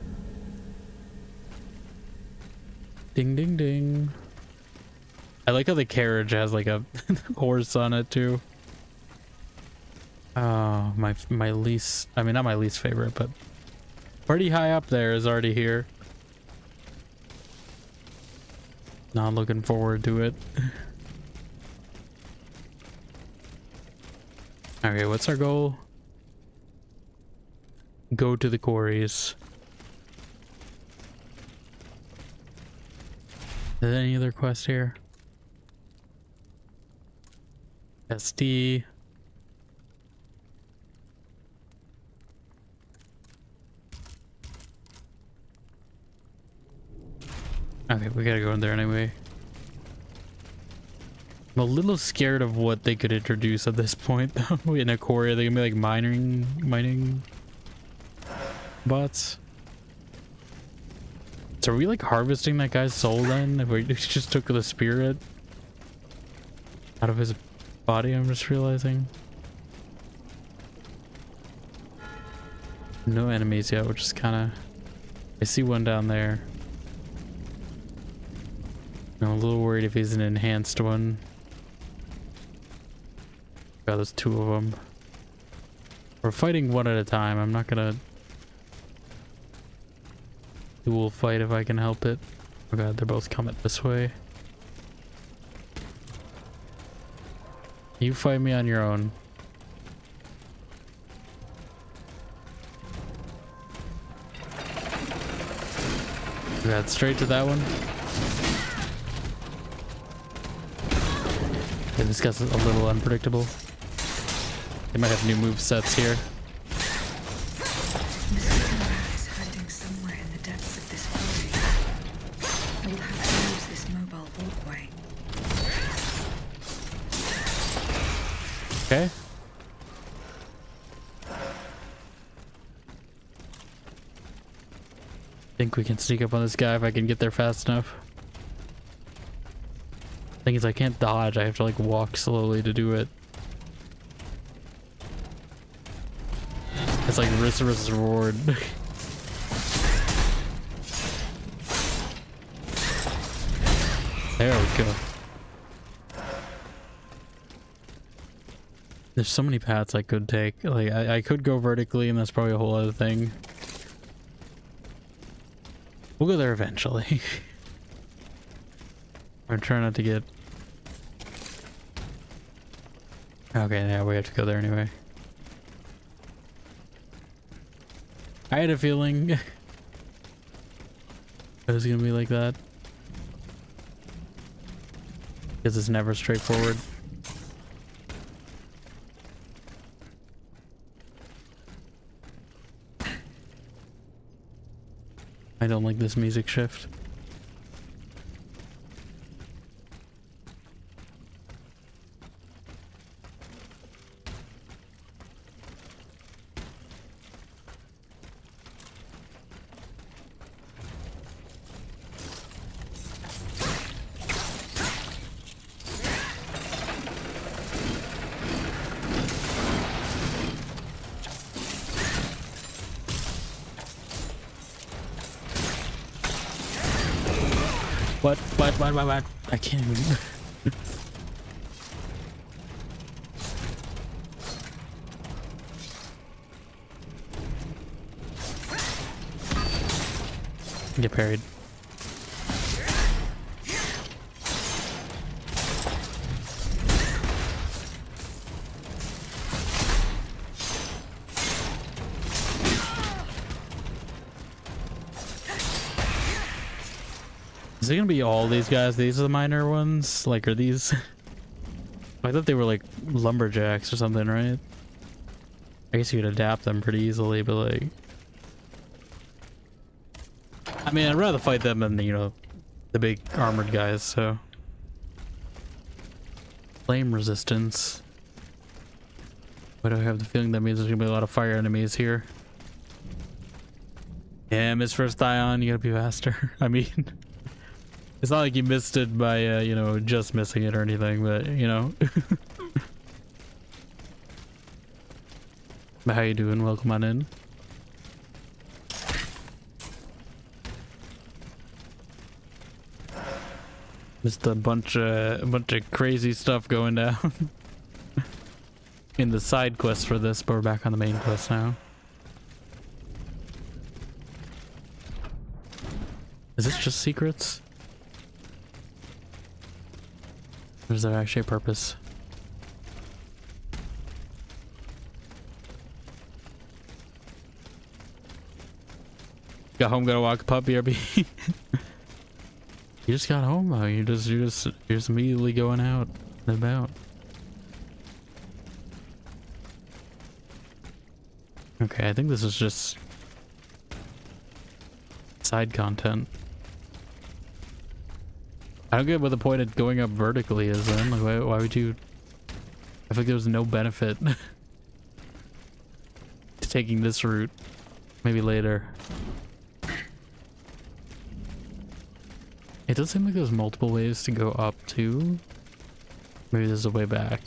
Ding, ding, ding. I like how the carriage has like a horse on it too. Oh, my least, I mean, not my least favorite, but pretty high up there is already here. Not looking forward to it. Okay, what's our goal? Go to the quarries. Is there any other quest here? SD. Okay, we gotta go in there anyway. I'm a little scared of what they could introduce at this point though. In a quarry, are they gonna be like mining bots? So are we like harvesting that guy's soul then? If we just took the spirit out of his body, I'm just realizing. No enemies yet, which is kind of... I see one down there. I'm a little worried if he's an enhanced one. God, there's two of them. We're fighting one at a time. I'm not gonna dual fight if I can help it. Oh god, they're both coming this way. You fight me on your own. God, straight to that one. Yeah, this guy's a little unpredictable. They might have new move sets here. Is hiding somewhere in the depths of this quarry. I will have to use this mobile walkway. Okay. Think we can sneak up on this guy if I can get there fast enough. Thing is, I can't dodge. I have to like walk slowly to do it. It's like risk versus reward. There we go. There's so many paths I could take. Like I could go vertically, and that's probably a whole other thing. We'll go there eventually. I'm trying not to get... Okay, yeah, we have to go there anyway. I had a feeling it was gonna be like that. Because it's never straightforward. I don't like this music shift. What? I can't even. Get parried. Is it gonna be all these guys? These are the minor ones? Like, are these... I thought they were like lumberjacks or something, right? I guess you could adapt them pretty easily, but like... I mean, I'd rather fight them than, you know, the big armored guys, so... Flame resistance. Why do I have the feeling that means there's gonna be a lot of fire enemies here? Yeah, miss first ion, you gotta be faster. I mean... It's not like you missed it by, you know, just missing it or anything, but, you know. But how you doing? Welcome on in. Just a bunch of crazy stuff going down in the side quest for this, but we're back on the main quest now. Is this just secrets? Or is there actually a purpose? Got home, gotta walk a puppy, RB. You just got home, though. You're just immediately going out and about. Okay, I think this is just side content. I don't get what the point of going up vertically is then. Like, why would you... I think there's no benefit to taking this route. Maybe later. It does seem like there's multiple ways to go up too. Maybe there's a way back.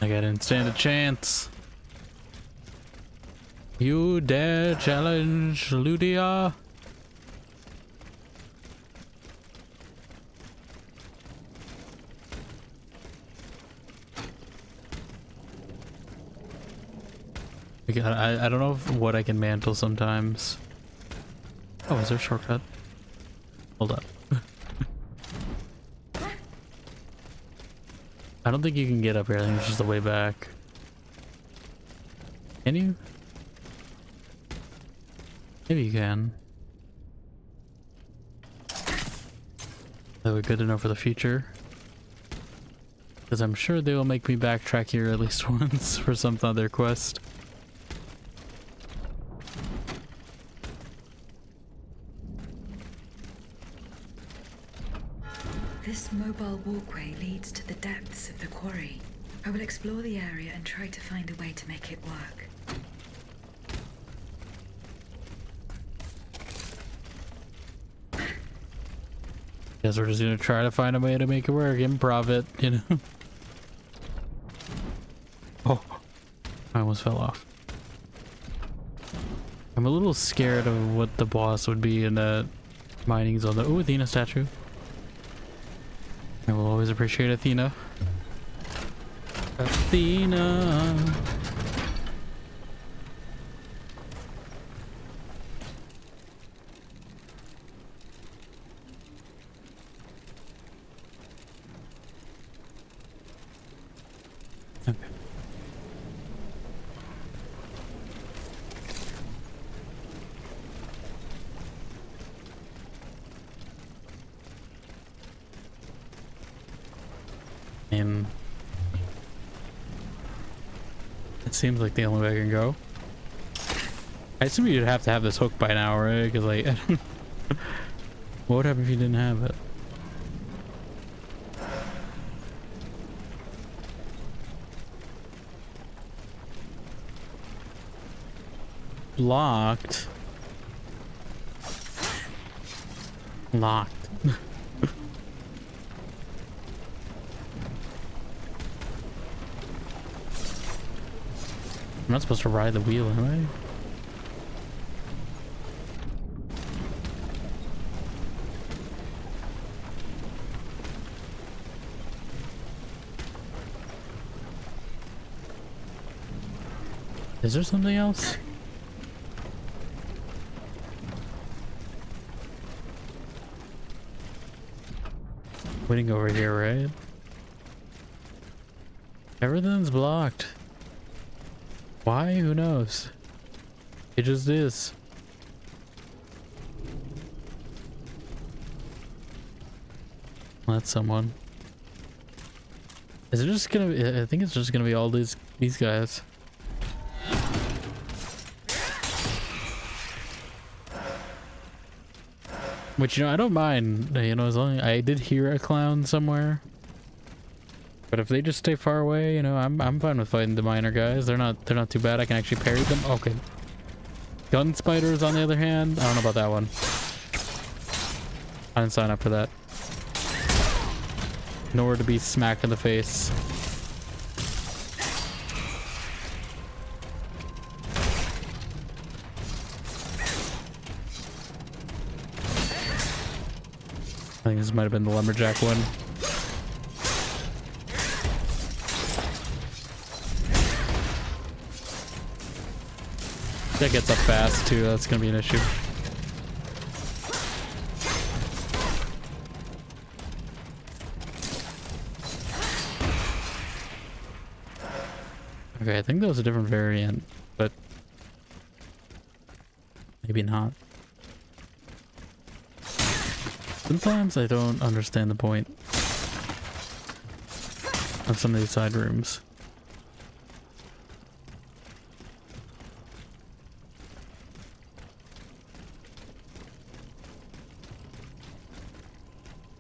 I didn't stand a chance. You dare challenge Ludia? I don't know what I can mantle sometimes. Oh, is there a shortcut? Hold up. I don't think you can get up here. I think it's just the way back. Can you? Maybe you can. That would be good to know for the future. Because I'm sure they will make me backtrack here at least once for some other quest. This mobile walkway leads to the depths of the quarry. I will explore the area and try to find a way to make it work. Guess we're just gonna try to find a way to make it work. Improv it, you know. Oh, I almost fell off. I'm a little scared of what the boss would be in that mining zone. Ooh, Athena statue. I will always appreciate Athena. Athena. Okay. It seems like the only way I can go. I assume you'd have to have this hook by now, right? Because like, I don't... What would happen if you didn't have it? Locked. Locked. I'm not supposed to ride the wheel, am I? Is there something else? Waiting over here, right? Everything's blocked. Why? Who knows? It just is. Well, that's someone. Is it just gonna be, I think it's just gonna be all these guys. Which, you know, I don't mind, you know, as long as I did hear a clown somewhere. But if they just stay far away, you know, I'm fine with fighting the minor guys. They're not too bad. I can actually parry them. Okay. Gun spiders, on the other hand, I don't know about that one. I didn't sign up for that. Nor to be smacked in the face. I think this might have been the lumberjack one. That gets up fast too, that's gonna be an issue. Okay, I think that was a different variant, but maybe not. Sometimes I don't understand the point of some of these side rooms.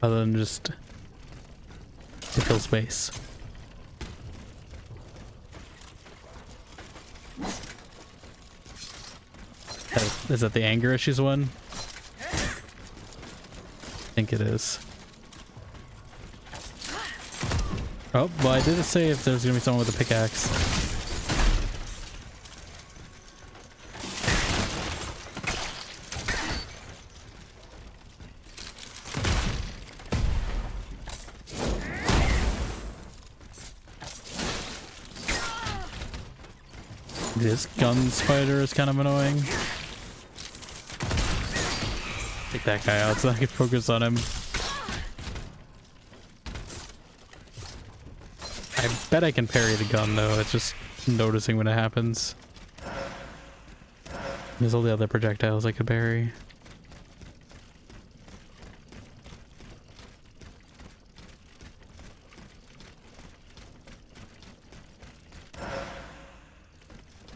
Other than just to fill space. Is that the anger issues one? I think it is. Oh, well, I did say if there's gonna be someone with a pickaxe. This gun spider is kind of annoying. Take that guy out so I can focus on him. I bet I can parry the gun though, it's just noticing when it happens. There's all the other projectiles I could parry.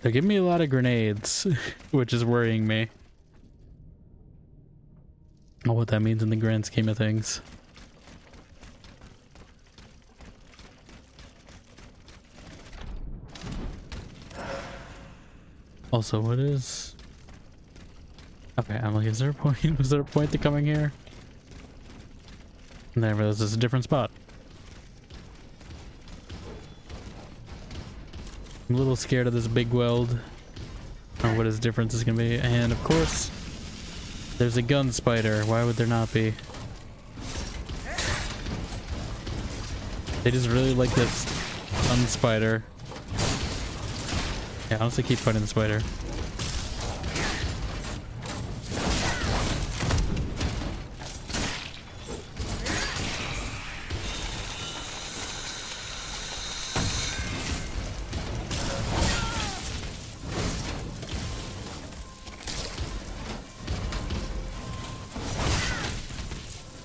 They're giving me a lot of grenades, which is worrying me. I don't know what that means in the grand scheme of things. Also, what is... Okay, I'm like, is there a point? Was there a point to coming here? And then I realized it's a different spot. I'm a little scared of this big weld. Or what his difference is gonna be. And of course, there's a gun spider. Why would there not be? They just really like this gun spider. Yeah, honestly, keep fighting the spider.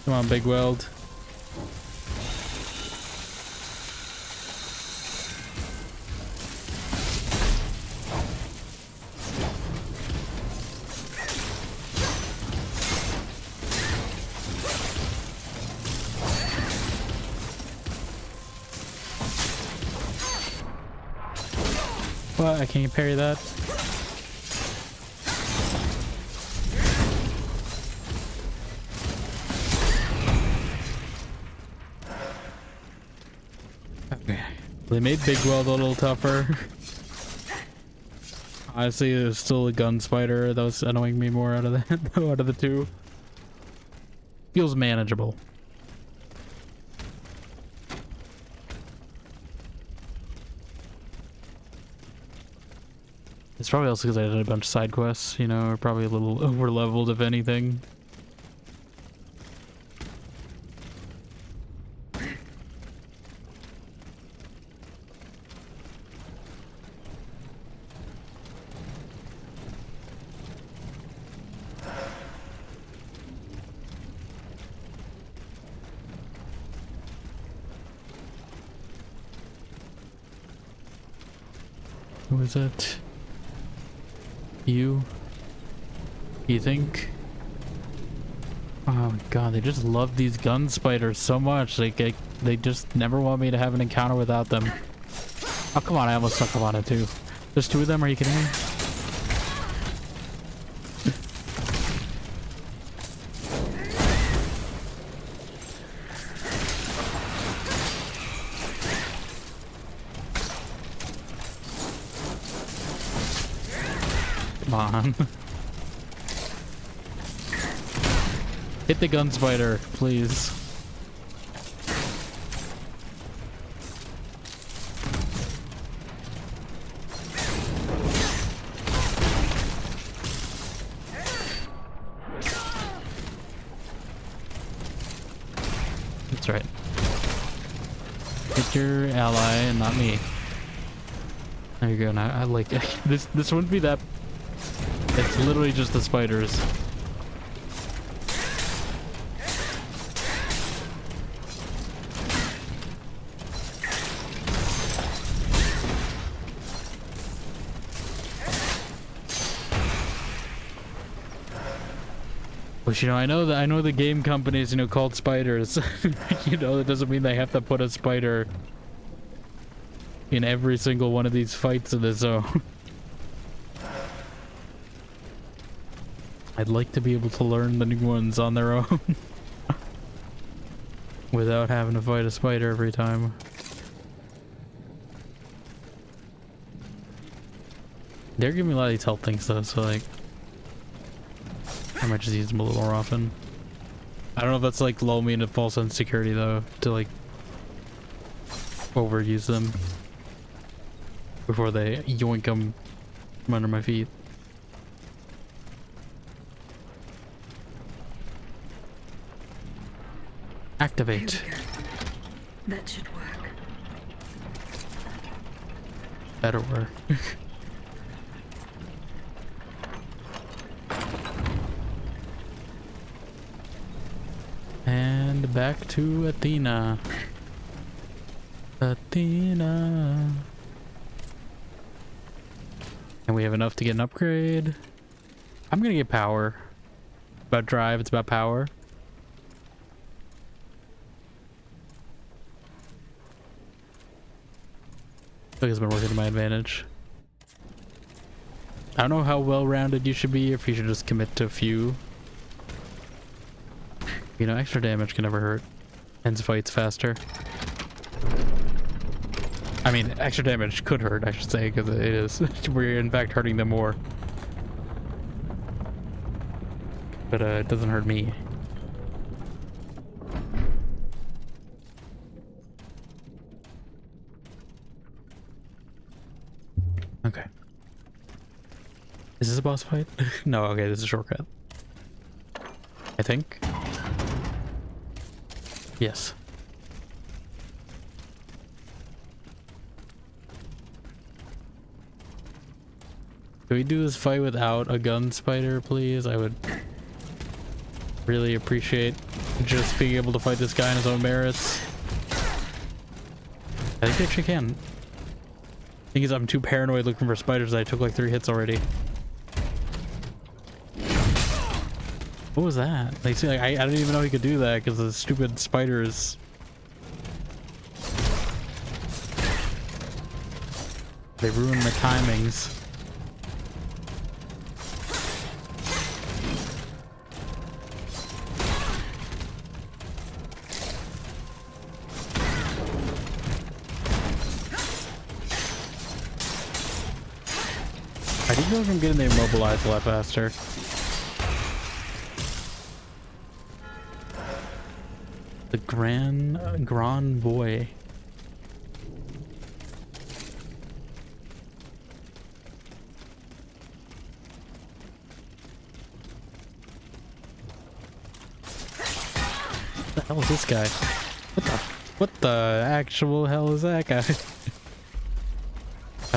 Come on, big weld. What? I can't parry that. Okay. They made Big Weld a little tougher. Honestly, there's still a gun spider that was annoying me more out of that out of the two. Feels manageable. It's probably also because I did a bunch of side quests, you know, or probably a little over leveled if anything. Who is it? You think? Oh god, they just love these gun spiders so much. Like they just never want me to have an encounter without them. Oh come on, I almost stuck them on it too. There's two of them, are you kidding me? Come on. Hit the gun spider, please. That's right. Hit your ally and not me. There you go. Now I like this. This wouldn't be that. It's literally just the spiders. Which, you know, I know the game companies, you know, called spiders. You know, that doesn't mean they have to put a spider in every single one of these fights in the zone. I'd like to be able to learn the new ones on their own without having to fight a spider every time. They're giving me a lot of these health things though, so like I might just use them a little more often. I don't know if that's like lull me into false insecurity though, to like overuse them before they yoink them from under my feet. Activate. That should work. Better work. And back to Athena. Athena. And we have enough to get an upgrade. I'm gonna get power. It's about drive, it's about power. I think it's been working to my advantage. I don't know how well-rounded you should be, if you should just commit to a few. You know, extra damage can never hurt. Ends fights faster. I mean, extra damage could hurt, I should say, because it is. We're in fact hurting them more. But it doesn't hurt me. Okay. Is this a boss fight? No, okay, this is a shortcut. I think. Yes. Can we do this fight without a gun spider, please? I would really appreciate just being able to fight this guy on his own merits. I think I actually can. Thing is, I'm too paranoid looking for spiders that I took like 3 hits already. What was that? Like, see, like I didn't even know he could do that because the stupid spiders. They ruined my timings. I think I'm getting them immobilized a lot faster. The Grand Boy. the hell is this guy? What the actual hell is that guy? I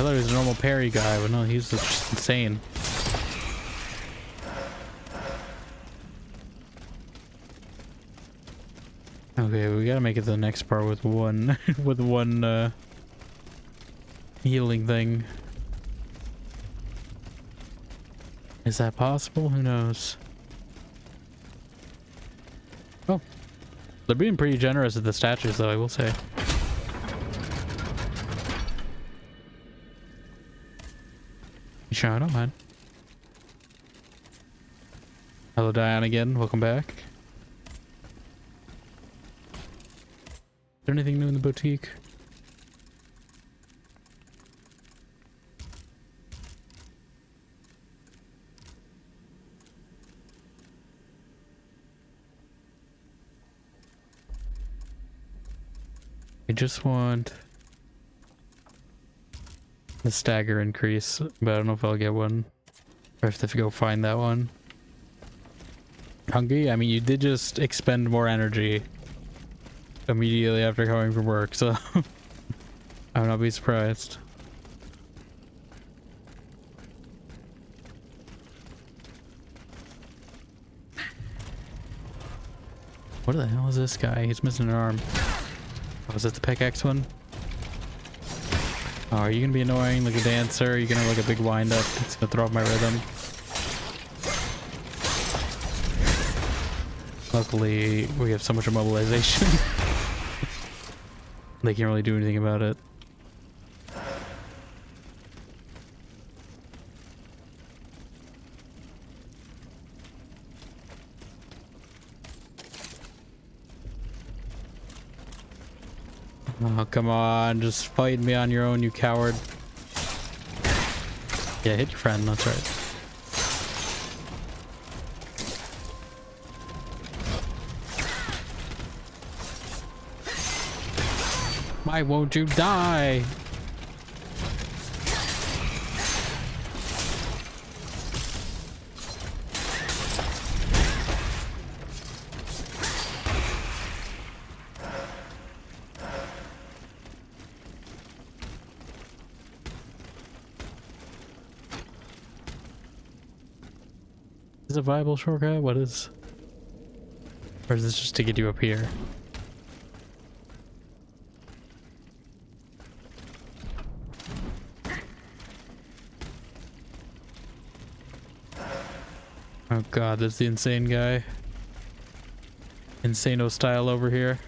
thought he was a normal parry guy, but no, he's just insane. Okay, we gotta make it to the next part with one with one healing thing. Is that possible? Who knows? Oh, they're being pretty generous with the statues, though, I will say. You sure? I don't mind. Hello, Diane again. Welcome back. Is there anything new in the boutique? I just want the stagger increase, but I don't know if I'll get one. Or if I have to go find that one. Hungry? I mean, you did just expend more energy immediately after coming from work, so I would not be surprised. What the hell is this guy? He's missing an arm. Oh, is that the pickaxe one? Oh, are you gonna be annoying like a dancer? Are you gonna have like a big wind up? It's gonna throw off my rhythm. Luckily, we have so much immobilization. They can't really do anything about it. Oh, come on. Just fight me on your own, you coward. Yeah, hit your friend. That's right. Why won't you die? Is it a viable shortcut? What is? Or is this just to get you up here? Oh god, there's the insane guy. Insano style over here.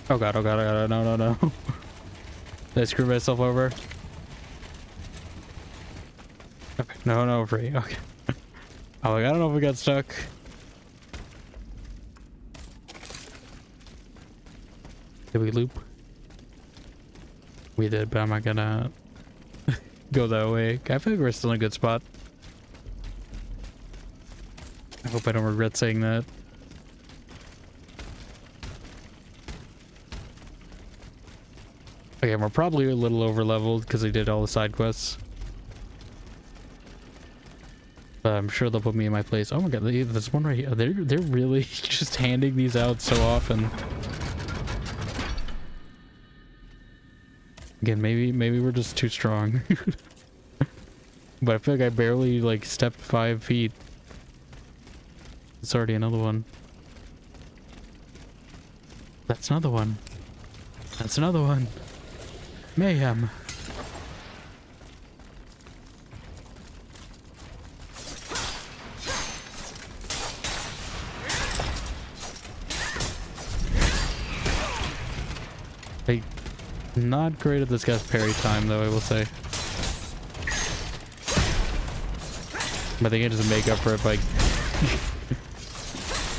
Oh god, oh god, oh god, no, no, no. Did I screw myself over? Okay, no, no, free, okay. Oh, like, I don't know if we got stuck. Did we loop? We did, but I'm not gonna go that way. I feel like we're still in a good spot. I hope I don't regret saying that. Okay, we're probably a little over leveled because they did all the side quests. But I'm sure they'll put me in my place. Oh my god, there's one right here. They're really just handing these out so often. Again, maybe we're just too strong. But I feel like I barely like stepped 5 feet. It's already another one. That's another one. That's another one. Mayhem. Not great at this guy's parry time, though, I will say. But I think I just make up for it by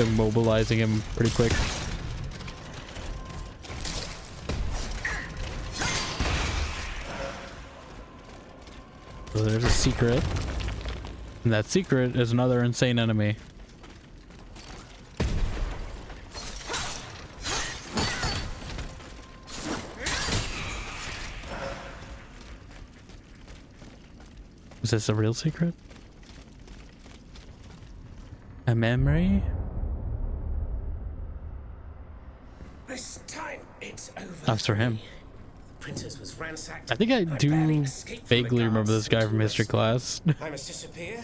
immobilizing him pretty quick. So there's a secret. And that secret is another insane enemy. Is this a real secret? A memory? This time it's over. That's for him. Princess was ransacked. I think I do vaguely remember this guy from history class. I must disappear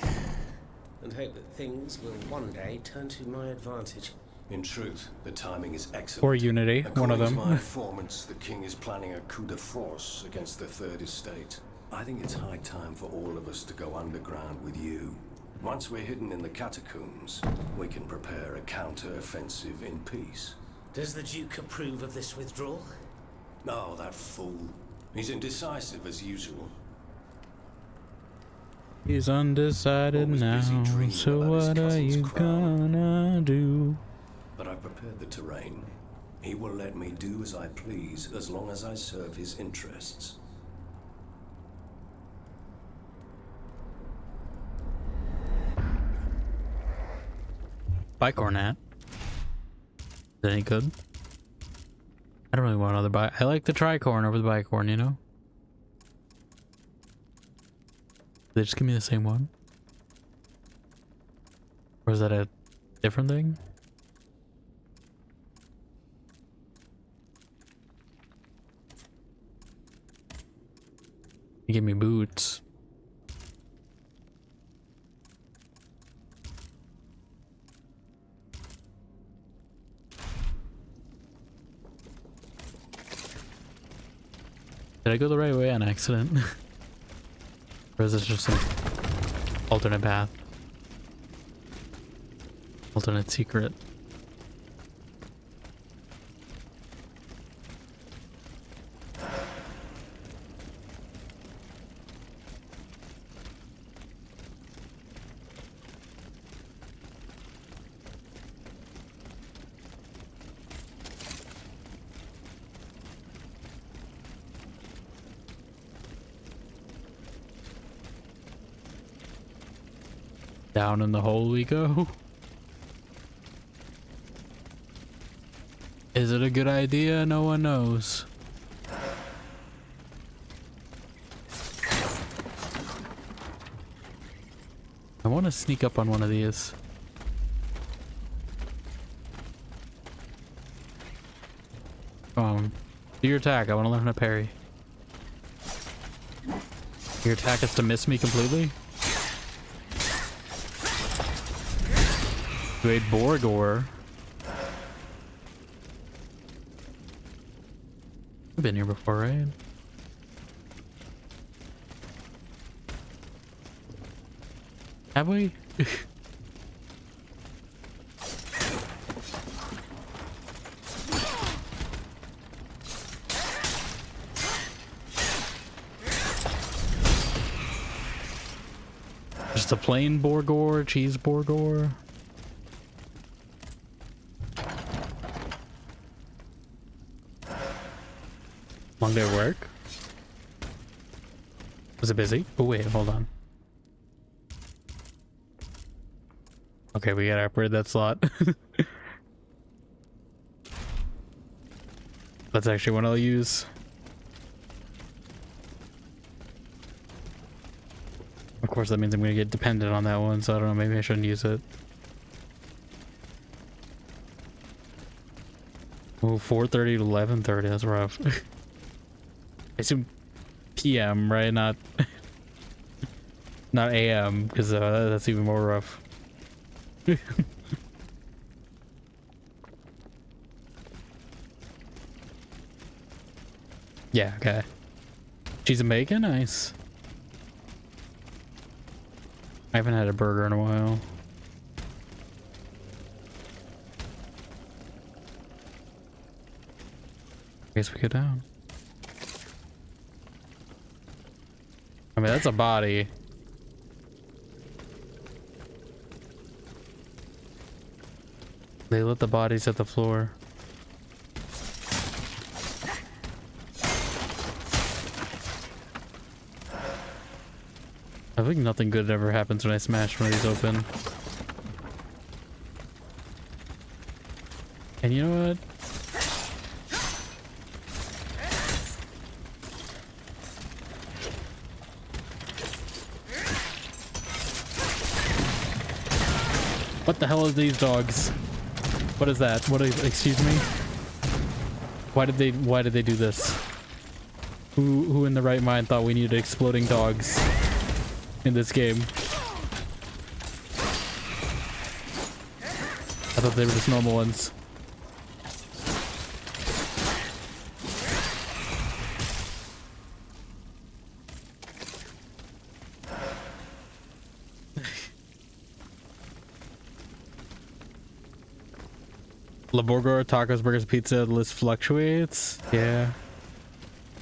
and hope that things will one day turn to my advantage. In truth, the timing is excellent. Or Unity, one of them. According to my informants, the king is planning a coup de force against the Third Estate. I think it's high time for all of us to go underground with you. Once we're hidden in the catacombs, we can prepare a counter-offensive in peace. Does the Duke approve of this withdrawal? Oh, that fool. He's indecisive as usual. He's undecided now, so what are you gonna do? But I've prepared the terrain. He will let me do as I please as long as I serve his interests. Bicorn hat. Is that any good? I don't really want another I like the tricorn over the bicorn, you know? They just give me the same one? Or is that a different thing? You give me boots. Did I go the right way on accident? Or is this just an alternate path? Alternate secret. Down in the hole we go. Is it a good idea? No one knows. I want to sneak up on one of these. Come on. Do your attack. I want to learn how to parry. Your attack is to miss me completely? Great Borgor. I've been here before, right? Have we? Just a plain Borgor, cheese Borgor. Long day of work? Was it busy? Oh wait, hold on. Okay, we gotta upgrade that slot. That's actually what I'll use. Of course, that means I'm gonna get dependent on that one, so I don't know, maybe I shouldn't use it. Oh, 4:30 to 11:30, that's rough. I assume PM, right? Not not AM, because that's even more rough. Yeah, okay. Cheese and bacon? Nice. I haven't had a burger in a while. I guess we go down. mean, that's a body. They let the bodies hit the floor. I think nothing good ever happens when I smash one of these open. And you know what? What the hell are these dogs? What is that? What is, excuse me? Why did they do this? Who in the right mind thought we needed exploding dogs in this game? I thought they were just normal ones. Laborgor, tacos, burgers, pizza, the list fluctuates. Yeah.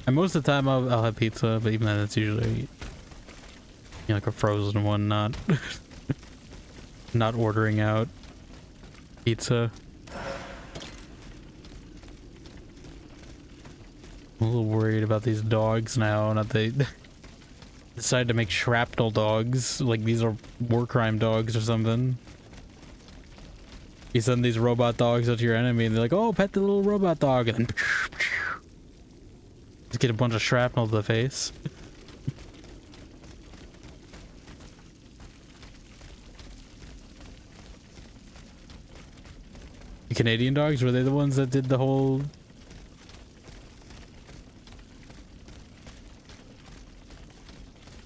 And most of the time I'll have pizza, but even then it's usually, you know, like a frozen one, not not ordering out pizza. I'm a little worried about these dogs now, not they decide to make shrapnel dogs, like these are war crime dogs or something. You send these robot dogs out to your enemy and they're like, oh, pet the little robot dog, and then just get a bunch of shrapnel to the face. The Canadian dogs, were they the ones that did the whole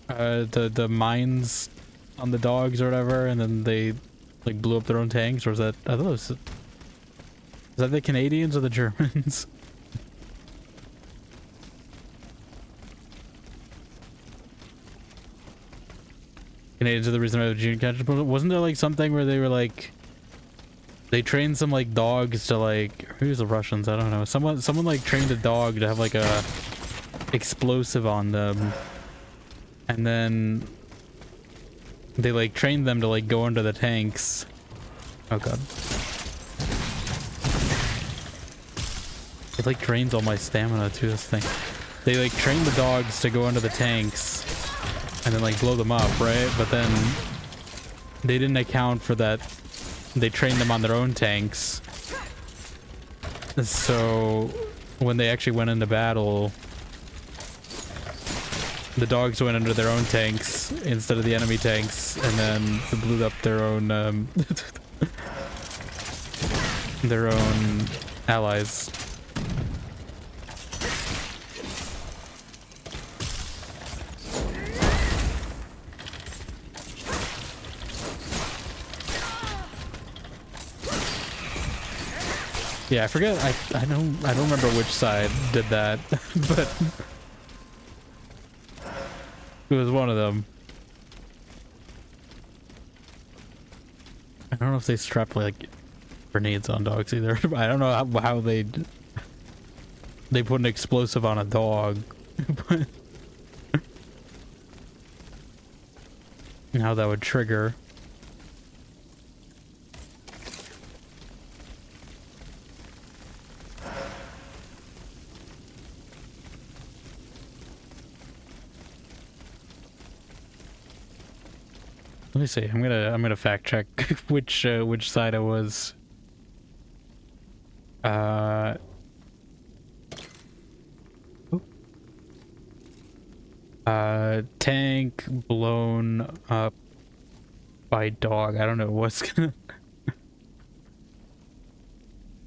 the mines on the dogs or whatever, and then they like blew up their own tanks? Or was that, I thought it was that the Canadians or the Germans? Canadians are the reason I have junior catch. But wasn't there like something where they were like, they trained some like dogs to like, who's the Russians? I don't know. Someone like trained a dog to have like a explosive on them, and then they like trained them to like go into the tanks. Oh god. It like drains all my stamina too, this thing. They like train the dogs to go into the tanks and then like blow them up, right? But then they didn't account for that. They trained them on their own tanks. So when they actually went into battle, the dogs went under their own tanks instead of the enemy tanks, and then they blew up their own their own allies. Yeah, I forget. I don't remember which side did that, but it was one of them. I don't know if they strapped like grenades on dogs either. I don't know how they put an explosive on a dog, but and how that would trigger. Let me see. I'm gonna fact check which side I was. Tank blown up by dog. I don't know what's gonna.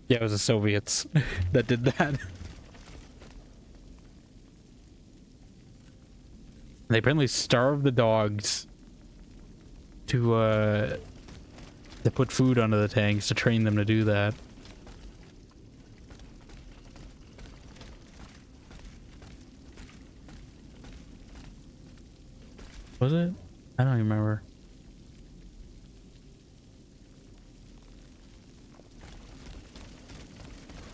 Yeah, it was the Soviets that did that. They apparently starved the dogs to put food onto the tanks to train them to do that. Was it? I don't even remember.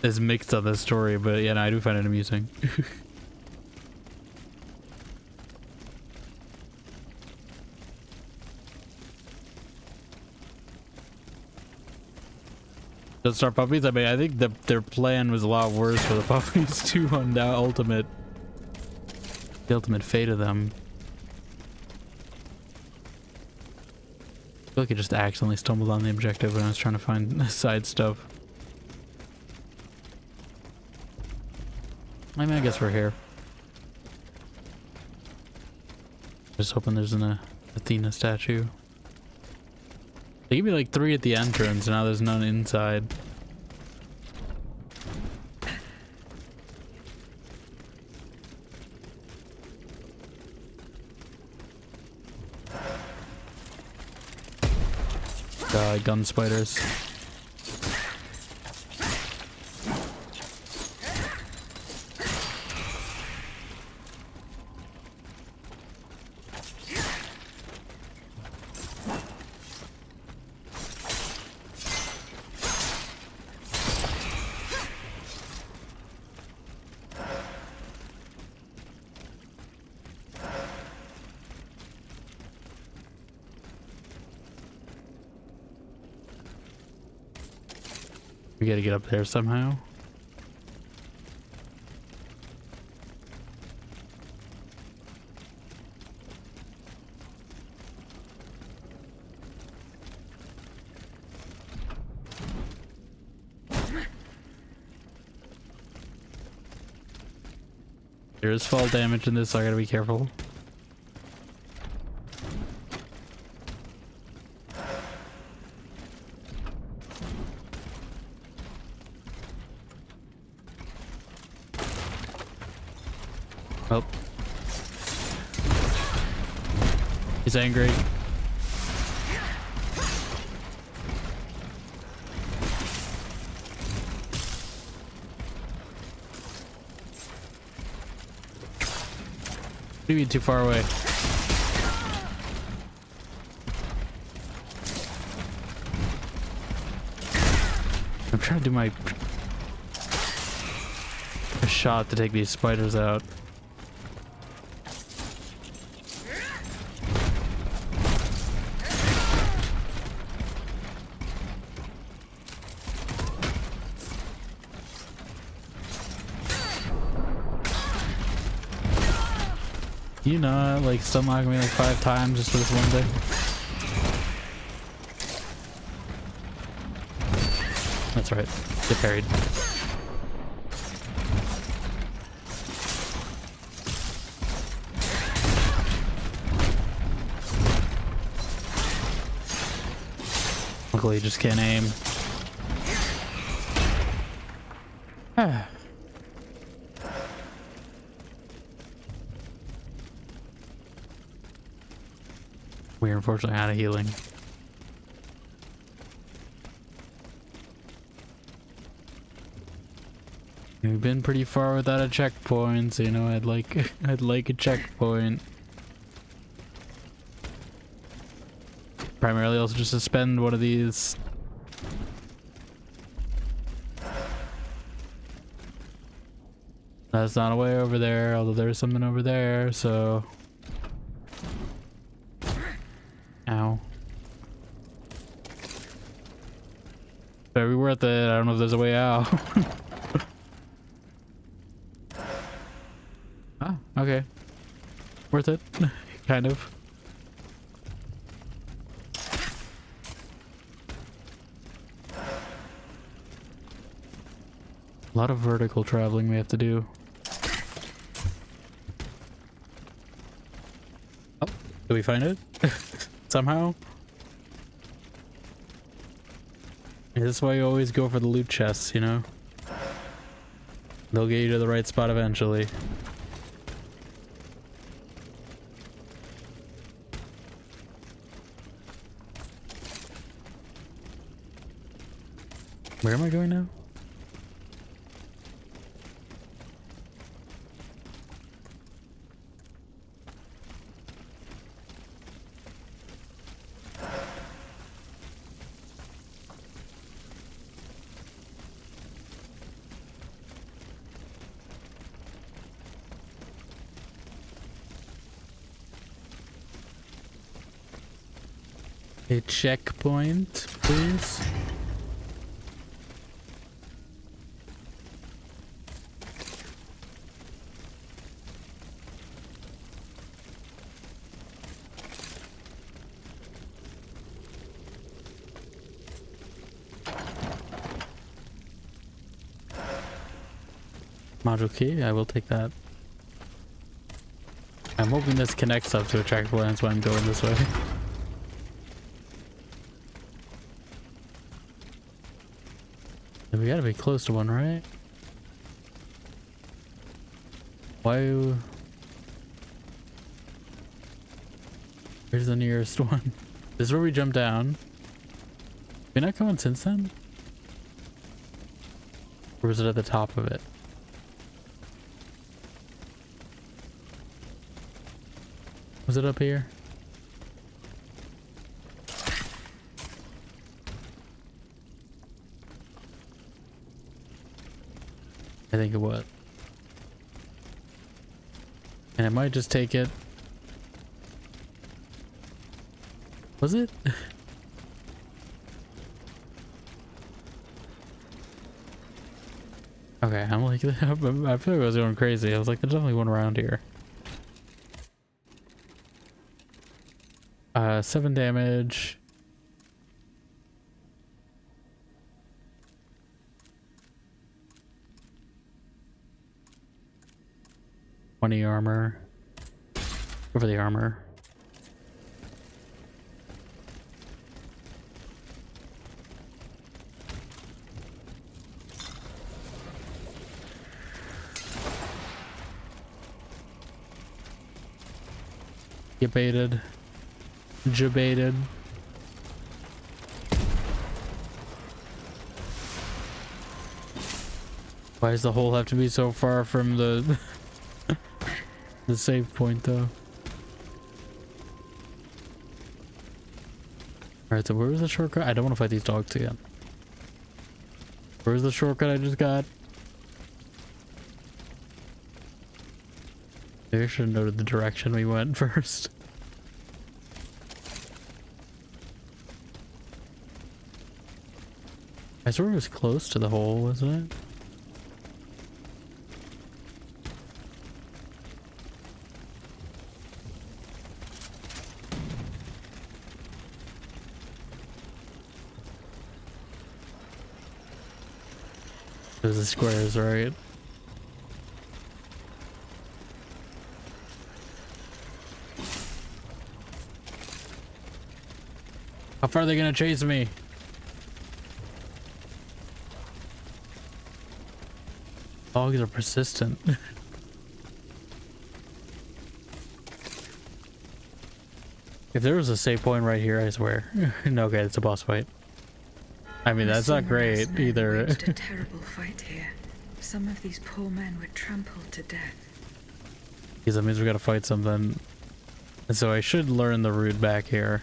It's mixed on this story, but yeah, no, I do find it amusing. To start puppies? I mean, I think their plan was a lot worse for the puppies too on the ultimate fate of them. I feel like I just accidentally stumbled on the objective when I was trying to find side stuff. I mean, I guess we're here. Just hoping there's an Athena statue. They gave me like 3 at the entrance, now there's none inside. God, gun spiders. We gotta get up there somehow. There is fall damage in this, so I gotta be careful. Oh. He's angry. What do you mean too far away? I'm trying to do my shot to take these spiders out. You know, like stun lock me like 5 times just for this one thing. That's right. Get parried. Luckily, you just can't aim. Ah. We're unfortunately out of healing. We've been pretty far without a checkpoint, so you know I'd like a checkpoint. Primarily also just to spend one of these. That's not a way over there, although there's something over there, so ow. Very worth it. I don't know if there's a way out. Ah, okay. Worth it. Kind of. A lot of vertical traveling we have to do. Oh, did we find it? Somehow? This is why you always go for the loot chests, you know? They'll get you to the right spot eventually. Where am I going now? A checkpoint, please. Module key, I will take that. I'm hoping this connects up to a trackable, that's why I'm going this way. We gotta be close to one, right? Why? Where's the nearest one? This is where we jump down. We not going since then? Or was it at the top of it? Was it up here? I think it was. And I might just take it. Was it? Okay, I'm like, I feel like I was going crazy. I was like, there's definitely one around here. 7 damage. Armor. Go for the armor. Get baited. Jebaited. Why does the hole have to be so far from the the save point though? Alright, so where was the shortcut? I don't want to fight these dogs again. Where's the shortcut I just got? Maybe I should have noted the direction we went first. I swear it was close to the hole, wasn't it? There's the squares, right? How far are they gonna chase me? Dogs are persistent. If there was a save point right here, I swear. No, okay, it's a boss fight. I mean, that's not great either. Waged a terrible fight here. Some of these poor men were trampled to death. Because that means we gotta fight something. And so I should learn the route back here.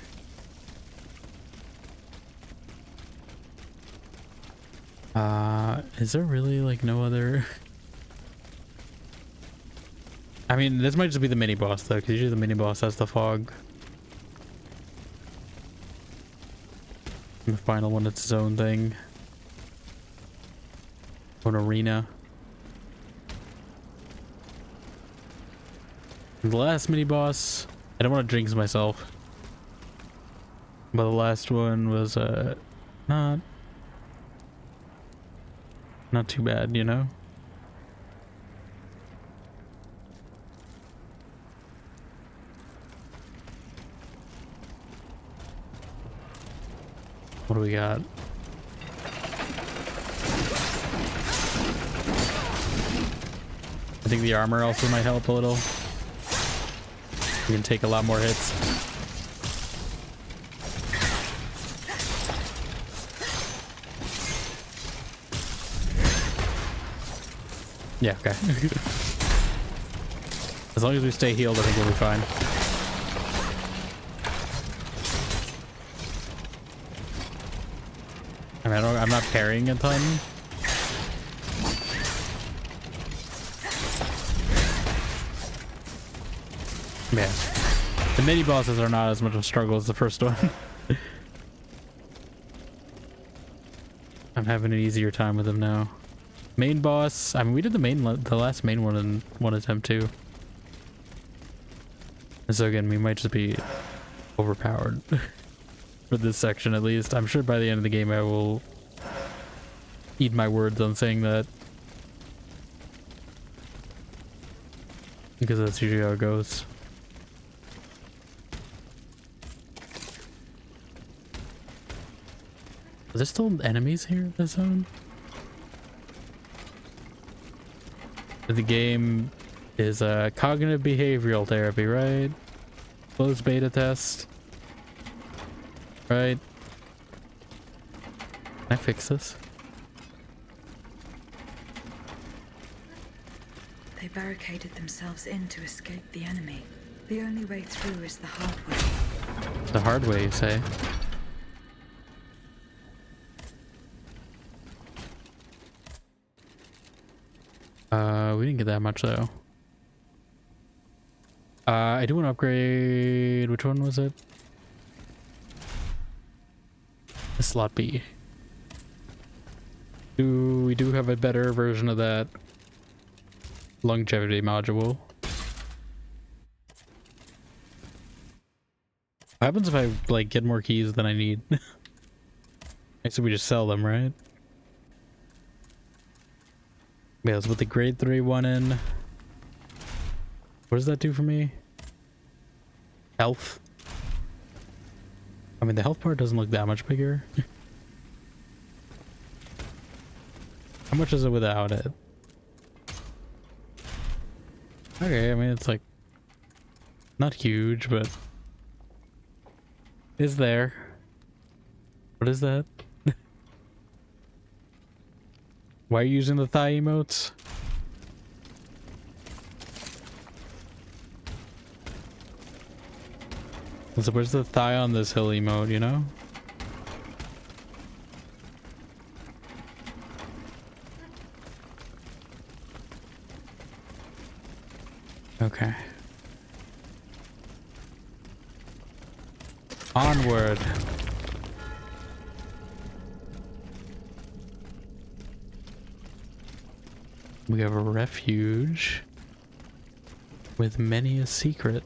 Is there really like no other? I mean, this might just be the mini boss though, because usually the mini boss has the fog. And the final one, it's its own thing. An arena. And the last mini boss, I don't want to jinx myself, but the last one was not too bad, you know? What do we got? I think the armor also might help a little. You can take a lot more hits. Yeah, okay. As long as we stay healed, I think we'll be fine. I mean, I'm not parrying a ton. Yeah. The mini bosses are not as much of a struggle as the first one. I'm having an easier time with them now. Main boss, I mean, we did the last main one in one attempt too. And so again, we might just be overpowered for this section at least. I'm sure by the end of the game I will eat my words on saying that. Because that's usually how it goes. Are there still enemies here in this zone? The game is a cognitive behavioral therapy, right? Closed beta test. Right? Can I fix this? They barricaded themselves in to escape the enemy. The only way through is the hard way. The hard way, you say? We didn't get that much though. I do want to upgrade. Which one was it? The slot B. We do have a better version of that longevity module. What happens if I like get more keys than I need? I said we just sell them, right? Yeah, let's put the grade 3 one in. What does that do for me? Health. I mean, the health part doesn't look that much bigger. How much is it without it? Okay, I mean, it's like not huge, but is there. What is that? Why are you using the thigh emotes? So where's the thigh on this hill emote, you know? Okay. Onward. We have a refuge with many a secret.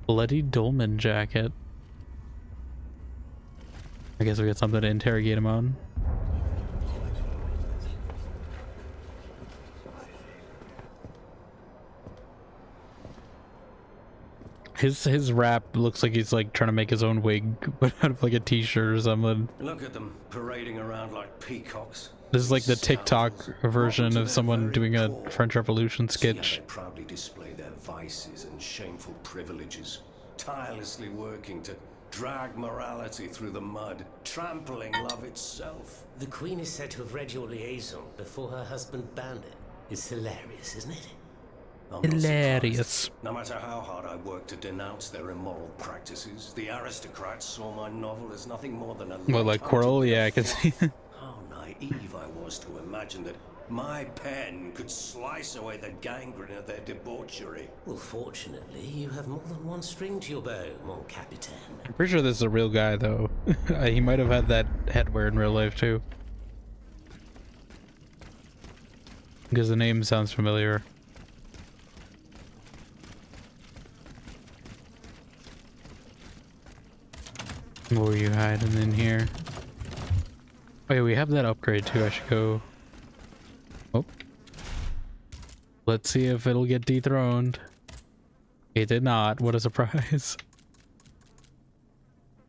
Bloody dolman jacket. I guess we got something to interrogate him on. His rap looks like he's like trying to make his own wig, but out of like a t-shirt or something. Look at them parading around like peacocks. This is like the TikTok version of someone doing a French Revolution sketch. They proudly display their vices and shameful privileges, tirelessly working to drag morality through the mud, trampling love itself. The Queen is said to have read your liaison before her husband banned it. It's hilarious, isn't it? Hilarious. No matter how hard I work to denounce their immoral practices, the aristocrats saw my novel as nothing more than a... Well, like Coral, yeah, I can see. How naive I was to imagine that my pen could slice away the gangrene of their debauchery. Well, fortunately, you have more than one string to your bow, mon capitaine. I'm pretty sure this is a real guy, though. He might have had that headwear in real life, too. Because the name sounds familiar. What were you hiding in here? Oh yeah, we have that upgrade too. I should go... Oh. Let's see if it'll get dethroned. It did not. What a surprise.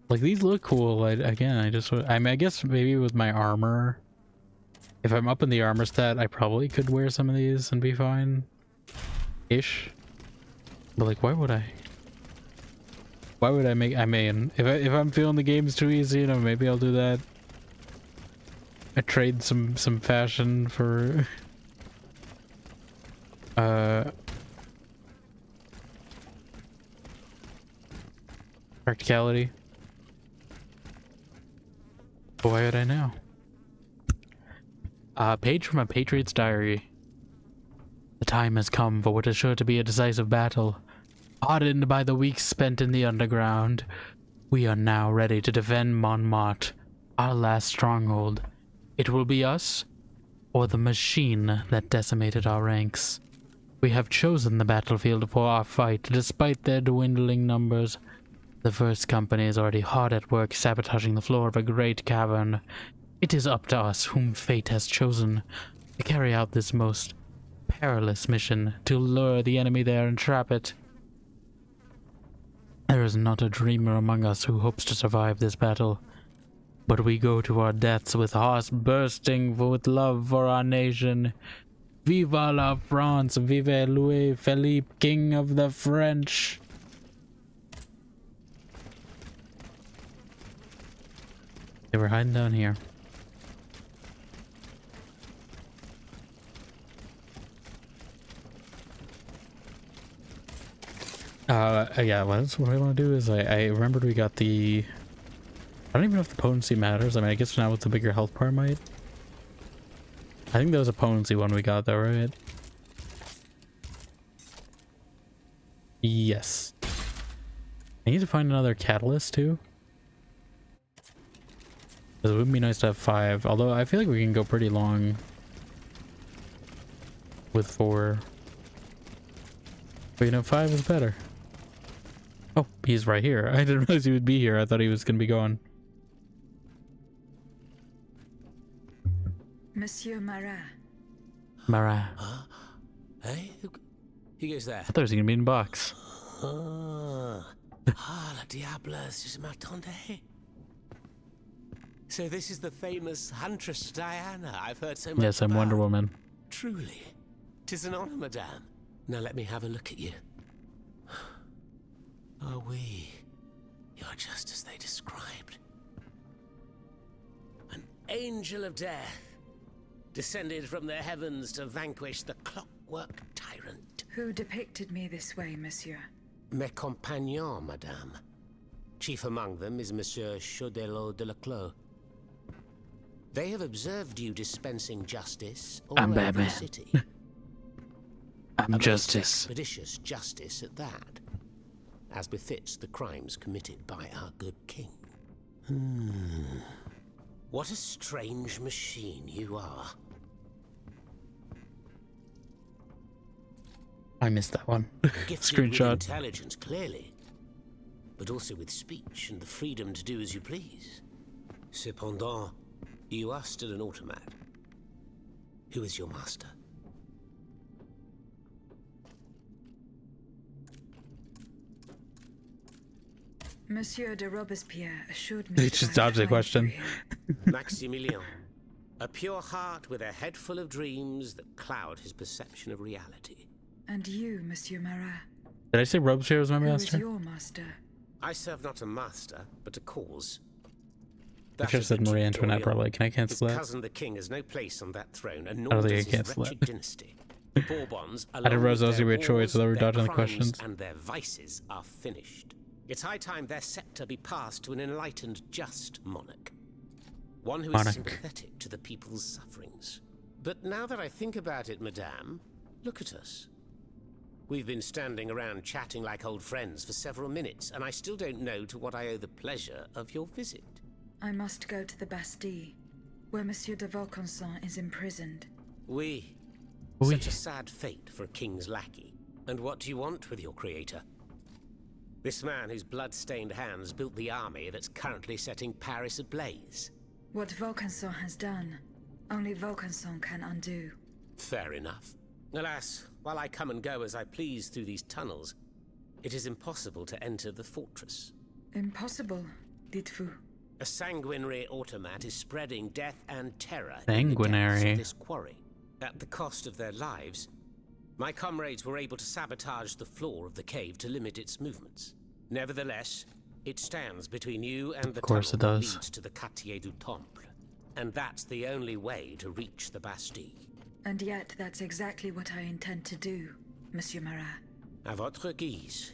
Like, these look cool. I mean, I guess maybe with my armor. If I'm up in the armor stat, I probably could wear some of these and be fine. Ish. But like, why would I? Why would I make... I mean, if I'm feeling the game's too easy, you know, maybe I'll do that. I trade some fashion for... practicality. But why would I know? Page from a Patriot's diary. The time has come for what is sure to be a decisive battle. Hardened by the weeks spent in the underground, we are now ready to defend Montmartre, our last stronghold. It will be us, or the machine that decimated our ranks. We have chosen the battlefield for our fight, despite their dwindling numbers. The First Company is already hard at work sabotaging the floor of a great cavern. It is up to us whom fate has chosen to carry out this most perilous mission, to lure the enemy there and trap it. There is not a dreamer among us who hopes to survive this battle, but we go to our deaths with hearts bursting with love for our nation. Viva la France! Vive Louis Philippe, King of the French! They were hiding down here. Yeah, what I want to do is I remembered we got the... I don't even know if the potency matters. I mean, I guess now with the bigger health bar might. I think there was a potency one we got though, right? Yes. I need to find another catalyst too. Because it would be nice to have 5, although I feel like we can go pretty long with 4. But you know, 5 is better. Oh, he's right here. I didn't realize he would be here. I thought he was going to be gone. Monsieur Marat. Marat. Huh? Hey? Who goes there? I thought he was going to be in a box. La diableuse, je m'attendais. So this is the famous Huntress Diana I've heard so much Yes, I'm about. Wonder Woman. Truly. 'Tis an honor, madame. Now let me have a look at you. Oh, you're just as they described. An angel of death, descended from the heavens to vanquish the clockwork tyrant. Who depicted me this way, monsieur? Mes compagnons, madame. Chief among them is Monsieur Chaudelot de la Clos. They have observed you dispensing justice all I'm over Batman. the city. I'm A justice. expeditious justice at that, as befits the crimes committed by our good king. What a strange machine you are. I missed that one. Gifted with Screenshot. intelligence, clearly, but also with speech and the freedom to do as you please. Cependant, you are still an automat. Who is your master? Monsieur de Robespierre assured me He that just I dodged the would find question. him. Maximilien. A pure heart with a head full of dreams that cloud his perception of reality. And you, Monsieur Marat. Did I say Robespierre was my Who is master? your master? I serve not a master, but a cause. I should have said Marie Antoinette probably. Can I His cancel that? cousin the king has no place on that throne, and I nor don't does think I his cancel wretched that. dynasty. The Bourbons, I didn't along realize that with was their gonna be a choice, so they were wars, their dodging the crimes, questions. and their vices are finished. It's high time their scepter be passed to an enlightened, just monarch. One who is Monarch. sympathetic to the people's sufferings. But now that I think about it, madame, look at us. We've been standing around chatting like old friends for several minutes, and I still don't know to what I owe the pleasure of your visit. I must go to the Bastille, where Monsieur de Vaucanson is imprisoned. Oui. Oui. Such a sad fate for a king's lackey. And what do you want with your creator? This man whose blood-stained hands built the army that's currently setting Paris ablaze. What Vaucanson has done, only Vaucanson can undo. Fair enough. Alas, while I come and go as I please through these tunnels, it is impossible to enter the fortress. Impossible, dites-vous? A sanguinary automat is spreading death and terror Sanguinary. in the depths of this quarry. At the cost of their lives, my comrades were able to sabotage the floor of the cave to limit its movements. Nevertheless, it stands between you and the Of course tunnel it that does. leads to the Quartier du Temple. And that's the only way to reach the Bastille. And yet that's exactly what I intend to do, Monsieur Marat. À votre guise.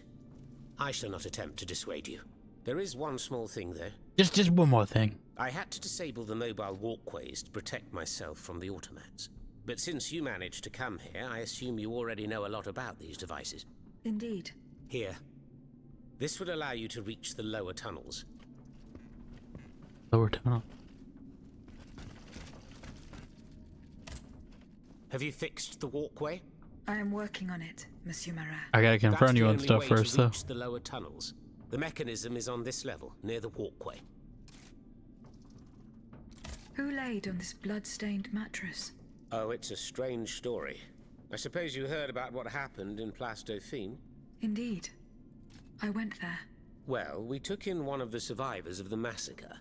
I shall not attempt to dissuade you. There is one small thing, though. Just one more thing. I had to disable the mobile walkways to protect myself from the automats. But since you managed to come here, I assume you already know a lot about these devices. Indeed. Here. This would allow you to reach the lower tunnels. Lower tunnel. Have you fixed the walkway? I am working on it, Monsieur Marat. I gotta confront you on That's the stuff only way first, to though. reach the lower tunnels. The mechanism is on this level, near the walkway. Who laid on this blood-stained mattress? Oh, it's a strange story. I suppose you heard about what happened in Place Dauphine? Indeed. I went there. Well, we took in one of the survivors of the massacre.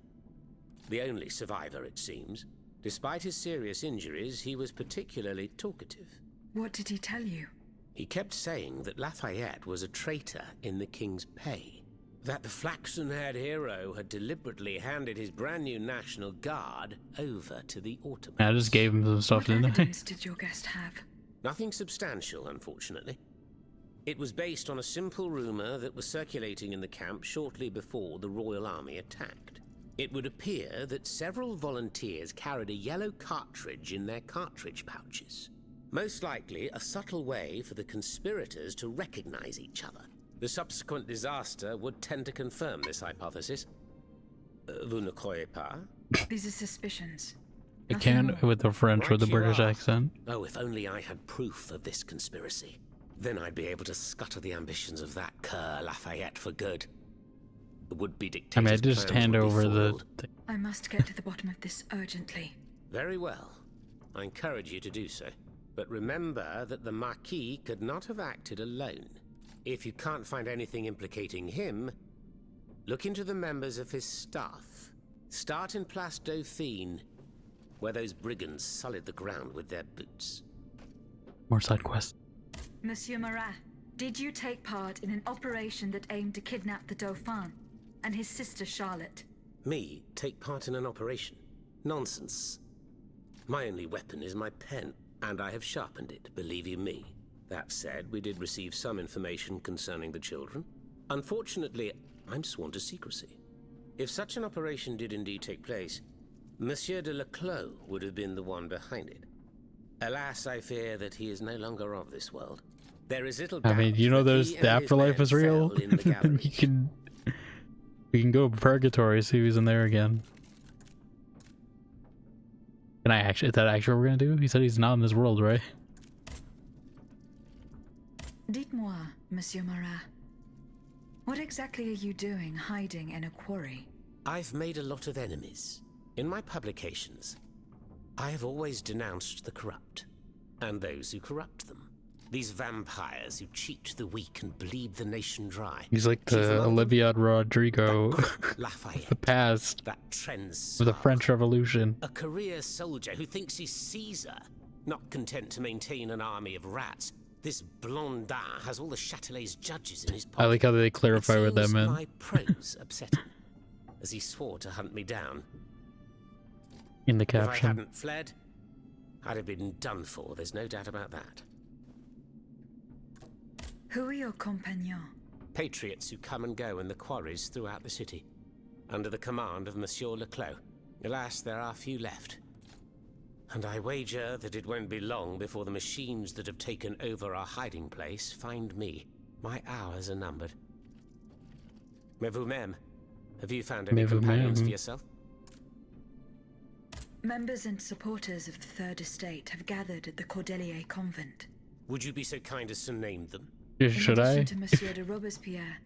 The only survivor, it seems. Despite his serious injuries, he was particularly talkative. What did he tell you? He kept saying that Lafayette was a traitor in the king's pay. That the flaxen-haired hero had deliberately handed his brand new National Guard over to the Ottomans. I just gave him some stuff, didn't I? What evidence did your guest have? Nothing substantial, unfortunately. It was based on a simple rumor that was circulating in the camp shortly before the Royal Army attacked. It would appear that several volunteers carried a yellow cartridge in their cartridge pouches. Most likely a subtle way for the conspirators to recognize each other. The subsequent disaster would tend to confirm this hypothesis. Vous ne croyez pas? These are suspicions. I can with the French with the British accent. Oh, if only I had proof of this conspiracy. Then I'd be able to scutter the ambitions of that cur Lafayette for good. The would-be dictator's I mean, I just hand over the thing. I must get to the bottom of this urgently. Very well. I encourage you to do so. But remember that the Marquis could not have acted alone. If you can't find anything implicating him, look into the members of his staff. Start in Place Dauphine, where those brigands sullied the ground with their boots. More side quests. Monsieur Marat, did you take part in an operation that aimed to kidnap the Dauphin and his sister Charlotte? Me take part in an operation? Nonsense. My only weapon is my pen, and I have sharpened it, believe you me. That said, we did receive some information concerning the children. Unfortunately, I'm sworn to secrecy. If such an operation did indeed take place, Monsieur de Leclos would have been the one behind it. Alas, I fear that he is no longer of this world. There is little doubt. I mean, you know, there's the afterlife is real. we can go purgatory, see who's in there again. Can I actually? Is that actually what we're gonna do? He said he's not in this world, right? Dites-moi, Monsieur Marat, what exactly are you doing hiding in a quarry? I've made a lot of enemies. In my publications, I have always denounced the corrupt, and those who corrupt them. These vampires who cheat the weak and bleed the nation dry. He's like the Olivia Rodrigo Lafayette, the past that trends of the French Revolution. A career soldier who thinks he's Caesar, not content to maintain an army of rats. This Blondin has all the Châtelet's judges in his pocket. I like how they clarify with them, man. My prose upset him, as he swore to hunt me down. In the If I caption. hadn't fled, I'd have been done for, there's no doubt about that. Who are your compagnons? Patriots who come and go in the quarries throughout the city, under the command of Monsieur Leclos. Alas, there are few left. And I wager that it won't be long before the machines that have taken over our hiding place find me. My hours are numbered. Mais vous-même, have you found any companions for yourself? Members and supporters of the Third Estate have gathered at the Cordelier Convent. Would you be so kind as to name them? Should In I? addition to Monsieur de Robespierre,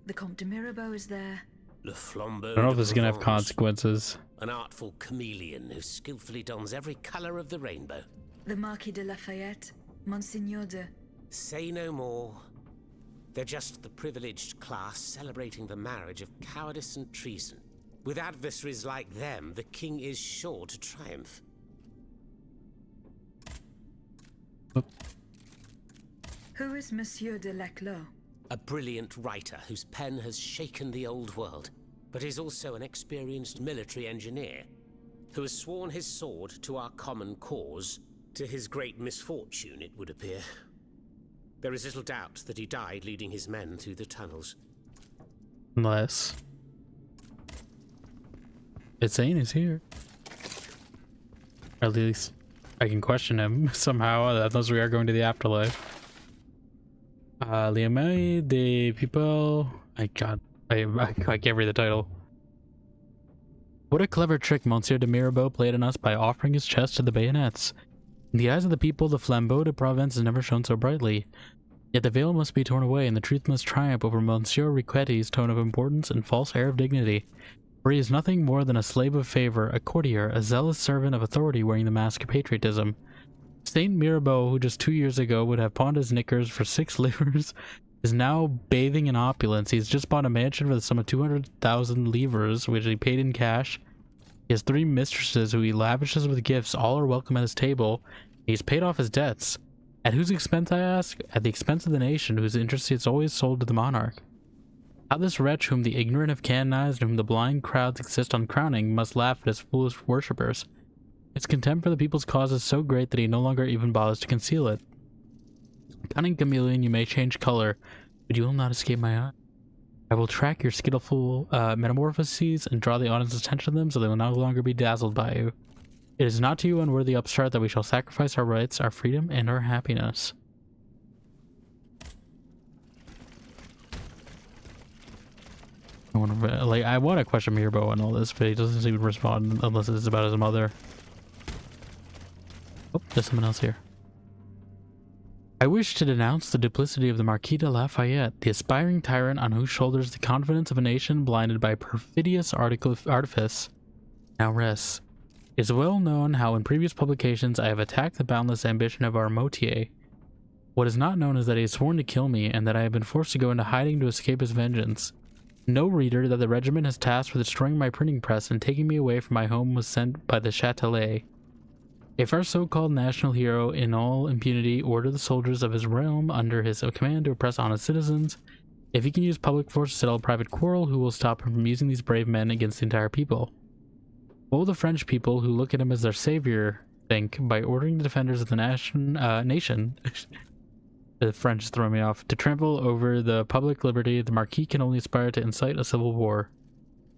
the Comte de Mirabeau is there. Le Flambeau I don't know if de this is gonna have Provence, consequences. an artful chameleon who skillfully dons every color of the rainbow. The Marquis de Lafayette, Monsignor de... Say no more. They're just the privileged class celebrating the marriage of cowardice and treason. With adversaries like them, the king is sure to triumph. Who is Monsieur de Leclos? A brilliant writer whose pen has shaken the old world, but is also an experienced military engineer who has sworn his sword to our common cause, to his great misfortune, it would appear. There is little doubt that he died leading his men through the tunnels. Unless it's saying he's here. Or at least I can question him somehow, unless we are going to the afterlife. Les mains des people. I can't read the title. What a clever trick Monsieur de Mirabeau played on us by offering his chest to the bayonets. In the eyes of the people, the flambeau de Provence has never shone so brightly. Yet the veil must be torn away, and the truth must triumph over Monsieur Riquetti's tone of importance and false air of dignity. For he is nothing more than a slave of favor, a courtier, a zealous servant of authority wearing the mask of patriotism. Saint Mirabeau, who just 2 years ago would have pawned his knickers for 6 livres, is now bathing in opulence. He's just bought a mansion for the sum of 200,000 livres, which he paid in cash. He has 3 mistresses who he lavishes with gifts. All are welcome at his table. He's paid off his debts. At whose expense, I ask? At the expense of the nation, whose interest he has always sold to the monarch. How this wretch, whom the ignorant have canonized and whom the blind crowds insist on crowning, must laugh at his foolish worshippers. His contempt for the people's cause is so great that he no longer even bothers to conceal it. Cunning chameleon, you may change color, but you will not escape my eye. I will track your skillful metamorphoses and draw the audience's attention to them so they will no longer be dazzled by you. It is not to you, unworthy upstart, that we shall sacrifice our rights, our freedom, and our happiness. I want to question Mirbo and all this, but he doesn't seem to respond unless it's about his mother. Oh, there's someone else here. I wish to denounce the duplicity of the Marquis de Lafayette, the aspiring tyrant on whose shoulders the confidence of a nation blinded by perfidious artifice now rests. It is well known how in previous publications I have attacked the boundless ambition of our Motier. What is not known is that he has sworn to kill me, and that I have been forced to go into hiding to escape his vengeance. Know, reader, that the regiment has tasked with destroying my printing press and taking me away from my home was sent by the Châtelet. If our so-called national hero, in all impunity, order the soldiers of his realm under his command to oppress honest citizens, if he can use public force to settle a private quarrel, who will stop him from using these brave men against the entire people? What will the French people, who look at him as their savior, think by ordering the defenders of the nation the French throw me off, to trample over the public liberty? The Marquis can only aspire to incite a civil war.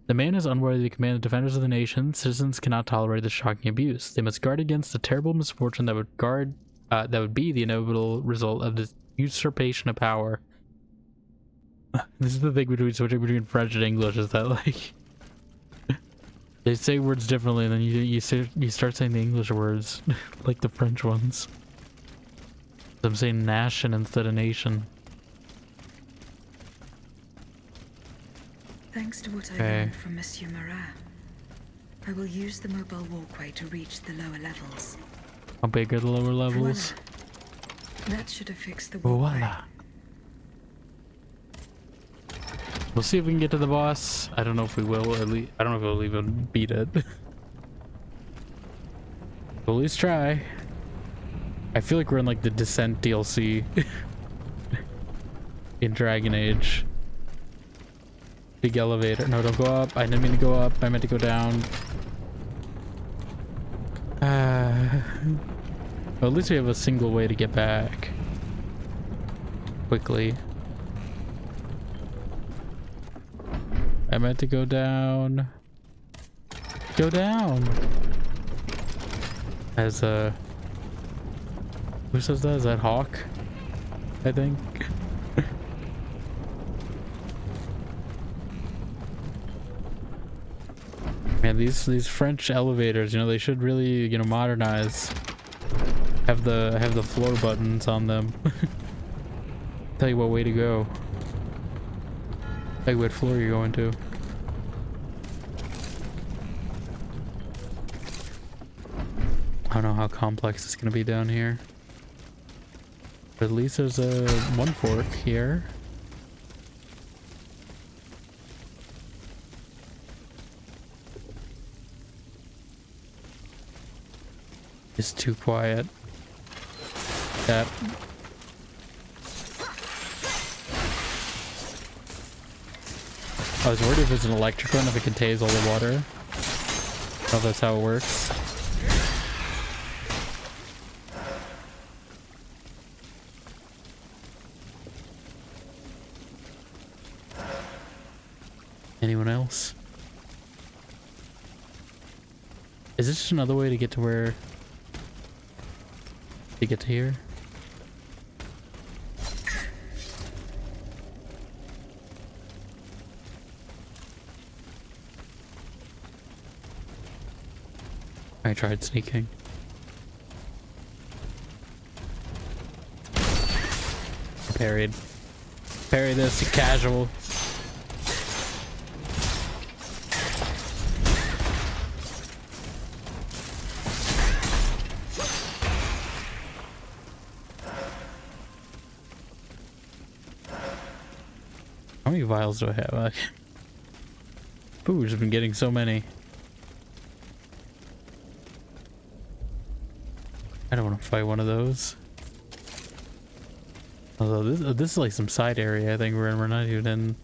The man is unworthy to command the defenders of the nation. Citizens cannot tolerate this shocking abuse. They must guard against the terrible misfortune that would be the inevitable result of this usurpation of power. This is the thing between switching between French and English, is that like they say words differently, and then you start saying the English words like the French ones. I'm saying nation instead of nation. Thanks to what I learned from Monsieur Marat, I will use the mobile walkway to reach the lower levels. How big are the lower levels? Voila. That should have fixed the walkway. Voila. We'll see if we can get to the boss. I don't know if we will. At least I don't know if we'll even beat it. We'll at least try. I feel like we're in like the Descent DLC in Dragon Age. Big elevator. No, don't go up. I didn't mean to go up. I meant to go down. Well, at least we have a single way to get back quickly. I meant to go down. Go down. As a who says that? Is that Hawk? I think. Man, these French elevators, you know, they should really, you know, modernize. Have the floor buttons on them. Tell you what way to go. Tell you what floor you're going to. I don't know how complex it's gonna be down here. But at least there's a one fork here. It's too quiet. That. I was worried if it's an electric one, if it contains all the water. Oh, that's how it works. Anyone else? Is this just another way to get to where... to get to here? I tried sneaking. Parried. Parry this, casual. many vials do I have? Ooh, we've just been getting so many. I don't want to fight one of those. Although this is like some side area I think we're in. We're not even in.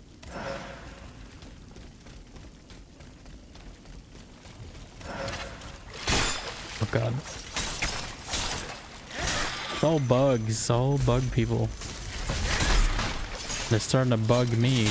Oh god. It's all bugs, all bug people. They're starting to bug me.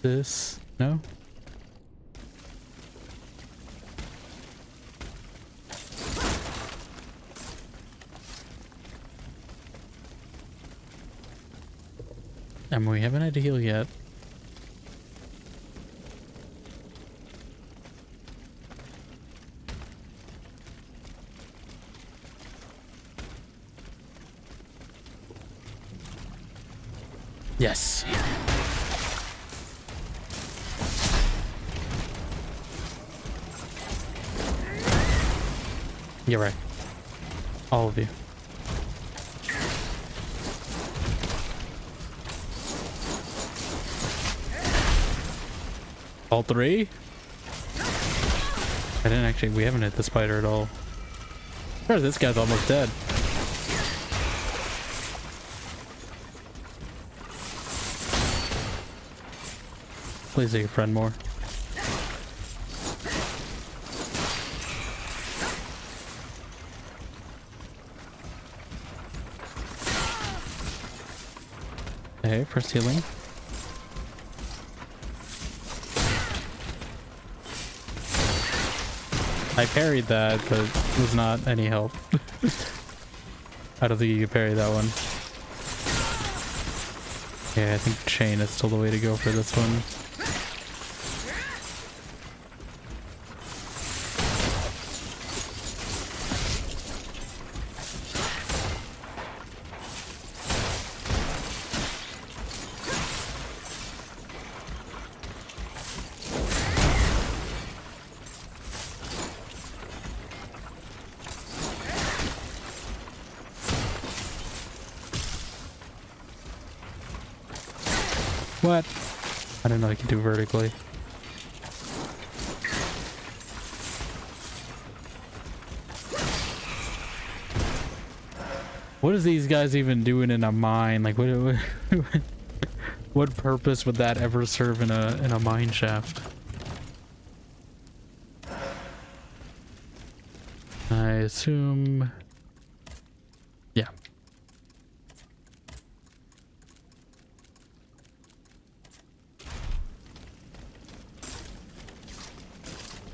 This? No? And we haven't had to heal yet. Yes. You're right. All of you. All three? I didn't actually, we haven't hit the spider at all. Sure, this guy's almost dead. Please take your friend more. Okay, first healing. I parried that, but it was not any help. I don't think you can parry that one. Yeah, I think chain is still the way to go for this one. What? I didn't know I could do vertically. What is these guys even doing in a mine? Like, what purpose would that ever serve in a mine shaft? I assume, yeah.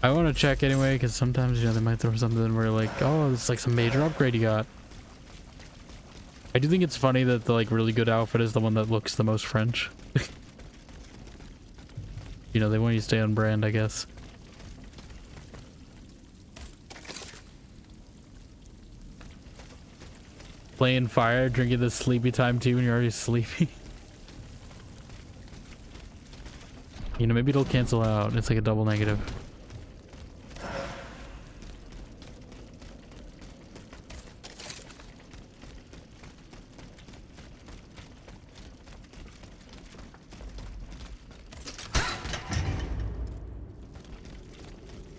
I want to check anyway, because sometimes, you know, they might throw something where like, oh, it's like some major upgrade you got. I do think it's funny that the like really good outfit is the one that looks the most French. You know, they want you to stay on brand, I guess. Playing fire, drinking this sleepy time too, and you're already sleepy. You know, maybe it'll cancel out. It's like a double negative.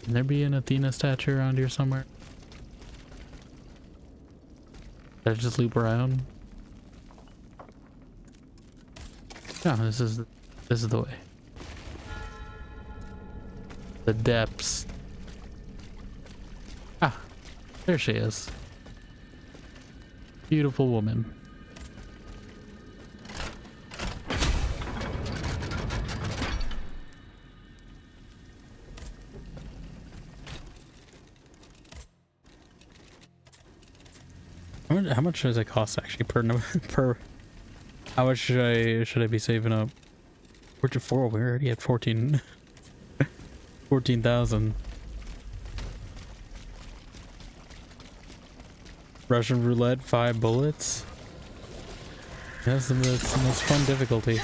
Can there be an Athena statue around here somewhere? Did I just loop around? No, this is the way. The depths. Ah, there she is. Beautiful woman. How much does it cost actually per? How much should I be saving up? We're to 4. We're already at 14. 14,000. Russian roulette, 5 bullets. That's the most fun difficulty.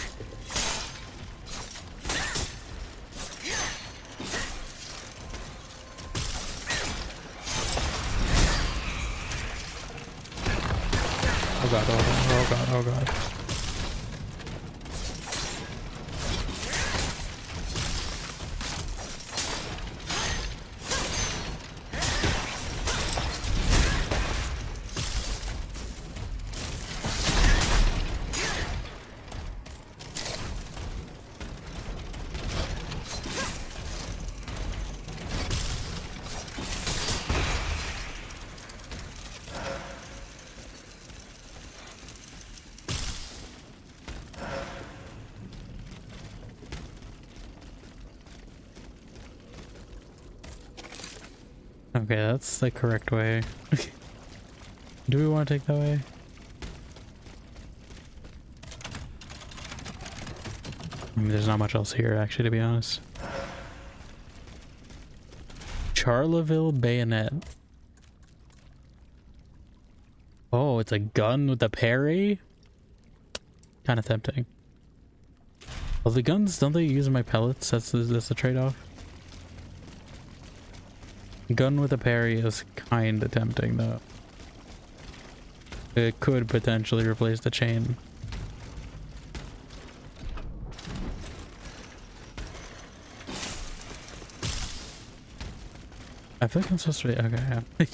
Oh god, oh god, oh god. Okay, that's the correct way. Do we want to take that way? I mean, there's not much else here, actually, to be honest. Charleville Bayonet. Oh, it's a gun with a parry? Kind of tempting. Well, the guns, don't they use my pellets? That's the trade-off. Gun with a parry is kind of tempting, though. It could potentially replace the chain. I feel like I'm supposed to be... Okay, yeah.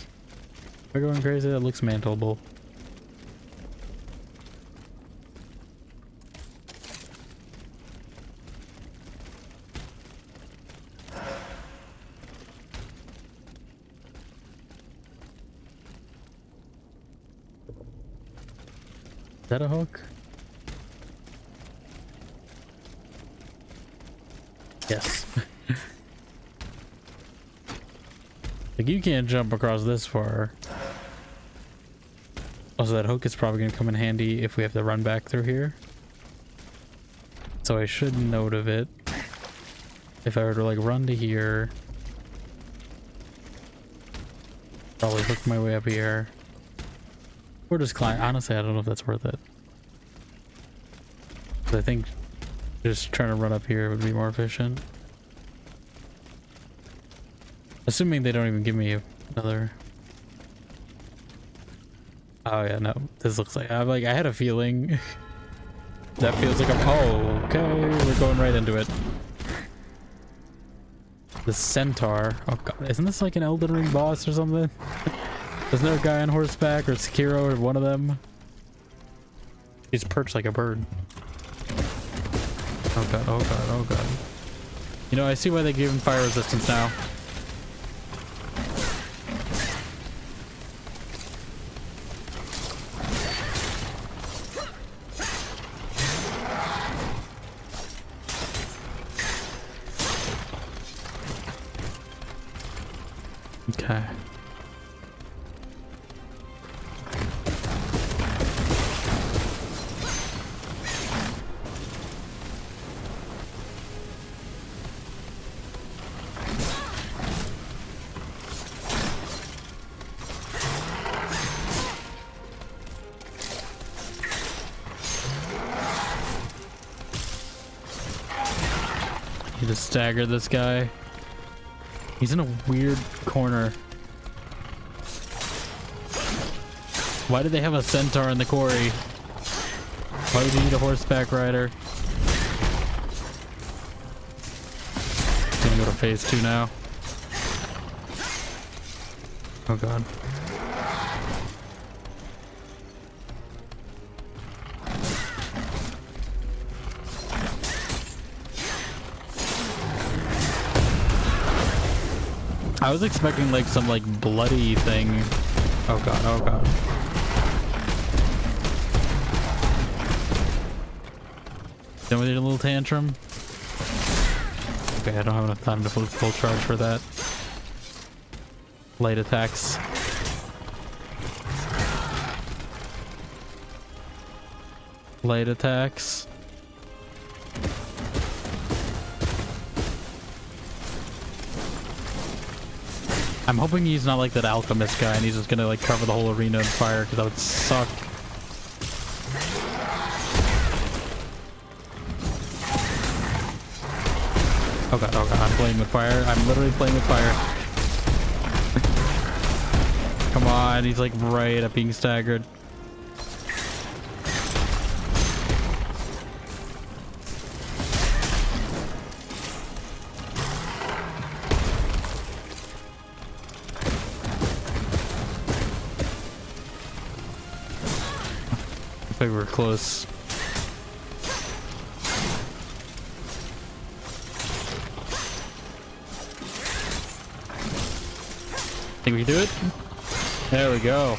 We're going crazy. That looks mantleable. Is that a hook? Yes. Like, you can't jump across this far. Also, that hook is probably going to come in handy if we have to run back through here. So I should note of it. If I were to, like, run to here. Probably hook my way up here. Or just climb. Honestly, I don't know if that's worth it. I think just trying to run up here would be more efficient. Assuming they don't even give me another... Oh yeah, no. This looks like... I had a feeling. That feels like a... Oh, okay. We're going right into it. The centaur. Oh god. Isn't this like an Elden Ring boss or something? Isn't there a guy on horseback or Sekiro or one of them? He's perched like a bird. Oh god, oh god, oh god. You know, I see why they gave him fire resistance now. Okay. Need to stagger this guy. He's in a weird corner. Why do they have a centaur in the quarry? Why do you need a horseback rider? Gonna go to phase 2 now. Oh god. I was expecting like some like bloody thing. Oh god, oh god. Then we did a little tantrum. Okay, I don't have enough time to full charge for that. Light attacks. Light attacks. I'm hoping he's not like that alchemist guy and he's just gonna like cover the whole arena in fire, because that would suck. Oh god, I'm playing with fire. I'm literally playing with fire. Come on, he's like right at being staggered. I think we're close. Think we can do it? There we go.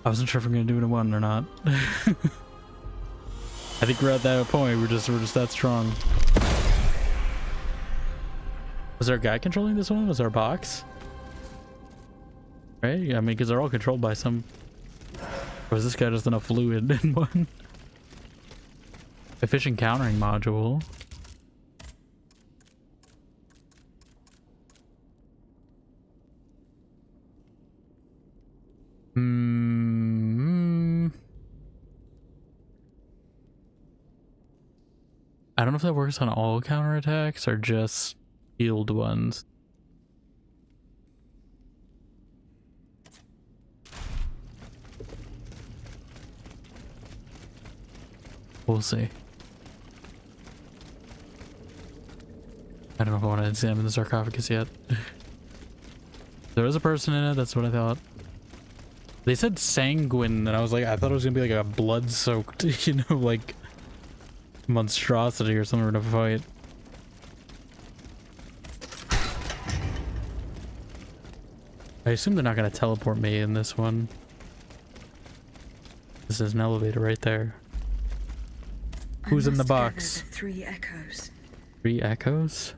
I wasn't sure if we're gonna do it in one or not. I think we're at that point. We're just that strong. Was there a guy controlling this one? Was there a box? Right? I mean, because they're all controlled by some. Or is this guy just enough fluid in one? Efficient countering module. I don't know if that works on all counterattacks or just healed ones. We'll see. I don't know if I want to examine the sarcophagus yet. There is a person in it, that's what I thought. They said sanguine, and I was like, I thought it was gonna be like a blood-soaked, you know, like monstrosity or something to fight. I assume they're not gonna teleport me in this one. This is an elevator right there. Who's in the box? The 3 echoes. 3 echoes?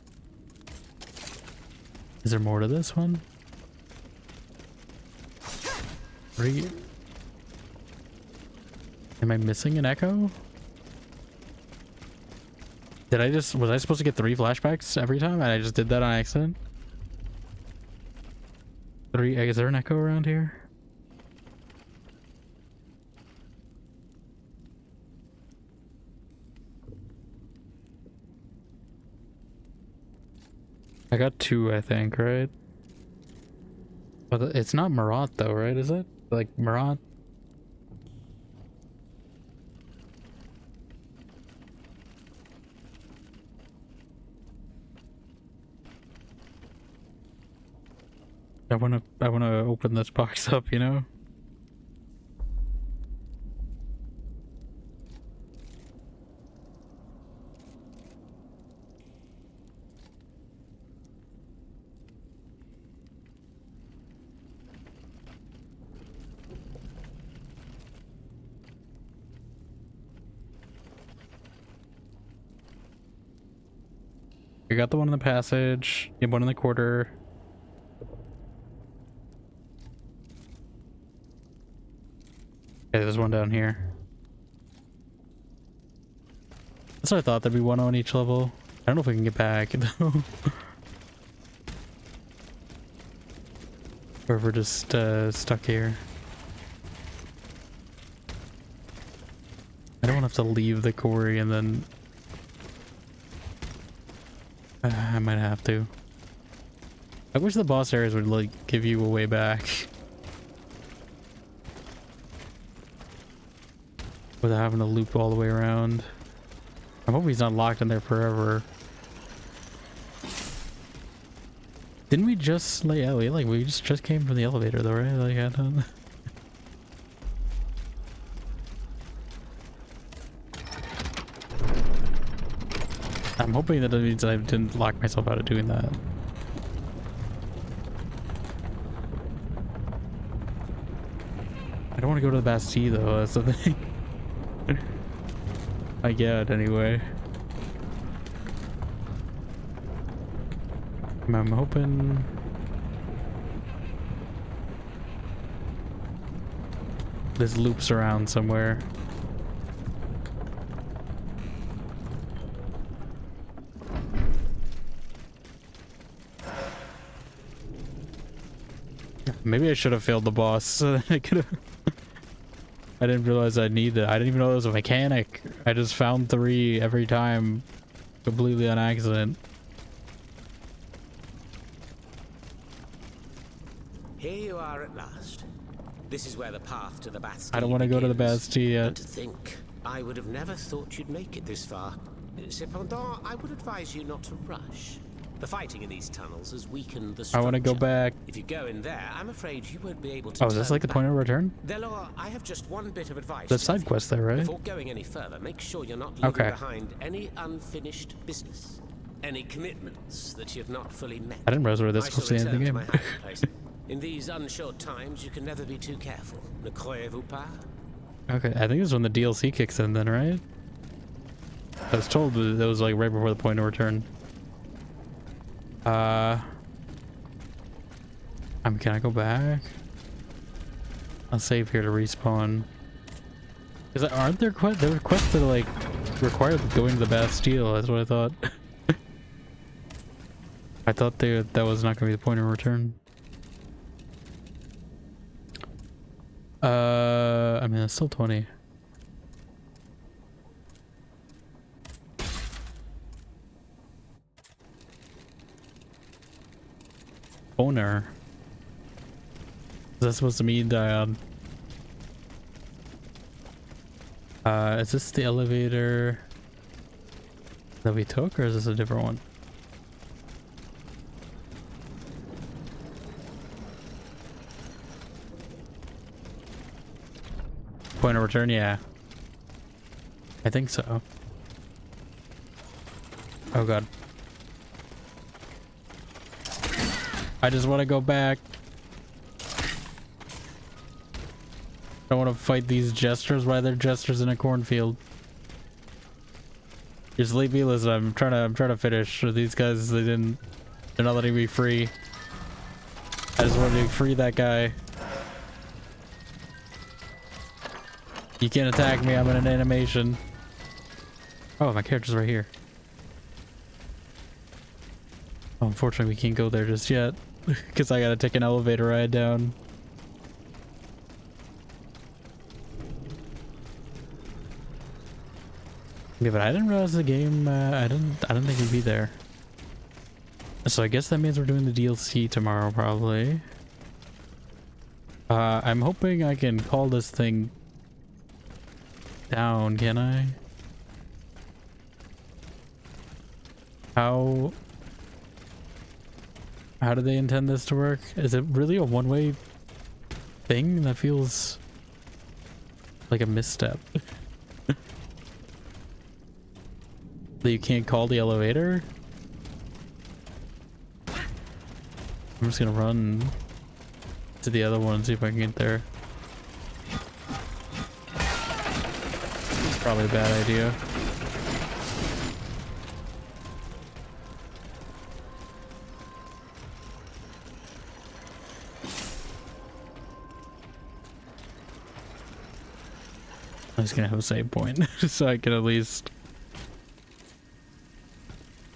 Is there more to this one? 3? Am I missing an echo? Did I just... Was I supposed to get 3 flashbacks every time? And I just did that on accident? 3... Is there an echo around here? I got 2, I think, right? But it's not Marat though, right? Is it? Like Marat? I wanna open this box up, you know? I got the one in the passage, you have one in the quarter. Okay, there's one down here. That's what I thought, there'd be one on each level. I don't know if we can get back though. Or if we're just stuck here. I don't want to have to leave the quarry and then... I might have to. I wish the boss areas would like give you a way back. Without having to loop all the way around. I hope he's not locked in there forever. Didn't we just like we just came from the elevator though, right? Like I don't. I'm hoping that means I didn't lock myself out of doing that. I don't want to go to the Bastille though, that's the thing. I get anyway. I'm hoping... this loops around somewhere. Maybe I should have failed the boss so that I could have. I didn't realize I need that. I didn't even know it was a mechanic. I just found 3 every time, completely on accident. Here you are at last. This is where the path to the Bastille I don't want to go to the begins. Bastille yet. And to think, I would have never thought you'd make it this far. Cependant, I would advise you not to rush. The fighting in these tunnels has weakened the I structure. want to go back. If you go in there, I'm afraid you won't be able to. Oh, is this like the point of return? Delor, I have just one bit of advice. The side quest there, right? Before going any further, make sure you're not leaving behind any unfinished business, any commitments that you've not fully met. I didn't realize we were this close to the end of the game. In these unsure times, you can never be too careful. Ne croyez-vous pas? Okay, I think this is when the DLC kicks in then, right? I was told that it was like right before the point of return. Can I go back? I'll save here to respawn. Is that, aren't there quests that like require going to the Bastille? That's what I thought. I thought that was not going to be the point of return. I mean, it's still 20. Owner. Is that supposed to mean Dion? Is this the elevator that we took, or is this a different one? Point of return, yeah. I think so. Oh god. I just want to go back. I don't want to fight these jesters. Why they're jesters in a cornfield? Just leave me. Listen, I'm trying to finish. These guys, they're not letting me free. I just want to free that guy. You can't attack me. I'm in an animation. Oh, my character's right here. Oh, unfortunately, we can't go there just yet because I gotta take an elevator ride down. Yeah, but I didn't realize the game. I didn't think it'd be there. So I guess that means we're doing the DLC tomorrow, probably. I'm hoping I can call this thing down. Can I? How do they intend this to work? Is it really a one-way thing? That feels like a misstep. That you can't call the elevator? I'm just gonna run to the other one and see if I can get there. It's probably a bad idea. I'm just gonna have a save point so I can at least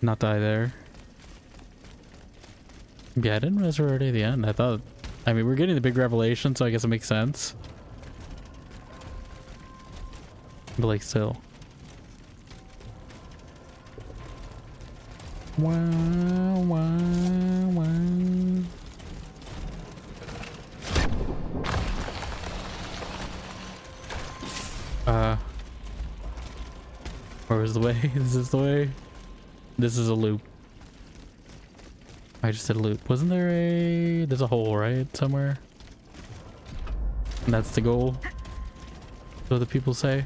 not die there. Yeah, I didn't realize we're already at the end. I thought, I mean, we're getting the big revelation, so I guess it makes sense. But like, still. Wow, wow, wow. Where is the way? Is this the way? This is a loop. I just did a loop. Wasn't there there's a hole, right? Somewhere? And that's the goal? So the people say?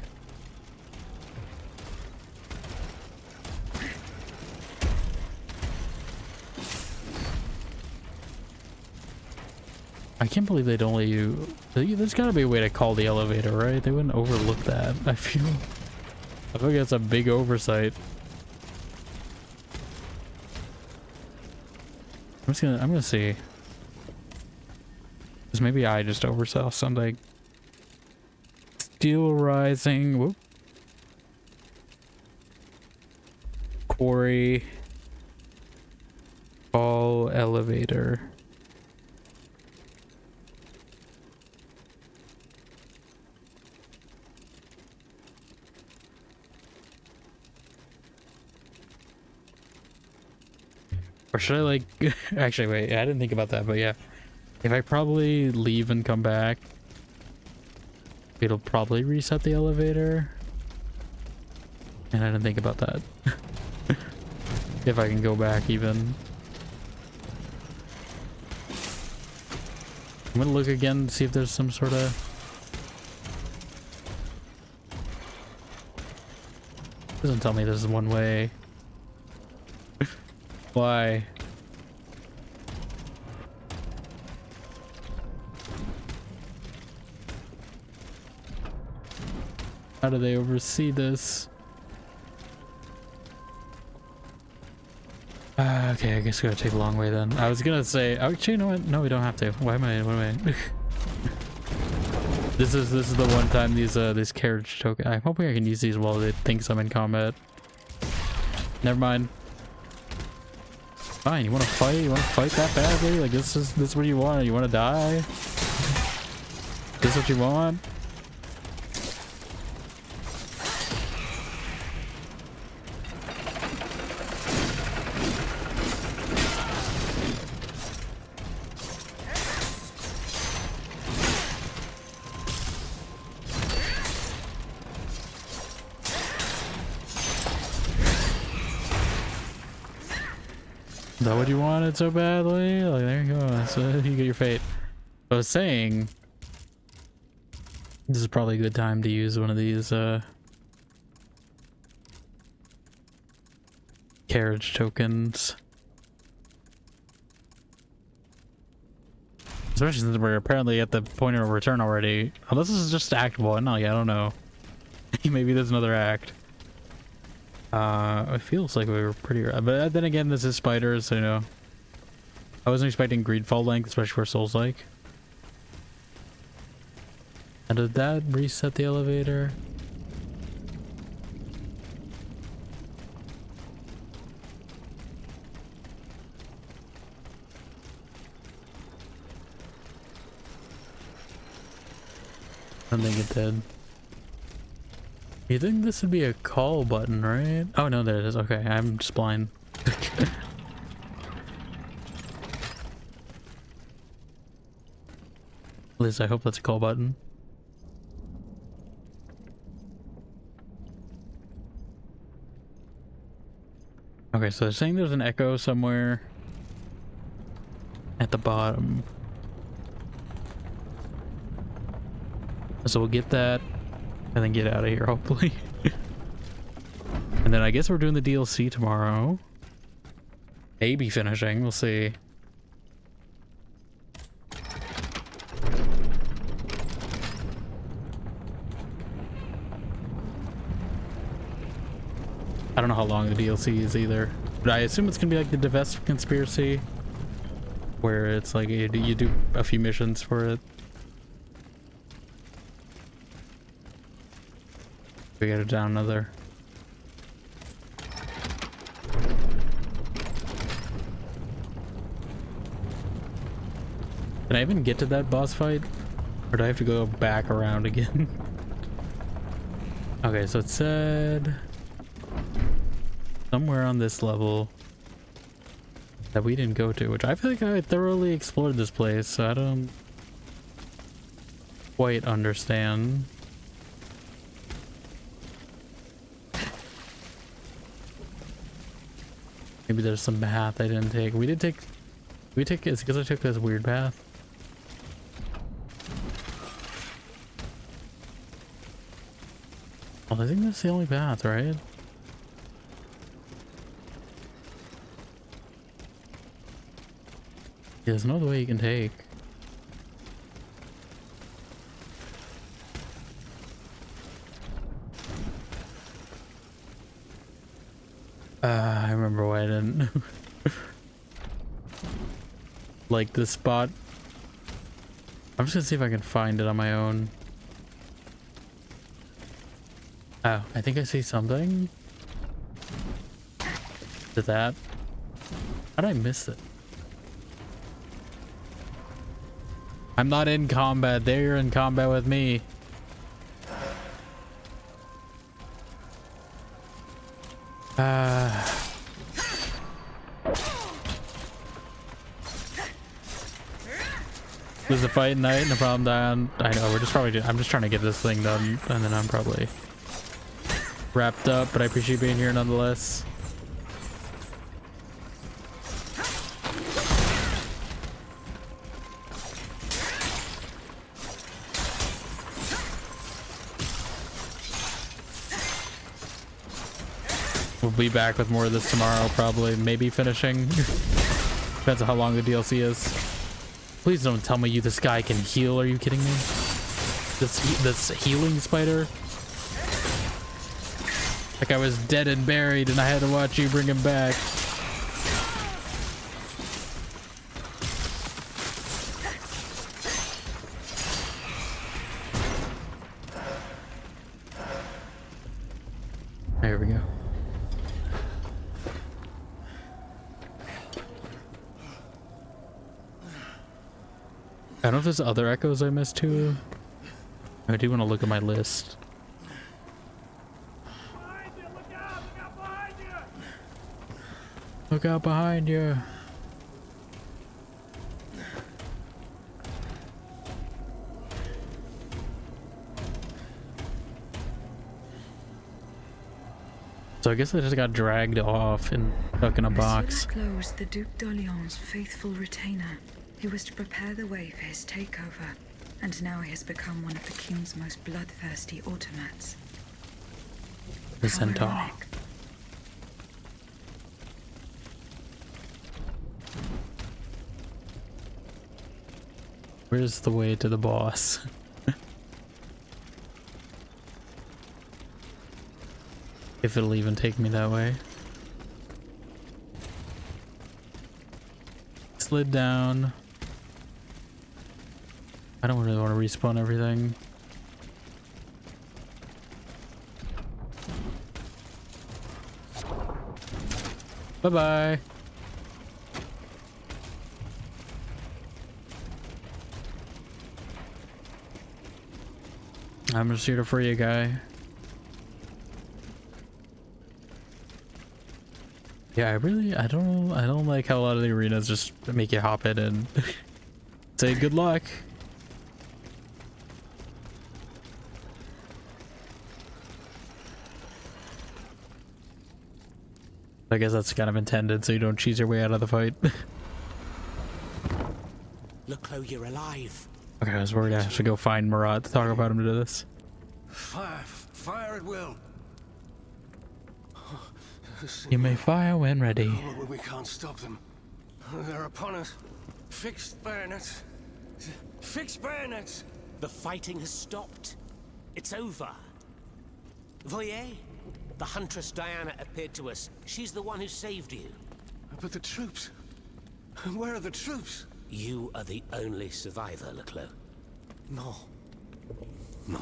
I can't believe they don't let you... There's gotta be a way to call the elevator, right? They wouldn't overlook that, I feel. I feel like that's a big oversight. I'm gonna see. Because maybe I just oversaw something. STEELRISing. Whoop. Quarry. Call elevator. Or should I like actually wait, I didn't think about that, but yeah. If I probably leave and come back, it'll probably reset the elevator. And I didn't think about that. If I can go back even. I'm gonna look again to see if there's some sort of... Doesn't tell me this is one way. Why? How do they oversee this? Okay, I guess we gotta take a long way then. I was gonna say, actually, you know what? No, we don't have to. Why am I? This is the one time these carriage token. I'm hoping I can use these while it thinks I'm in combat. Never mind. Fine. You want to fight? You want to fight that badly? Like this is what you want? You want to die? This is what you want? Is that what you wanted so badly? Like, there you go. So you get your fate. I was saying, this is probably a good time to use one of these carriage tokens. Especially since we're apparently at the point of return already. Unless this is just Act 1. I don't know. Maybe there's another act. It feels like we were pretty... But then again, this is spiders, so you know. I wasn't expecting Greedfall length, especially for Souls-like. And did that reset the elevator? I don't think it did. You think this would be a call button, right? Oh no, there it is. Okay, I'm just blind. Liz, I hope that's a call button. Okay, so they're saying there's an echo somewhere at the bottom. So we'll get that and then get out of here, hopefully. And then I guess we're doing the DLC tomorrow. Maybe finishing, we'll see. I don't know how long the DLC is either, but I assume it's gonna be like the Divest Conspiracy, where it's like you do a few missions for it. We gotta down another. Can I even get to that boss fight? Or do I have to go back around again? Okay, so it said somewhere on this level that we didn't go to, which I feel like I thoroughly explored this place, so I don't quite understand. Maybe there's some path I didn't take. We did take... It's because I took this weird path. Well, I think that's the only path, right? Yeah, there's no other way you can take. I remember why I didn't. Like this spot. I'm just gonna see if I can find it on my own. Oh, I think I see something. Did that? How did I miss it? I'm not in combat. They're in combat with me. There's a fight night, no problem, Dion. I know, we're just probably I'm just trying to get this thing done, and then I'm probably wrapped up, but I appreciate being here nonetheless. We'll be back with more of this tomorrow, probably. Maybe finishing. Depends on how long the DLC is. Please don't tell me this guy can heal. Are you kidding me? This healing spider? Like I was dead and buried and I had to watch you bring him back. There we go. I don't know if there's other echoes I missed too. I do want to look at my list. Look out behind you. So I guess I just got dragged off and stuck in a box. Monsieur was the Duc d'Orléans' faithful retainer. He was to prepare the way for his takeover, and now he has become one of the king's most bloodthirsty automats. The centaur. Where's the way to the boss? If it'll even take me that way. Slid down. I don't really want to respawn everything. Bye-bye. I'm just here to free a guy. Yeah, I don't like how a lot of the arenas just make you hop in and say good luck. I guess that's kind of intended so you don't cheese your way out of the fight. Look, Chloe, you're alive. Okay, I was worried I should go find Marat to talk about him to do this. Fire at will. You may fire when ready. Oh, we can't stop them. They're upon us. Fixed bayonets. Fixed bayonets. The fighting has stopped. It's over. Voyez? The huntress Diana appeared to us. She's the one who saved you. But the troops. Where are the troops? You are the only survivor, Leclos. No. No.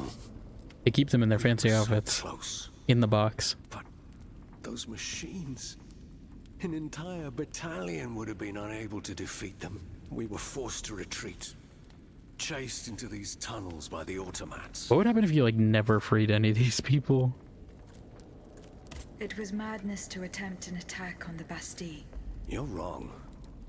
They keep them in their fancy outfits. So close. In the box. But those machines. An entire battalion would have been unable to defeat them. We were forced to retreat. Chased into these tunnels by the automats. What would happen if you, like, never freed any of these people? It was madness to attempt an attack on the Bastille. You're wrong.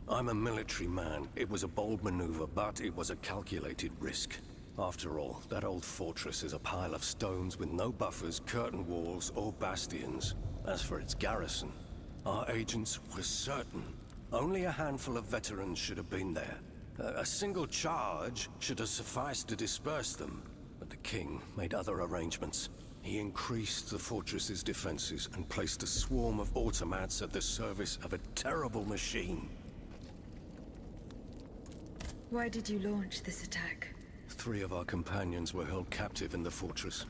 I'm a military man. It was a bold maneuver, but it was a calculated risk. After all, that old fortress is a pile of stones with no buffers, curtain walls, or bastions. As for its garrison, our agents were certain. Only a handful of veterans should have been there. A single charge should have sufficed to disperse them. But the king made other arrangements. He increased the fortress's defenses and placed a swarm of automats at the service of a terrible machine. Why did you launch this attack? 3 of our companions were held captive in the fortress.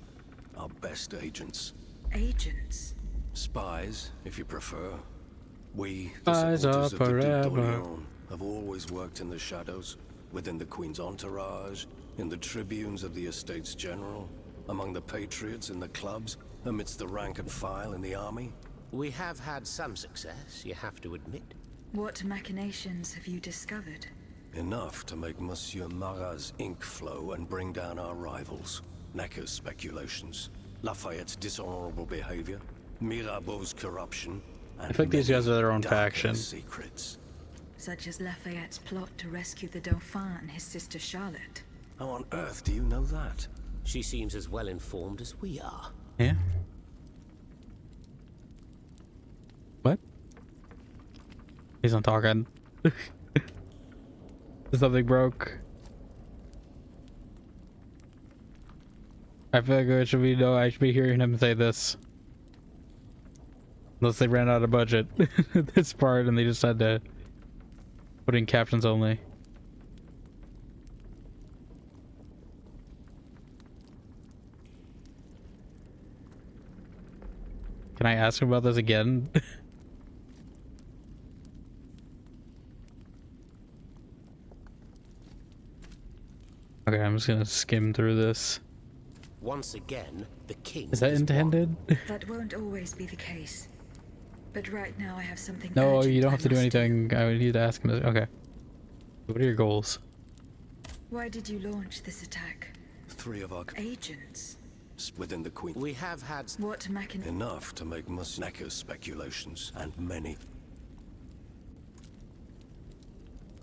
Our best agents. Agents? Spies, if you prefer. We, Spies the are supporters of the Duc forever. d'Orléans, have always worked in the shadows, within the Queen's entourage, in the tribunes of the Estates General, among the patriots in the clubs, amidst the rank and file in the army. We have had some success, you have to admit. What machinations have you discovered? Enough to make Monsieur Marat's ink flow and bring down our rivals. Necker's speculations, Lafayette's dishonorable behavior, Mirabeau's corruption, and I think these guys are their own darker faction. secrets. such as Lafayette's plot to rescue the Dauphin and his sister Charlotte. How on earth do you know that? She seems as well informed as we are. Yeah. What? He's not talking. Something broke. I feel like I should be hearing him say this. Unless they ran out of budget this part and they just had to put in captions only. Can I ask him about this again? Okay, I'm just gonna skim through this. Once again, the king is that intended? That won't always be the case. But right now I have something No, urgent you don't I have to do must anything. I would need to ask him. Okay. What are your goals? Why did you launch this attack? 3 of our Agents. within the Queen. We have had What mechanism? Enough to make Musneca's speculations, and many.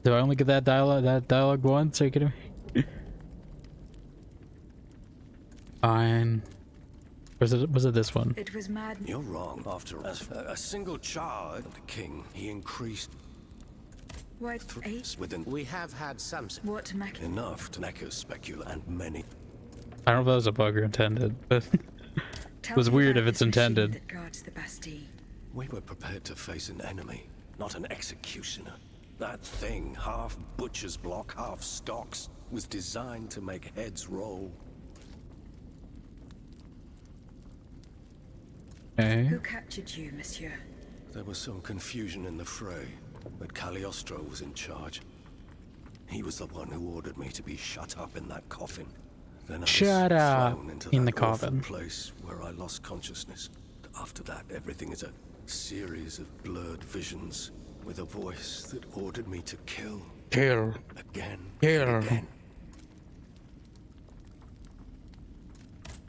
Do I only get that dialogue once? Are you kidding me? Fine. Was it this one? It was mad. You're wrong. After a single charge of the king, he increased Why? within. We have had some. What mechanism? Enough to Neca's specula, and many. I don't know if that was a bug or intended, but it was weird if it's intended. That guards the Bastille. We were prepared to face an enemy, not an executioner. That thing, half butcher's block, half stocks, was designed to make heads roll. Okay. Who captured you, monsieur? There was some confusion in the fray, but Cagliostro was in charge. He was the one who ordered me to be shut up in that coffin. Then I was thrown into in the that awful coffin. place where I lost consciousness. After that, everything is a series of blurred visions with a voice that ordered me to kill. Kill. Again. Kill. And again.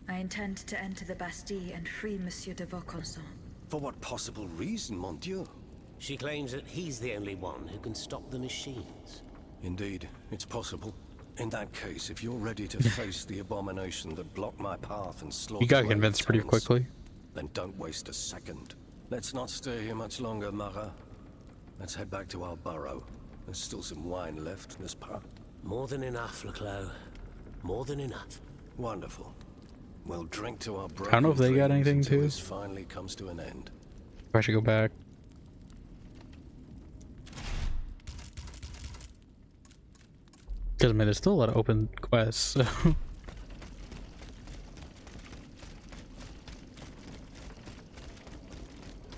I intend to enter the Bastille and free Monsieur de Vaucanson. For what possible reason, mon Dieu? She claims that he's the only one who can stop the machines. Indeed, it's possible. In that case, if you're ready to face the abomination that blocked my path and slaughtered You got my convinced pretty lieutenants, quickly. then don't waste a second. Let's not stay here much longer, Marat. Let's head back to our burrow. There's still some wine left, n'est-ce pas? More than enough, Leclos. More than enough. Wonderful. We'll drink to our broken I don't know if they got dreams anything until too. this finally comes to an end. I should go back. Because I mean, there's still a lot of open quests. So.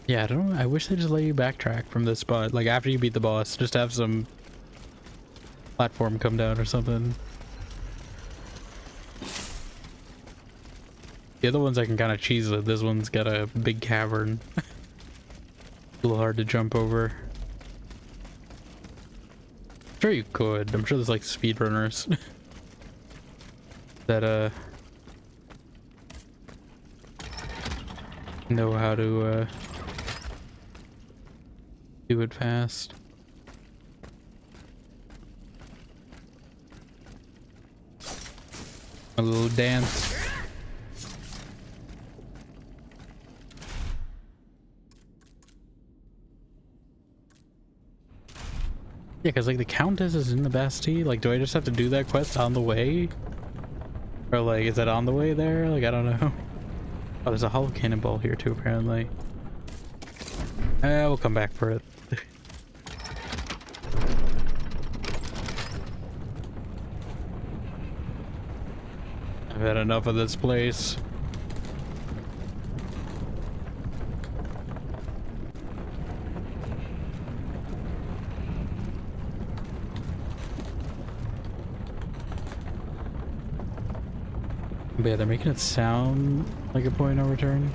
Yeah, I don't know. I wish they just let you backtrack from this spot. Like after you beat the boss, just have some platform come down or something. The other ones I can kind of cheese it. This one's got a big cavern. A little hard to jump over. Sure you could. I'm sure there's like speedrunners that know how to do it fast. A little dance. Yeah, because like the Countess is in the Bastille. Like, do I just have to do that quest on the way? Or like, is that on the way there? Like, I don't know. Oh, there's a hollow cannonball here too, apparently. We'll come back for it. I've had enough of this place. But yeah, they're making it sound like a point of no return.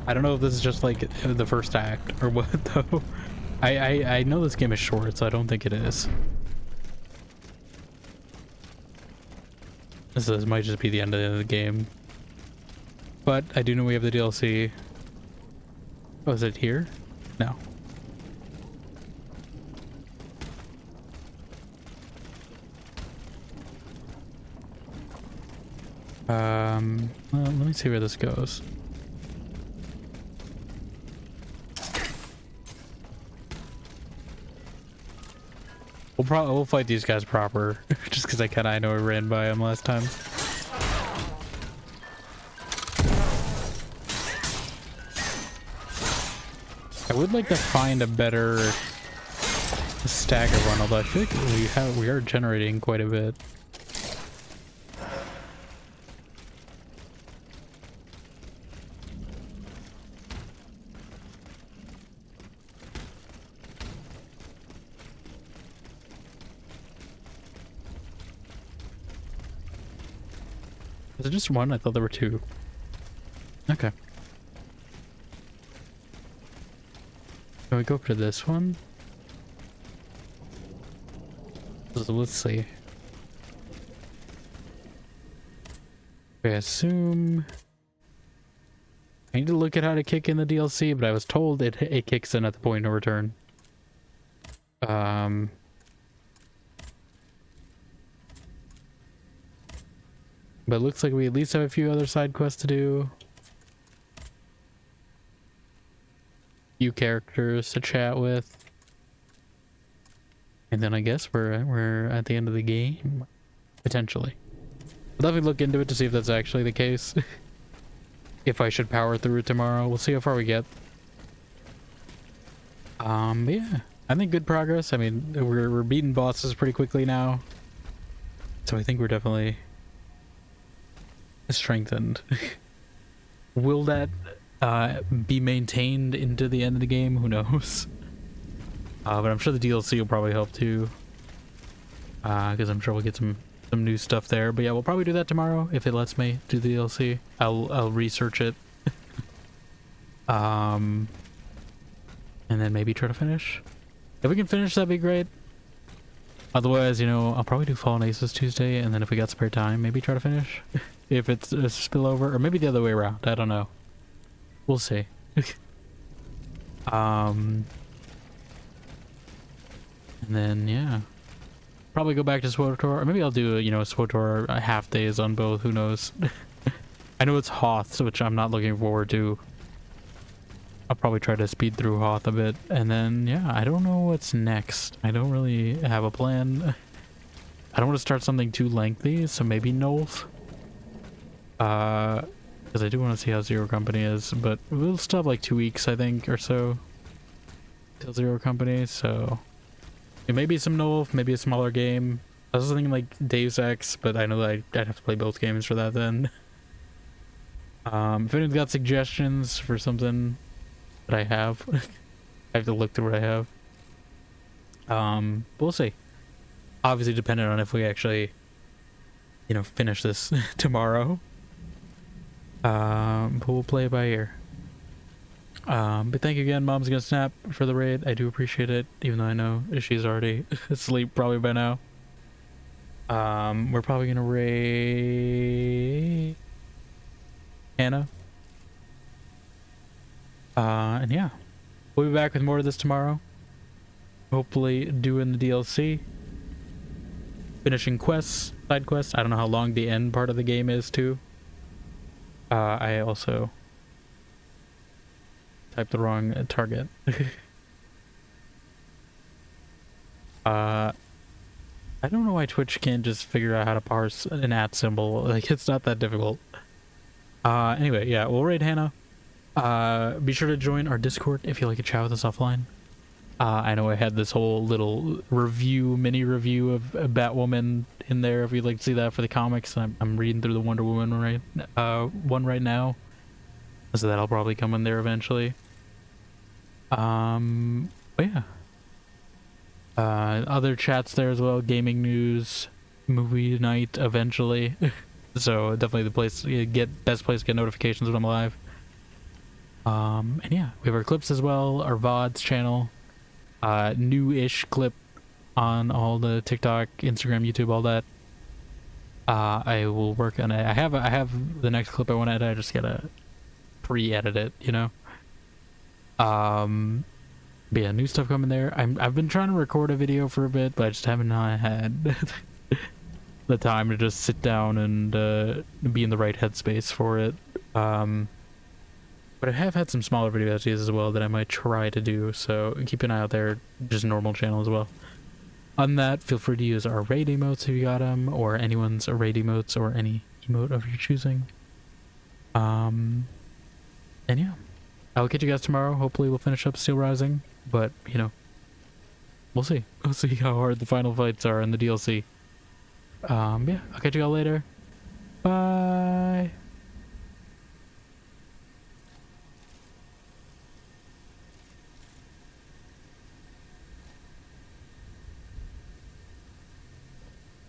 I don't know if this is just like the first act or what though. I know this game is short, so I don't think it is. This might just be the end of the game. But I do know we have the DLC. Oh, is it here? No. Well, let me see where this goes. We'll fight these guys proper, just because I know I ran by them last time. I would like to find a better stagger one, although I feel like we are generating quite a bit. Is it just one? I thought there were two. Okay. Can we go up to this one? So let's see. I assume I need to look at how to kick in the DLC, but I was told it kicks in at the point of return. But it looks like we at least have a few other side quests to do. Few characters to chat with. And then I guess we're at the end of the game. Potentially. I'll definitely look into it to see if that's actually the case. If I should power through it tomorrow. We'll see how far we get. But yeah. I think good progress. I mean, we're beating bosses pretty quickly now. So I think we're definitely strengthened. Will that be maintained into the end of the game? Who knows? But I'm sure the DLC will probably help too. Because I'm sure we'll get some new stuff there. But yeah, we'll probably do that tomorrow if it lets me do the DLC. I'll research it. And then maybe try to finish. If we can finish, that'd be great. Otherwise, you know, I'll probably do Fallen Aces Tuesday, and then if we got spare time, maybe try to finish. If it's a spillover, or maybe the other way around. I don't know. We'll see. And then, yeah. Probably go back to SWTOR, or maybe I'll do, you know, SWTOR half days on both, who knows. I know it's Hoth, which I'm not looking forward to. I'll probably try to speed through Hoth a bit, and then, yeah, I don't know what's next. I don't really have a plan. I don't want to start something too lengthy, so maybe Nolf. Because I do want to see how Zero Company is, but we'll still have like 2 weeks, I think, or so till Zero Company, so it may be some Nolf, maybe a smaller game. I was thinking like Deus Ex, but I know that I'd have to play both games for that then. If anyone's got suggestions for something that I have, I have to look through what I have. We'll see. Obviously dependent on if we actually, you know, finish this tomorrow. But we'll play it by ear. But thank you again, Mom's Gonna Snap, for the raid. I do appreciate it, even though I know she's already asleep probably by now. We're probably gonna raid Hannah. And yeah, we'll be back with more of this tomorrow. Hopefully doing the DLC. Finishing quests, side quests. I don't know how long the end part of the game is too. I also typed the wrong target. I don't know why Twitch can't just figure out how to parse an @ symbol. Like, it's not that difficult. Anyway, yeah, we'll raid Hannah. Be sure to join our Discord if you like to chat with us offline. I know I had this whole little mini review of Batwoman in there if you'd like to see that for the comics. I'm reading through the Wonder Woman one right now, so that'll probably come in there eventually. But yeah, other chats there as well, gaming news, movie night eventually. So definitely the place best place to get notifications when I'm live. And yeah, we have our clips as well, our VODs channel. New-ish clip on all the TikTok, Instagram, YouTube, all that. I will work on it. I have the next clip I want to edit. I just gotta pre-edit it, you know. But yeah, new stuff coming there. I've been trying to record a video for a bit, but I just haven't had the time to just sit down and be in the right headspace for it. But I have had some smaller video ideas as well that I might try to do, so keep an eye out there, just normal channel as well. On that, feel free to use our raid emotes if you got them, or anyone's raid emotes, or any emote of your choosing. And yeah, I'll catch you guys tomorrow. Hopefully we'll finish up Steel Rising, but, you know, we'll see. We'll see how hard the final fights are in the DLC. Yeah, I'll catch you all later. Bye!